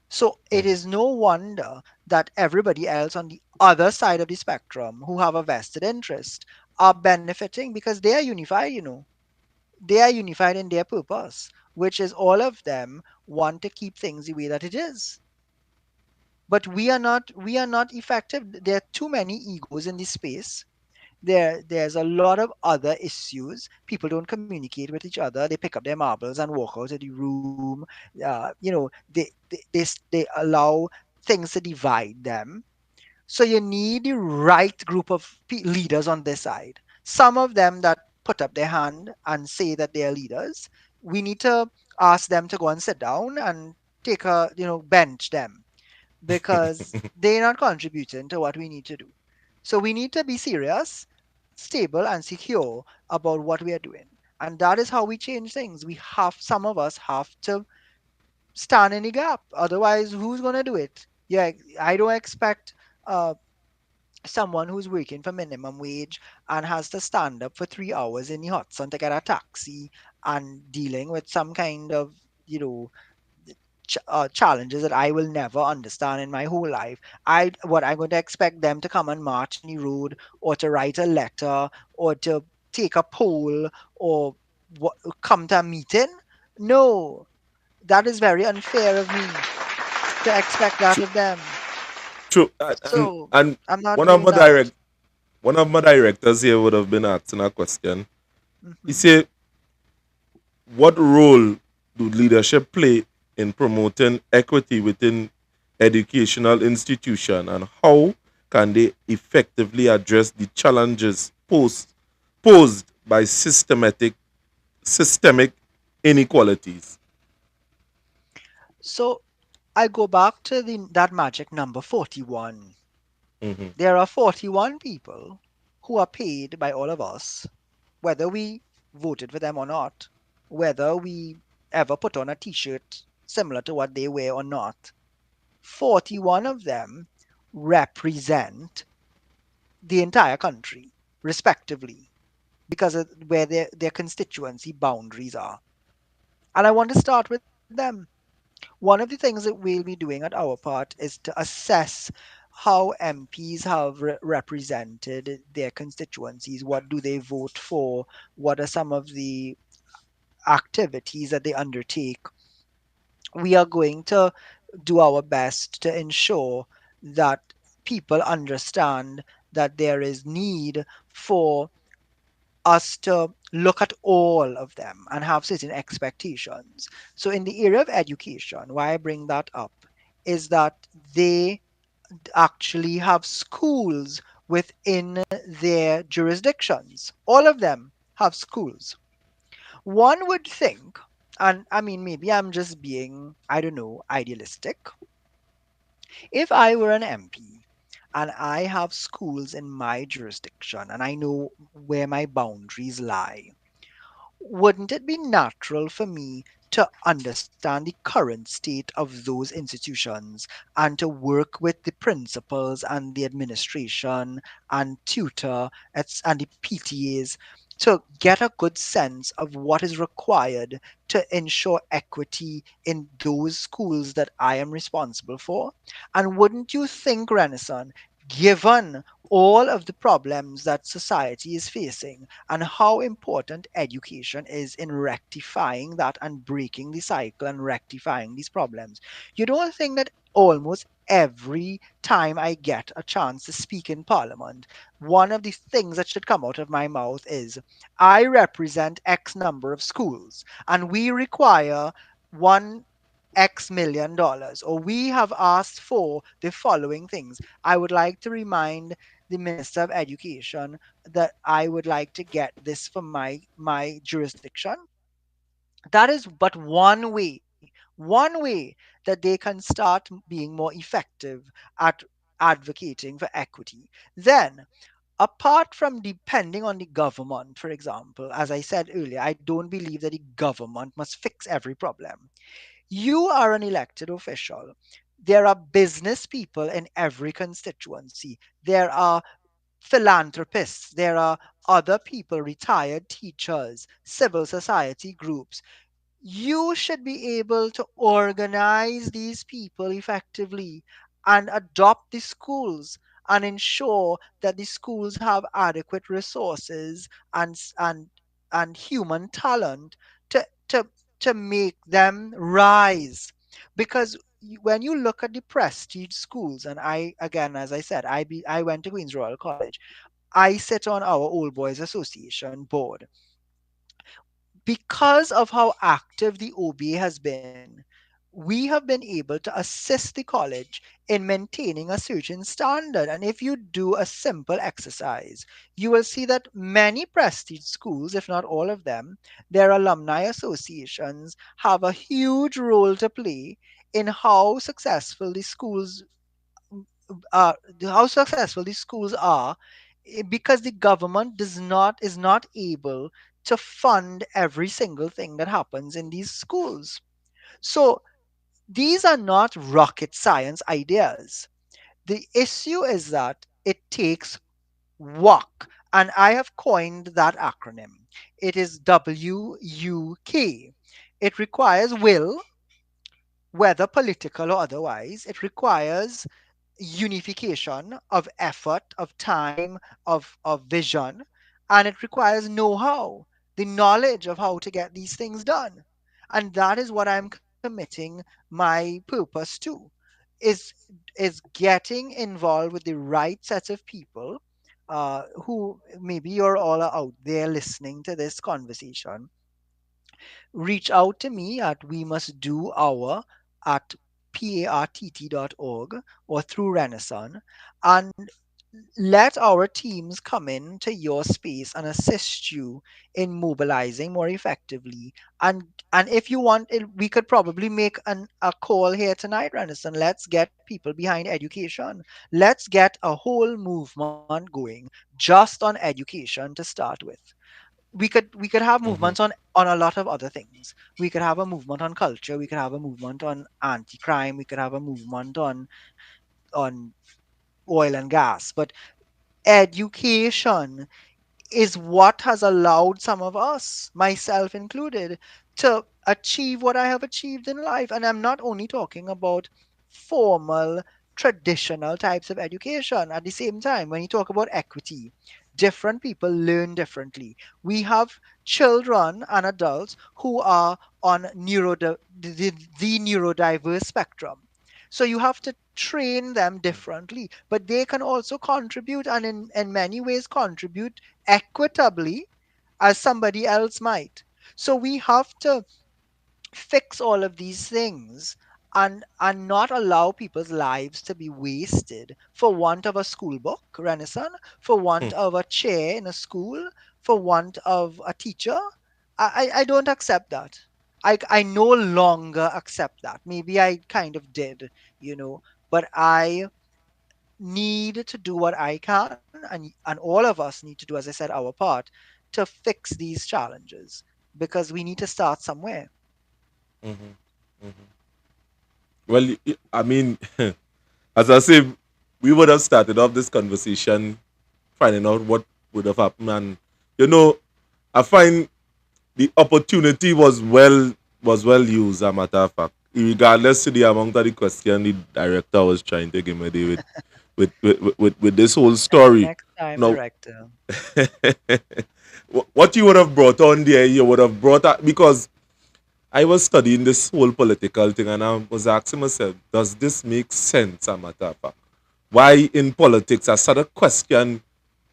Speaker 2: So it
Speaker 1: Mm-hmm.
Speaker 2: is no wonder that everybody else on the other side of the spectrum who have a vested interest are benefiting because they are unified, They are unified in their purpose, which is all of them want to keep things the way that it is. But we are not effective. There are too many egos in this space. There's a lot of other issues. People don't communicate with each other. They pick up their marbles and walk out of the room. They allow things to divide them. So you need the right group of leaders on this side. Some of them that put up their hand and say that they are leaders, we need to ask them to go and sit down and take a bench them because they're not contributing to what we need to do. So we need to be serious, stable, and secure about what we are doing. And that is how we change things. Some of us have to stand in the gap. Otherwise, who's going to do it? Yeah, I don't expect uh, someone who's working for minimum wage and has to stand up for 3 hours in the hot sun to get a taxi and dealing with some kind of, you know, challenges that I will never understand in my whole life. I'm going to expect them to come and march in the road, or to write a letter, or to take a poll, or come to a meeting. No, that is very unfair of me to expect that
Speaker 1: True,
Speaker 2: of them.
Speaker 1: true.
Speaker 2: So
Speaker 1: And
Speaker 2: I'm not
Speaker 1: one of
Speaker 2: doing
Speaker 1: my
Speaker 2: that.
Speaker 1: direct one of my directors here would have been asking a question. He
Speaker 2: Hmm.
Speaker 1: said, what role do leadership play in promoting equity within educational institution, and how can they effectively address the challenges posed by systemic inequalities?
Speaker 2: So I go back to that magic number 41.
Speaker 1: Mm-hmm.
Speaker 2: There are 41 people who are paid by all of us, whether we voted for them or not, whether we ever put on a t shirt similar to what they wear or not. 41 of them represent the entire country, respectively, because of where their constituency boundaries are. And I want to start with them. One of the things that we'll be doing at our part is to assess how MPs have represented their constituencies. What do they vote for? What are some of the activities that they undertake? We are going to do our best to ensure that people understand that there is need for us to look at all of them and have certain expectations. So, in the area of education, why I bring that up is that they actually have schools within their jurisdictions. All of them have schools. One would think, and I mean, maybe I'm just being, I don't know, idealistic. If I were an MP and I have schools in my jurisdiction and I know where my boundaries lie, wouldn't it be natural for me to understand the current state of those institutions and to work with the principals and the administration and tutor and the PTAs to get a good sense of what is required to ensure equity in those schools that I am responsible for. And wouldn't you think, Renaissance, given all of the problems that society is facing and how important education is in rectifying that and breaking the cycle and rectifying these problems, you don't think that almost every time I get a chance to speak in Parliament, one of the things that should come out of my mouth is I represent X number of schools and we require one X million dollars, or we have asked for the following things. I would like to remind the Minister of Education that I would like to get this for my jurisdiction. That is but one way that they can start being more effective at advocating for equity. Then, apart from depending on the government, for example, as I said earlier, I don't believe that the government must fix every problem. You are an elected official. There are business people in every constituency. There are philanthropists. There are other people, retired teachers, civil society groups. You should be able to organize these people effectively and adopt the schools and ensure that the schools have adequate resources and human talent to to to make them rise. Because when you look at the prestige schools, and I, again, as I said, I went to Queen's Royal College. I sit on our Old Boys Association board. Because of how active the OBA has been, we have been able to assist the college in maintaining a certain standard. And if you do a simple exercise, you will see that many prestige schools, if not all of them, their alumni associations have a huge role to play in uh, how successful these schools are, because the government is not able to fund every single thing that happens in these schools. So these are not rocket science ideas. The issue is that it takes work, and I have coined that acronym. It is WUK. It requires will, whether political or otherwise. It requires unification of effort, of time, of vision, and it requires know-how, the knowledge of how to get these things done. And that is what I'm committing my purpose to, is is getting involved with the right set of people, who maybe you're all out there listening to this conversation. Reach out to me at we must do our at part.org or through Renaissance, and let our teams come into your space and assist you in mobilizing more effectively. And if you want it, we could probably make a call here tonight, Renaissance. Let's get people behind education. Let's get a whole movement going just on education to start with. We could have movements
Speaker 1: Mm-hmm.
Speaker 2: on a lot of other things. We could have a movement on culture, we could have a movement on anti-crime, we could have a movement on oil and gas, but education is what has allowed some of us, myself included, to achieve what I have achieved in life. And I'm not only talking about formal, traditional types of education. At the same time, when you talk about equity, different people learn differently. We have children and adults who are on the neurodiverse spectrum. So you have to train them differently, but they can also contribute, and in many ways contribute equitably as somebody else might. So we have to fix all of these things and not allow people's lives to be wasted for want of a school book, Renaissance, for want of a chair in a school, for want of a teacher. I don't accept that. I no longer accept that. Maybe I kind of did, but I need to do what I can, and all of us need to do, as I said, our part to fix these challenges, because we need to start somewhere.
Speaker 1: Mm-hmm. Mm-hmm. Well, I mean, as I say, we would have started off this conversation finding out what would have happened, and you know, I find the opportunity was well used, a matter of fact. Regardless to the amount of the question the director was trying to give me with this whole story.
Speaker 2: Next time,
Speaker 1: Now,
Speaker 2: director.
Speaker 1: what you would have brought on there, you would have brought up because I was studying this whole political thing and I was asking myself, does this make sense, a matter of fact? Why in politics? I started question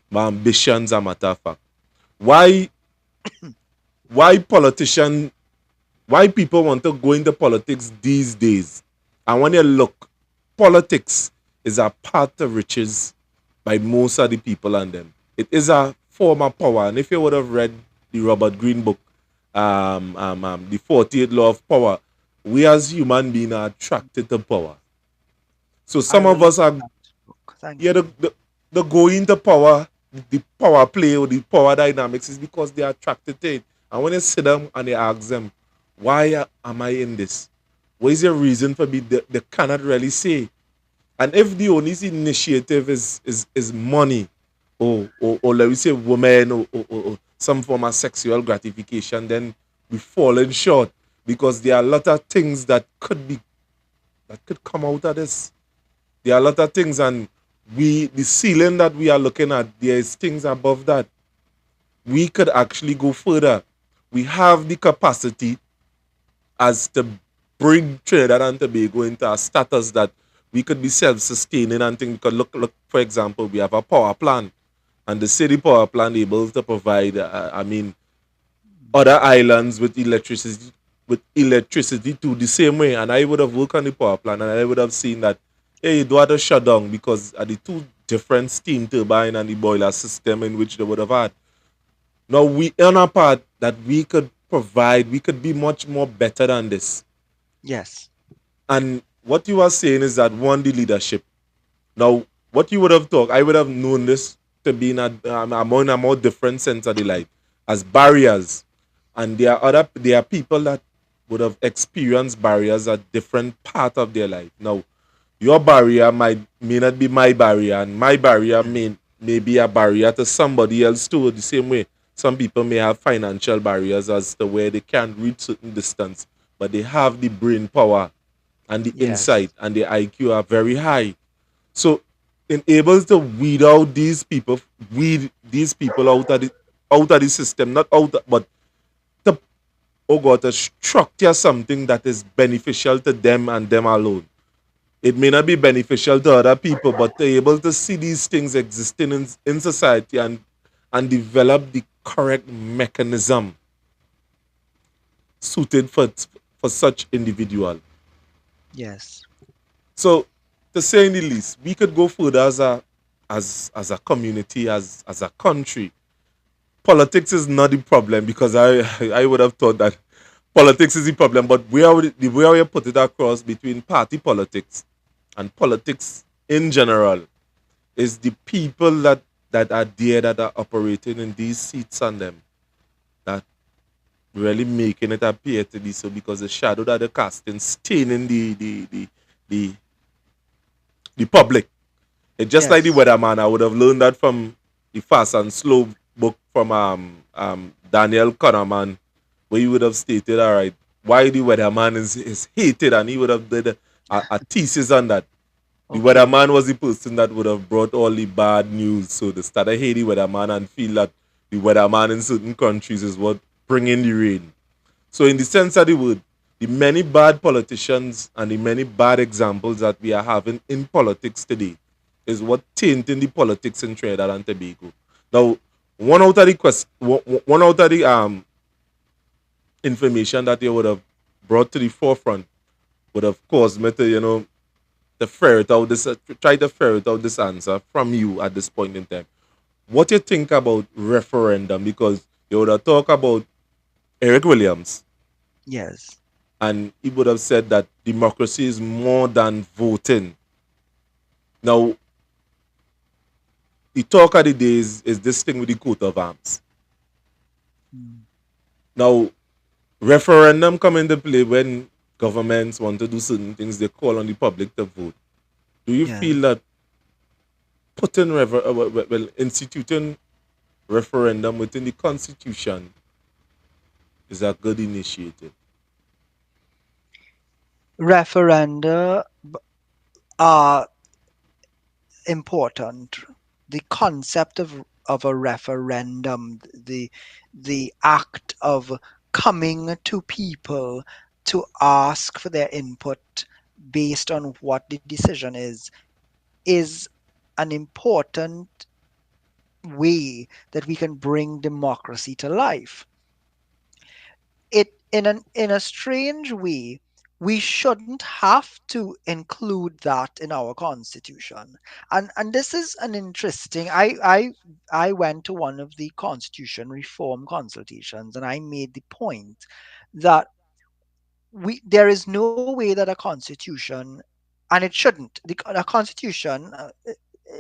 Speaker 1: my ambitions, a matter of fact. Why why politicians why people want to go into politics these days. And when you look, politics is a path to riches by most of the people and them. It is a form of power. And if you would have read the Robert Greene book, the 48 Law of Power, we as human beings are attracted to power. So
Speaker 2: I
Speaker 1: some
Speaker 2: will
Speaker 1: of
Speaker 2: look
Speaker 1: us
Speaker 2: at
Speaker 1: are,
Speaker 2: that book. Thank
Speaker 1: yeah,
Speaker 2: you.
Speaker 1: the going to power, the power play or the power dynamics is because they are attracted to it. And when you sit down and you ask them, why am I in this? What is your reason for me? They cannot really say. And if the only initiative is money, or let me say women, or some form of sexual gratification, then we falling short because there are a lot of things that could come out of this. There are a lot of things, and the ceiling that we are looking at, there is things above that. We could actually go further. We have the capacity as to bring Trinidad and Tobago into a status that we could be self-sustaining and things. Because look, for example, we have a power plant, and the city power plant able to provide, other islands with electricity too the same way. And I would have worked on the power plant, and I would have seen that, hey, you do have to shut down because of the two different steam turbine and the boiler system in which they would have had. Now we on a part that we could provide, we could be much more better than this.
Speaker 2: Yes.
Speaker 1: And what you are saying is that one, the leadership. Now, what you would have thought, I would have known this to be in a more different sense of the life as barriers. And there are people that would have experienced barriers at different part of their life. Now, your barrier may not be my barrier, and my barrier
Speaker 2: Mm.
Speaker 1: may be a barrier to somebody else too. The same way, some people may have financial barriers as to where they can't reach certain distance, but they have the brain power and the
Speaker 2: Yes.
Speaker 1: insight and the IQ are very high. So, in able to weed these people out of the system, not out, but to, oh God, to structure something that is beneficial to them and them alone. It may not be beneficial to other people, but they're able to see these things existing in society and develop the correct mechanism suited for such individual.
Speaker 2: Yes.
Speaker 1: So, to say in the least, we could go further as a community, as a country. Politics is not the problem because I would have thought that politics is the problem, but the way we put it across between party politics and politics in general is the people that are there that are operating in these seats on them that really making it appear to be so because the shadow that they're casting staining the the public. It's just like the
Speaker 2: Yes.
Speaker 1: weatherman. I would have learned that from the Fast and Slow book from Daniel Kahneman, where he would have stated, all right, why the weatherman is hated, and he would have did a thesis on that. The
Speaker 2: Okay.
Speaker 1: weatherman was the person that would have brought all the bad news. So they started hating the weatherman and feel that the weatherman in certain countries is what bringing the rain. So, in the sense of the word, the many bad politicians and the many bad examples that we are having in politics today is what tainting the politics in Trinidad and Tobago. Now, one out of the information that you would have brought to the forefront would have caused me to to ferret out this try to ferret out this answer from you at this point in time. What you think about referendum? Because you would have talked about Eric Williams,
Speaker 2: Yes.
Speaker 1: and he would have said that democracy is more than voting. Now, the talk of the day is this thing with the coat of arms.
Speaker 2: Mm.
Speaker 1: Now, referendum come into play when governments want to do certain things, they call on the public to vote. Do you
Speaker 2: Yes.
Speaker 1: feel that instituting referendum within the constitution is a good initiative.
Speaker 2: Referenda are important. The concept of a referendum, the act of coming to people to ask for their input based on what the decision is an important way that we can bring democracy to life. It in a strange way, we shouldn't have to include that in our constitution. And this is an interesting, I went to one of the constitution reform consultations, and I made the point that we there is no way that a constitution, and it shouldn't, a constitution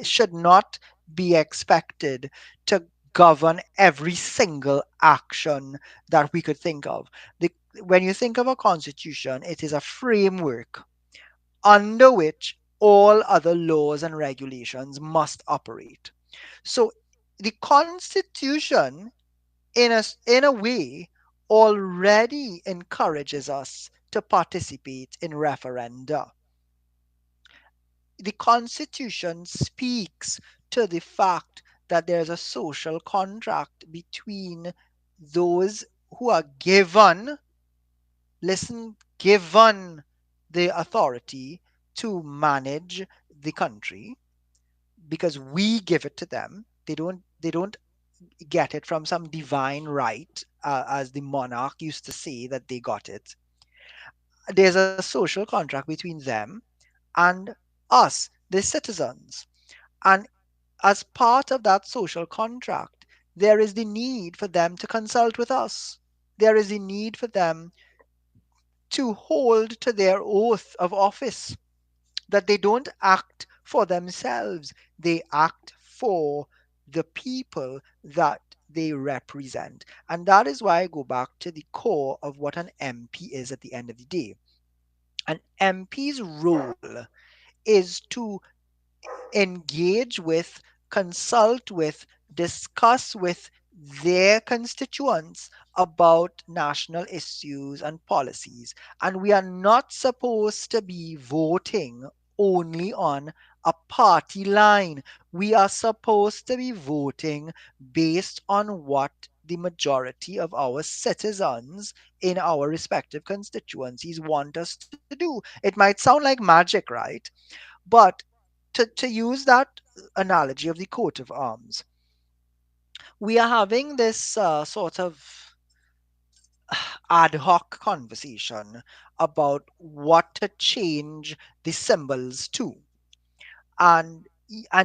Speaker 2: should not be expected to govern every single action that we could think of. The, when you think of a constitution, it is a framework under which all other laws and regulations must operate. So the constitution, in a way, already encourages us to participate in referenda. The Constitution speaks to the fact that there's a social contract between those who are given, listen, given the authority to manage the country, because we give it to them. They don't get it from some divine right, as the monarch used to say that they got it. There's a social contract between them and us, the citizens. And as part of that social contract, there is the need for them to consult with us. There is a need for them to hold to their oath of office, that they don't act for themselves, they act for the people that they represent. And that is why I go back to the core of what an MP is at the end of the day. An MP's role is to engage with, consult with, discuss with their constituents about national issues and policies. And we are not supposed to be voting only on a party line. We are supposed to be voting based on what the majority of our citizens in our respective constituencies want us to do. It might sound like magic, right? But to use that analogy of the coat of arms, we are having this sort of ad hoc conversation about what to change the symbols to. And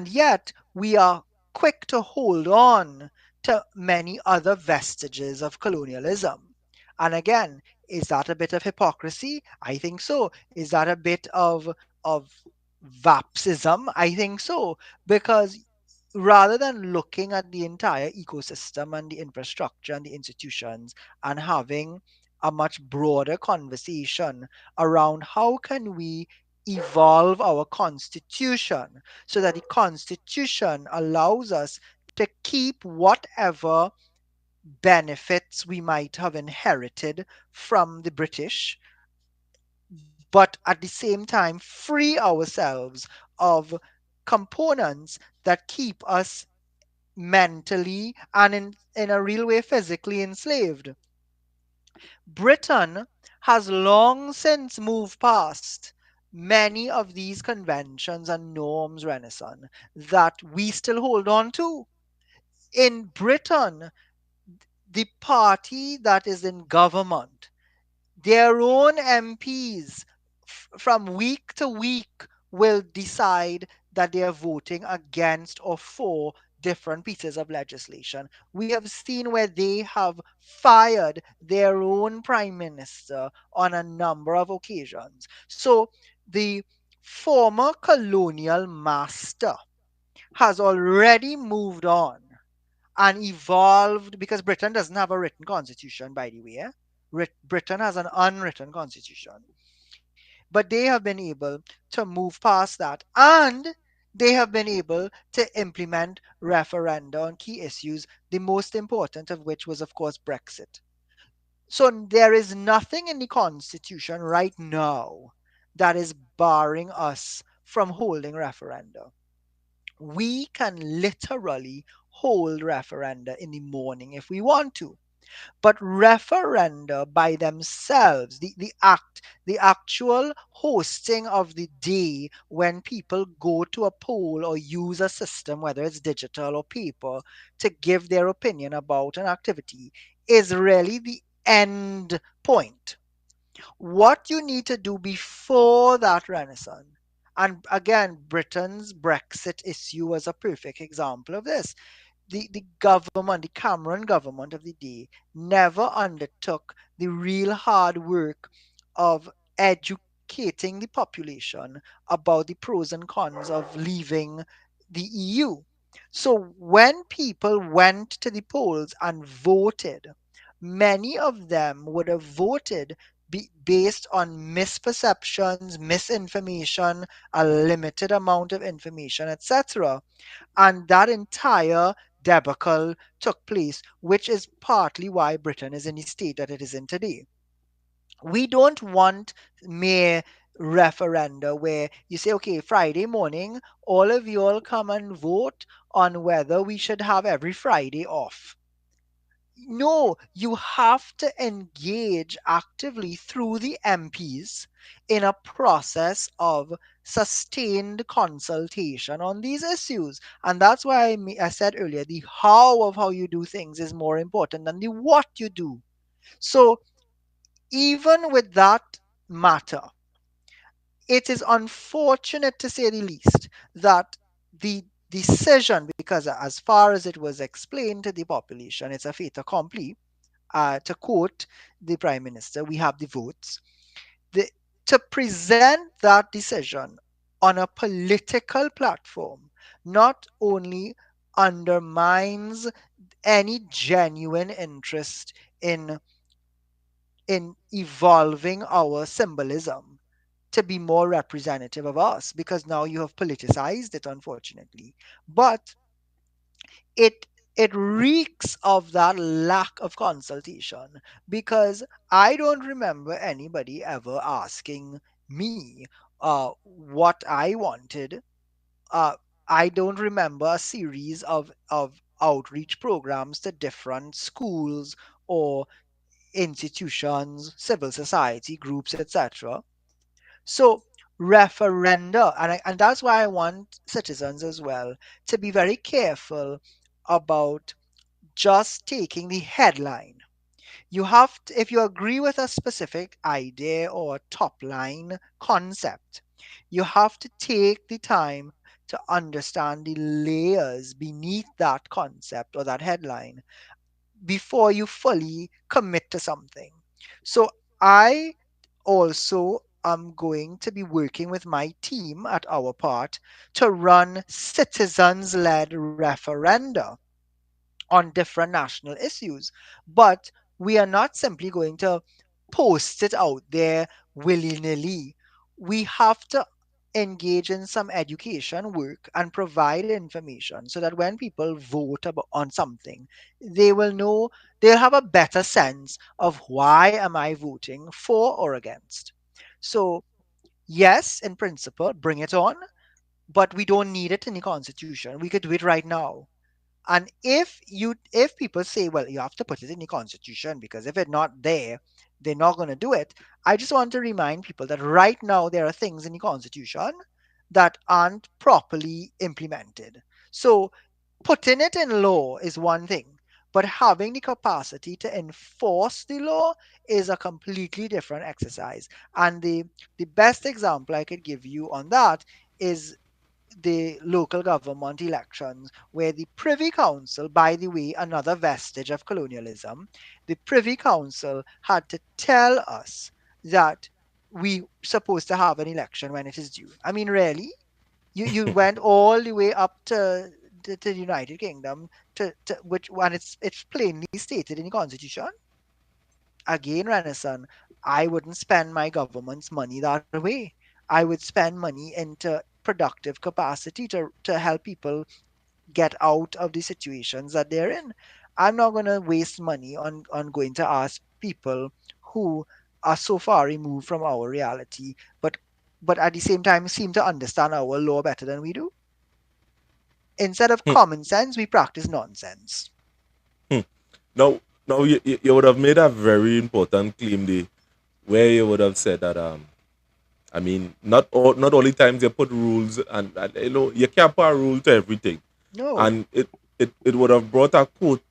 Speaker 2: yet we are quick to hold on to many other vestiges of colonialism. And again, is that a bit of hypocrisy? I think so. Is that a bit of vapsism? I think so. Because rather than looking at the entire ecosystem and the infrastructure and the institutions and having a much broader conversation around how can we evolve our constitution so that the constitution allows us to keep whatever benefits we might have inherited from the British, but at the same time free ourselves of components that keep us mentally and in a real way physically enslaved. Britain has long since moved past many of these conventions and norms, Renaissance, that we still hold on to. In Britain, the party that is in government, their own MPs from week to week will decide that they are voting against or for different pieces of legislation. We have seen where they have fired their own prime minister on a number of occasions. So the former colonial master has already moved on and evolved, because Britain doesn't have a written constitution, by the way. Britain has an unwritten constitution. But they have been able to move past that. And They have been able to implement referenda on key issues, the most important of which was, of course, Brexit. So there is nothing in the Constitution right now that is barring us from holding referenda. We can literally hold referenda in the morning if we want to. But referenda by themselves, the actual hosting of the day when people go to a poll or use a system, whether it's digital or paper, to give their opinion about an activity, is really the end point. What you need to do before that renaissance, and again, Britain's Brexit issue was a perfect example of this. The government, the Cameron government of the day, never undertook the real hard work of educating the population about the pros and cons of leaving the EU. So when people went to the polls and voted, many of them would have voted based on misperceptions, misinformation, a limited amount of information, etc. And that entire debacle took place, which is partly why Britain is in the state that it is in today. We don't want mere referenda where you say, okay, Friday morning, all of you all come and vote on whether we should have every Friday off. No, you have to engage actively through the MPs in a process of sustained consultation on these issues. And that's why I said earlier the how of how you do things is more important than the what you do. So, even with that matter, it is unfortunate to say the least that the decision, because as far as it was explained to the population, it's a fait accompli, to quote the prime minister, we have the votes. The, to present that decision on a political platform not only undermines any genuine interest in evolving our symbolism to be more representative of us, because now you have politicized it, unfortunately, but it it reeks of that lack of consultation, because I don't remember anybody ever asking me what I wanted. uh, I don't remember a series of outreach programs to different schools or institutions, civil society groups, etc. So referenda, and that's why I want citizens as well to be very careful about just taking the headline. You have to, if you agree with a specific idea or top line concept, you have to take the time to understand the layers beneath that concept or that headline before you fully commit to something. So I also am going to be working with my team at our part to run citizens led referenda on different national issues. But we are not simply going to post it out there willy nilly. We have to engage in some education work and provide information so that when people vote on something, they will know, they'll have a better sense of why am I voting for or against. So, yes, in principle, bring it on, but we don't need it in the constitution. We could do it right now. And if people say, well, you have to put it in the constitution because if it's not there, they're not going to do it. I just want to remind people that right now there are things in the constitution that aren't properly implemented. So putting it in law is one thing, but having the capacity to enforce the law is a completely different exercise. And the best example I could give you on that is the local government elections, where the Privy Council, by the way, another vestige of colonialism, the Privy Council had to tell us that we supposed to have an election when it is due. I mean, really? You went all the way up to the United Kingdom to which when it's plainly stated in the Constitution. Again, Renaissance, I wouldn't spend my government's money that way. I would spend money into productive capacity to help people get out of the situations that they're in. I'm not going to waste money on going to ask people who are so far removed from our reality, but at the same time seem to understand our law better than we do. Instead of
Speaker 1: Hmm,
Speaker 2: common sense, we practice nonsense.
Speaker 1: hmm. Now, now you would have made a very important claim there, where you would have said that I mean, not all the times you put rules, and you know you can't put a rule to everything,
Speaker 2: No.
Speaker 1: and it would have brought a quote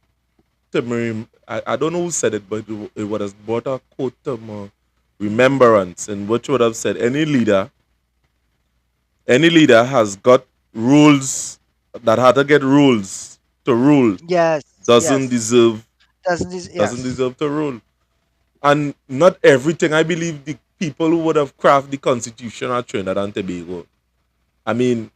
Speaker 1: to me. I don't know who said it, but it would have brought a quote to my remembrance, in which would have said any leader has got rules that had to get rules to rule
Speaker 2: Yes,
Speaker 1: doesn't
Speaker 2: yes.
Speaker 1: deserve
Speaker 2: Doesn't this,
Speaker 1: doesn't
Speaker 2: yes.
Speaker 1: deserve to rule. And not everything. I believe the people who would have crafted the Constitution of Trinidad and Tobago, I mean,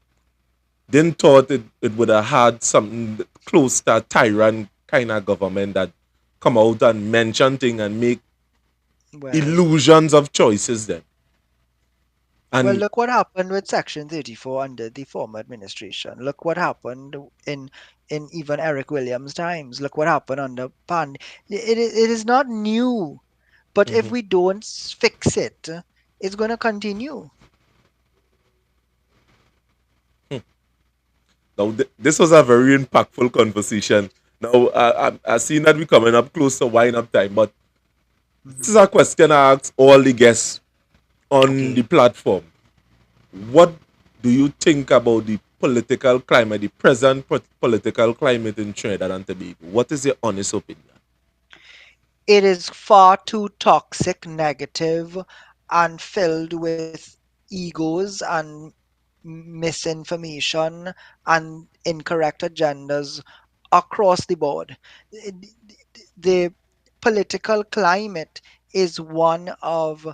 Speaker 1: didn't thought it would have had something close to a tyrant kind of government that come out and mention things and make
Speaker 2: Well,
Speaker 1: illusions of choices then.
Speaker 2: well,
Speaker 1: And
Speaker 2: look what happened with Section 34 under the former administration. Look what happened in even Eric Williams' times. Look what happened under Pan. It is not new, but if
Speaker 1: mhm.
Speaker 2: we don't fix it, it's going to continue.
Speaker 1: Now this was a very impactful conversation. Now I seen that we coming up close to wind up time, but this is
Speaker 2: Mhm.
Speaker 1: a question I ask all the guests on the
Speaker 2: Okay.
Speaker 1: platform. What do you think about the political climate, the present political climate in Trinidad and Tobago? What is your honest opinion?
Speaker 2: It is far too toxic, negative, and filled with egos and misinformation and incorrect agendas across the board. The political climate is one of,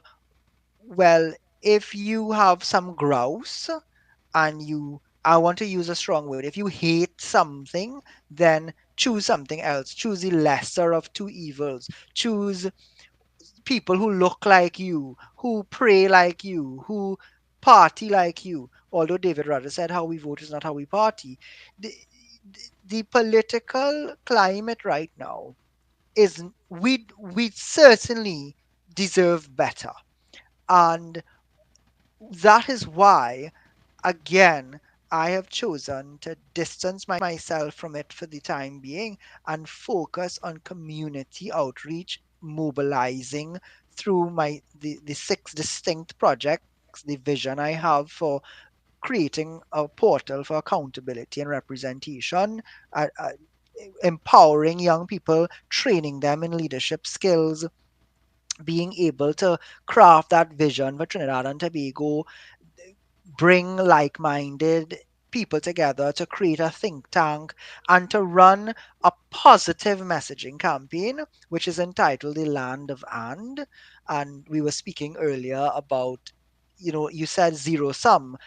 Speaker 2: well, if you have some grouse and you, I want to use a strong word, if you hate something, then choose something else. Choose the lesser of two evils. Choose people who look like you, who pray like you, who party like you. Although David Rudder said how we vote is not how we party. The political climate right now is, we certainly deserve better. And that is why, again, I have chosen to distance myself from it for the time being and focus on community outreach, mobilizing through the six distinct projects, the vision I have for creating a portal for accountability and representation, empowering young people, training them in leadership skills, being able to craft that vision for Trinidad and Tobago, bring like minded people together to create a think tank and to run a positive messaging campaign, which is entitled The Land of And we were speaking earlier about, you said zero sum.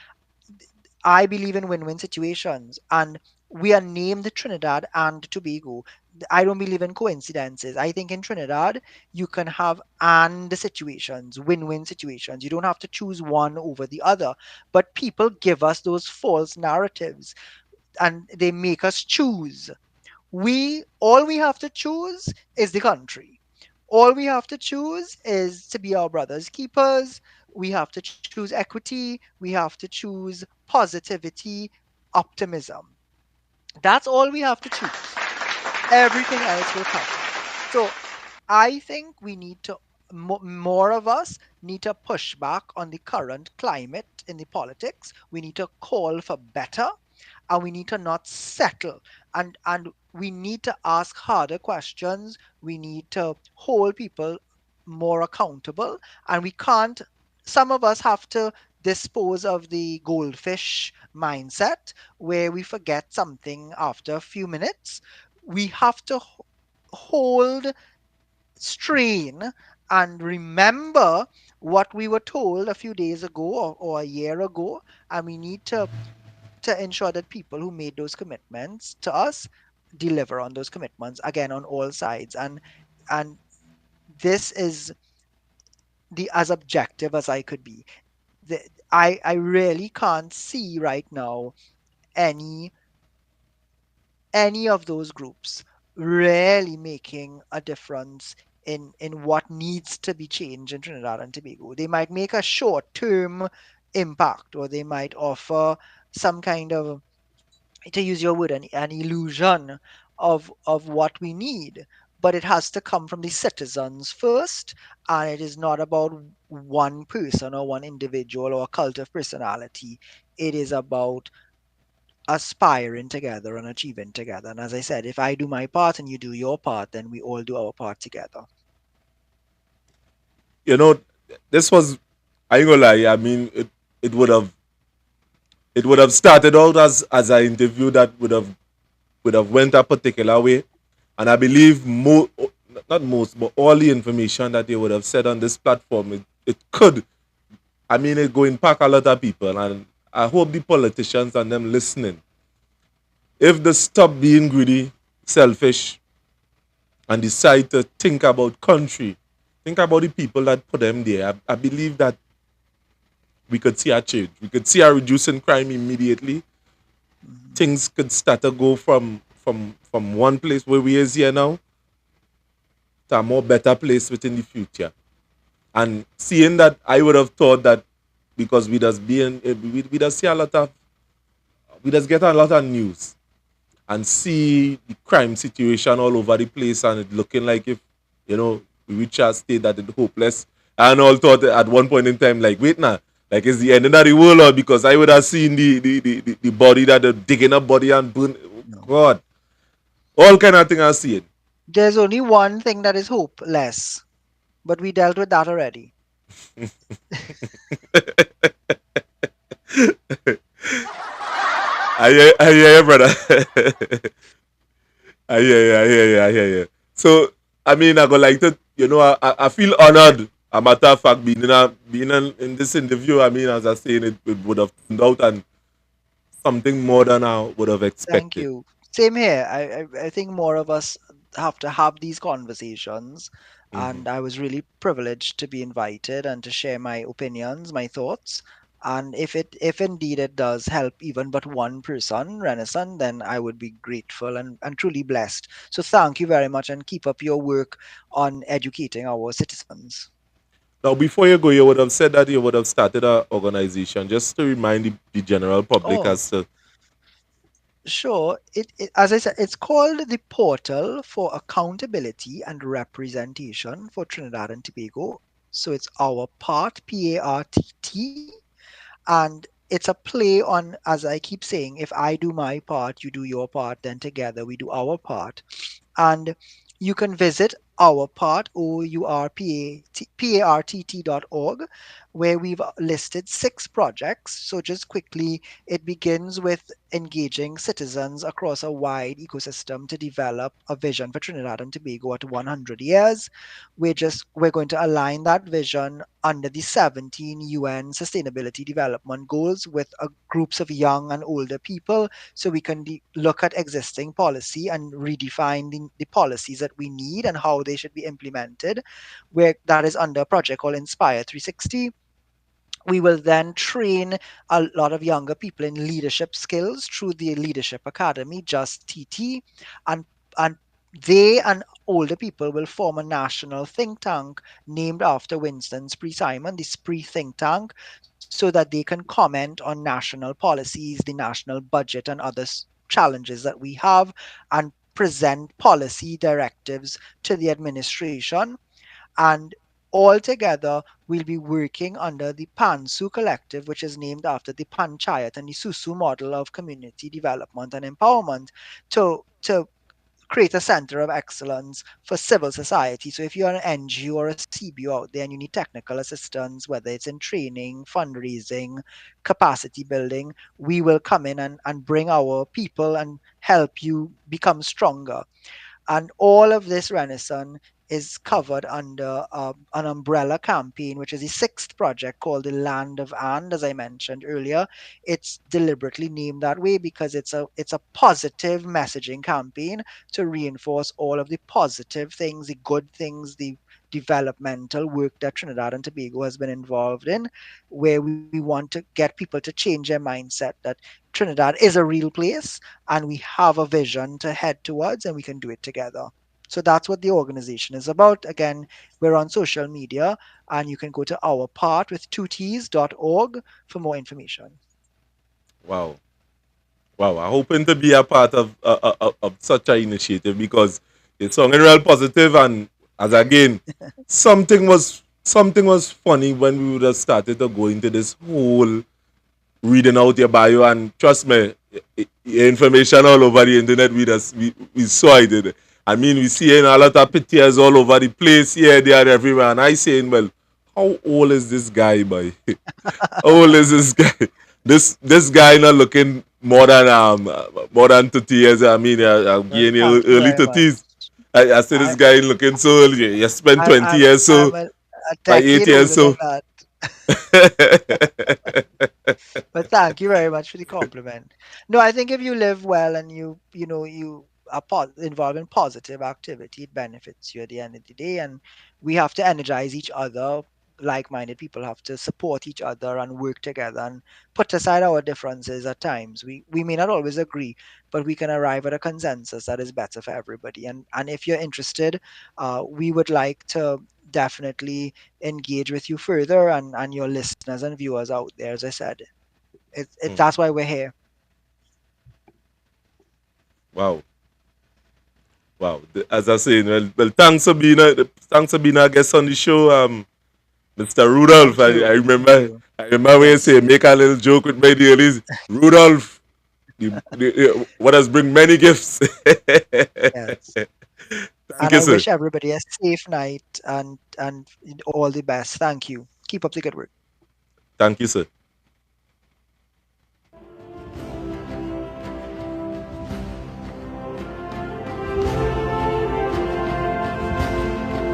Speaker 2: I believe in win win situations, and we are named Trinidad and Tobago. I don't believe in coincidences. I think in Trinidad, you can have and situations, win win situations. You don't have to choose one over the other. But people give us those false narratives and they make us choose. All we have to choose is the country. All we have to choose is to be our brothers keepers. We have to choose equity. We have to choose positivity, optimism. That's all we have to choose. Everything else will come. So I think we need to, more of us need to push back on the current climate in the politics. We need to call for better, and we need to not settle, and we need to ask harder questions. We need to hold people more accountable, and we can't, some of us have to dispose of the goldfish mindset where we forget something after a few minutes. We have to hold, strain, and remember what we were told a few days ago, or a year ago, and we need to ensure that people who made those commitments to us deliver on those commitments, again, on all sides. And this is the as objective as I could be. The, I really can't see right now any any of those groups really making a difference in what needs to be changed in Trinidad and Tobago. They might make a short term impact, or they might offer some kind of, to use your word, an illusion of what we need. But it has to come from the citizens first, and it is not about one person or one individual or a cult of personality. It is about aspiring together and achieving together. And as I said, if I do my part and you do your part, then we all do our part together.
Speaker 1: You know, this was, I ain't gonna lie, I mean, it would have, it would have started out as an interview that would have went a particular way. And I believe not most, but all the information that they would have said on this platform, it could, I mean, it go impact a lot of people. And I hope the politicians and them listening, if they stop being greedy, selfish, and decide to think about country, think about the people that put them there, I believe that we could see a change. We could see a reducing crime immediately.
Speaker 2: Mhm.
Speaker 1: Things could start to go from one place where we is here now to a more better place within the future. And seeing that, I would have thought that because we just being we just see a lot of, we just get a lot of news and see the crime situation all over the place, and it looking like if, you know, we reach a state that it's hopeless. And all thought at one point in time, like, wait now, like it's the end of the world, or because I would have seen the body that they're digging up body and burn. Oh
Speaker 2: No.
Speaker 1: God, all kind of thing I see it.
Speaker 2: There's only one thing that is hopeless, but we dealt with that already.
Speaker 1: I hear you, brother. I hear you, I hear you, I hear you. So, I mean, I go like to, you know, I feel honored. A matter of fact, in this interview, I mean, as I say, it would have turned out and something more than I would have
Speaker 2: Thank
Speaker 1: expected.
Speaker 2: you. Same here. I think more of us have to have these conversations.
Speaker 1: Hmm.
Speaker 2: And I was really privileged to be invited and to share my opinions, my thoughts. And if indeed it does help even but one person, Renaissance, then I would be grateful and truly blessed. So thank you very much and keep up your work on educating our citizens.
Speaker 1: Now, before you go, you would have said that you would have started an organization just to remind the general public
Speaker 2: Oh,
Speaker 1: as to.
Speaker 2: sure. As I said, it's called the Portal for Accountability and Representation for Trinidad and Tobago. So it's our part, PARTT, and it's a play on, as I keep saying, if I do my part, you do your part, then together we do our part. And you can visit our part, OURPARTT.org, where we've listed 6 projects. So just quickly, it begins with engaging citizens across a wide ecosystem to develop a vision for Trinidad and Tobago at 100 years. We're going to align that vision under the 17 UN Sustainability Development Goals with groups of young and older people, so we can look at existing policy and redefine the policies that we need and how they should be implemented. Where that is under a project called Inspire 360. We will then train a lot of younger people in leadership skills through the Leadership Academy, just TT, and and they and older people will form a national think tank named after Winston Spree Simon, the Spree think tank, so that they can comment on national policies, the national budget, and other challenges that we have, and present policy directives to the administration. And all together, we'll be working under the Pansu Collective, which is named after the Panchayat and the Susu model of community development and empowerment, to create a center of excellence for civil society. So if you're an NGO or a CBO out there and you need technical assistance, whether it's in training, fundraising, capacity building, we will come in and bring our people and help you become stronger. And all of this renaissance is covered under an umbrella campaign, which is the 6th project called the Land of And, as I mentioned earlier. It's deliberately named that way because it's a positive messaging campaign to reinforce all of the positive things, the good things, the developmental work that Trinidad and Tobago has been involved in, where we want to get people to change their mindset that Trinidad is a real place and we have a vision to head towards and we can do it together. So that's what the organization is about. Again, we're on social media and you can go to our part with 2ts.org for more information.
Speaker 1: Wow. Wow, I'm hoping to be a part of such an initiative because it's sounding real positive and as again, something was funny when we would have started to go into this whole reading out your bio and trust me, information all over the internet we saw it. I mean we seeing a lot of pictures all over the place here, there, everywhere. And I saying, well, how old is this guy, boy? How old is this guy? This guy not looking more than 30 years. I mean, I'm
Speaker 2: Well,
Speaker 1: getting
Speaker 2: thank you
Speaker 1: early
Speaker 2: very much.
Speaker 1: 30s. I say this
Speaker 2: I,
Speaker 1: guy looking so early. You spent
Speaker 2: I,
Speaker 1: 20
Speaker 2: I'm,
Speaker 1: years so
Speaker 2: I'm a
Speaker 1: by 8
Speaker 2: decade
Speaker 1: years
Speaker 2: older than
Speaker 1: so.
Speaker 2: that. But thank you very much for the compliment. No, I think if you live well and you are involved in positive activity, it benefits you at the end of the day. And we have to energize each other. Like-minded people have to support each other and work together and put aside our differences at times. We may not always agree, but we can arrive at a consensus that is better for everybody. And if you're interested, we would like to definitely engage with you further and your listeners and viewers out there. As I said, that's why we're here.
Speaker 1: Wow. Wow. As I say, well, thanks for being a guest on the show, Mr. Rudolph.
Speaker 2: Thank
Speaker 1: I
Speaker 2: you. Thank
Speaker 1: remember
Speaker 2: you.
Speaker 1: I remember when you
Speaker 2: Yes.
Speaker 1: say make a little joke with my dearlies. Rudolph, what has bring many gifts.
Speaker 2: Yes.
Speaker 1: Thank
Speaker 2: And
Speaker 1: you,
Speaker 2: I
Speaker 1: sir.
Speaker 2: wish everybody a safe night and all the best. Thank you. Keep up the good work.
Speaker 1: Thank you, sir.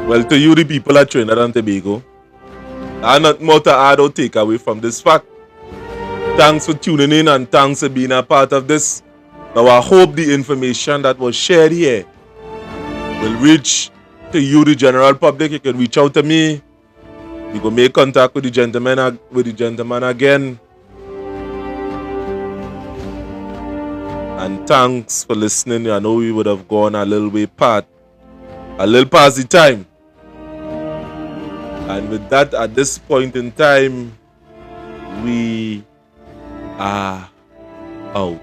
Speaker 1: Well, to you, the people at Trinidad and Tobago, I have not more to add or take away from this fact. Thanks for tuning in and thanks for being a part of this. Now, I hope the information that was shared here will reach to you, the general public. You can reach out to me. You can make contact with the gentleman again. And thanks for listening. I know we would have gone a little past the time. And with that, at this point in time, we are out.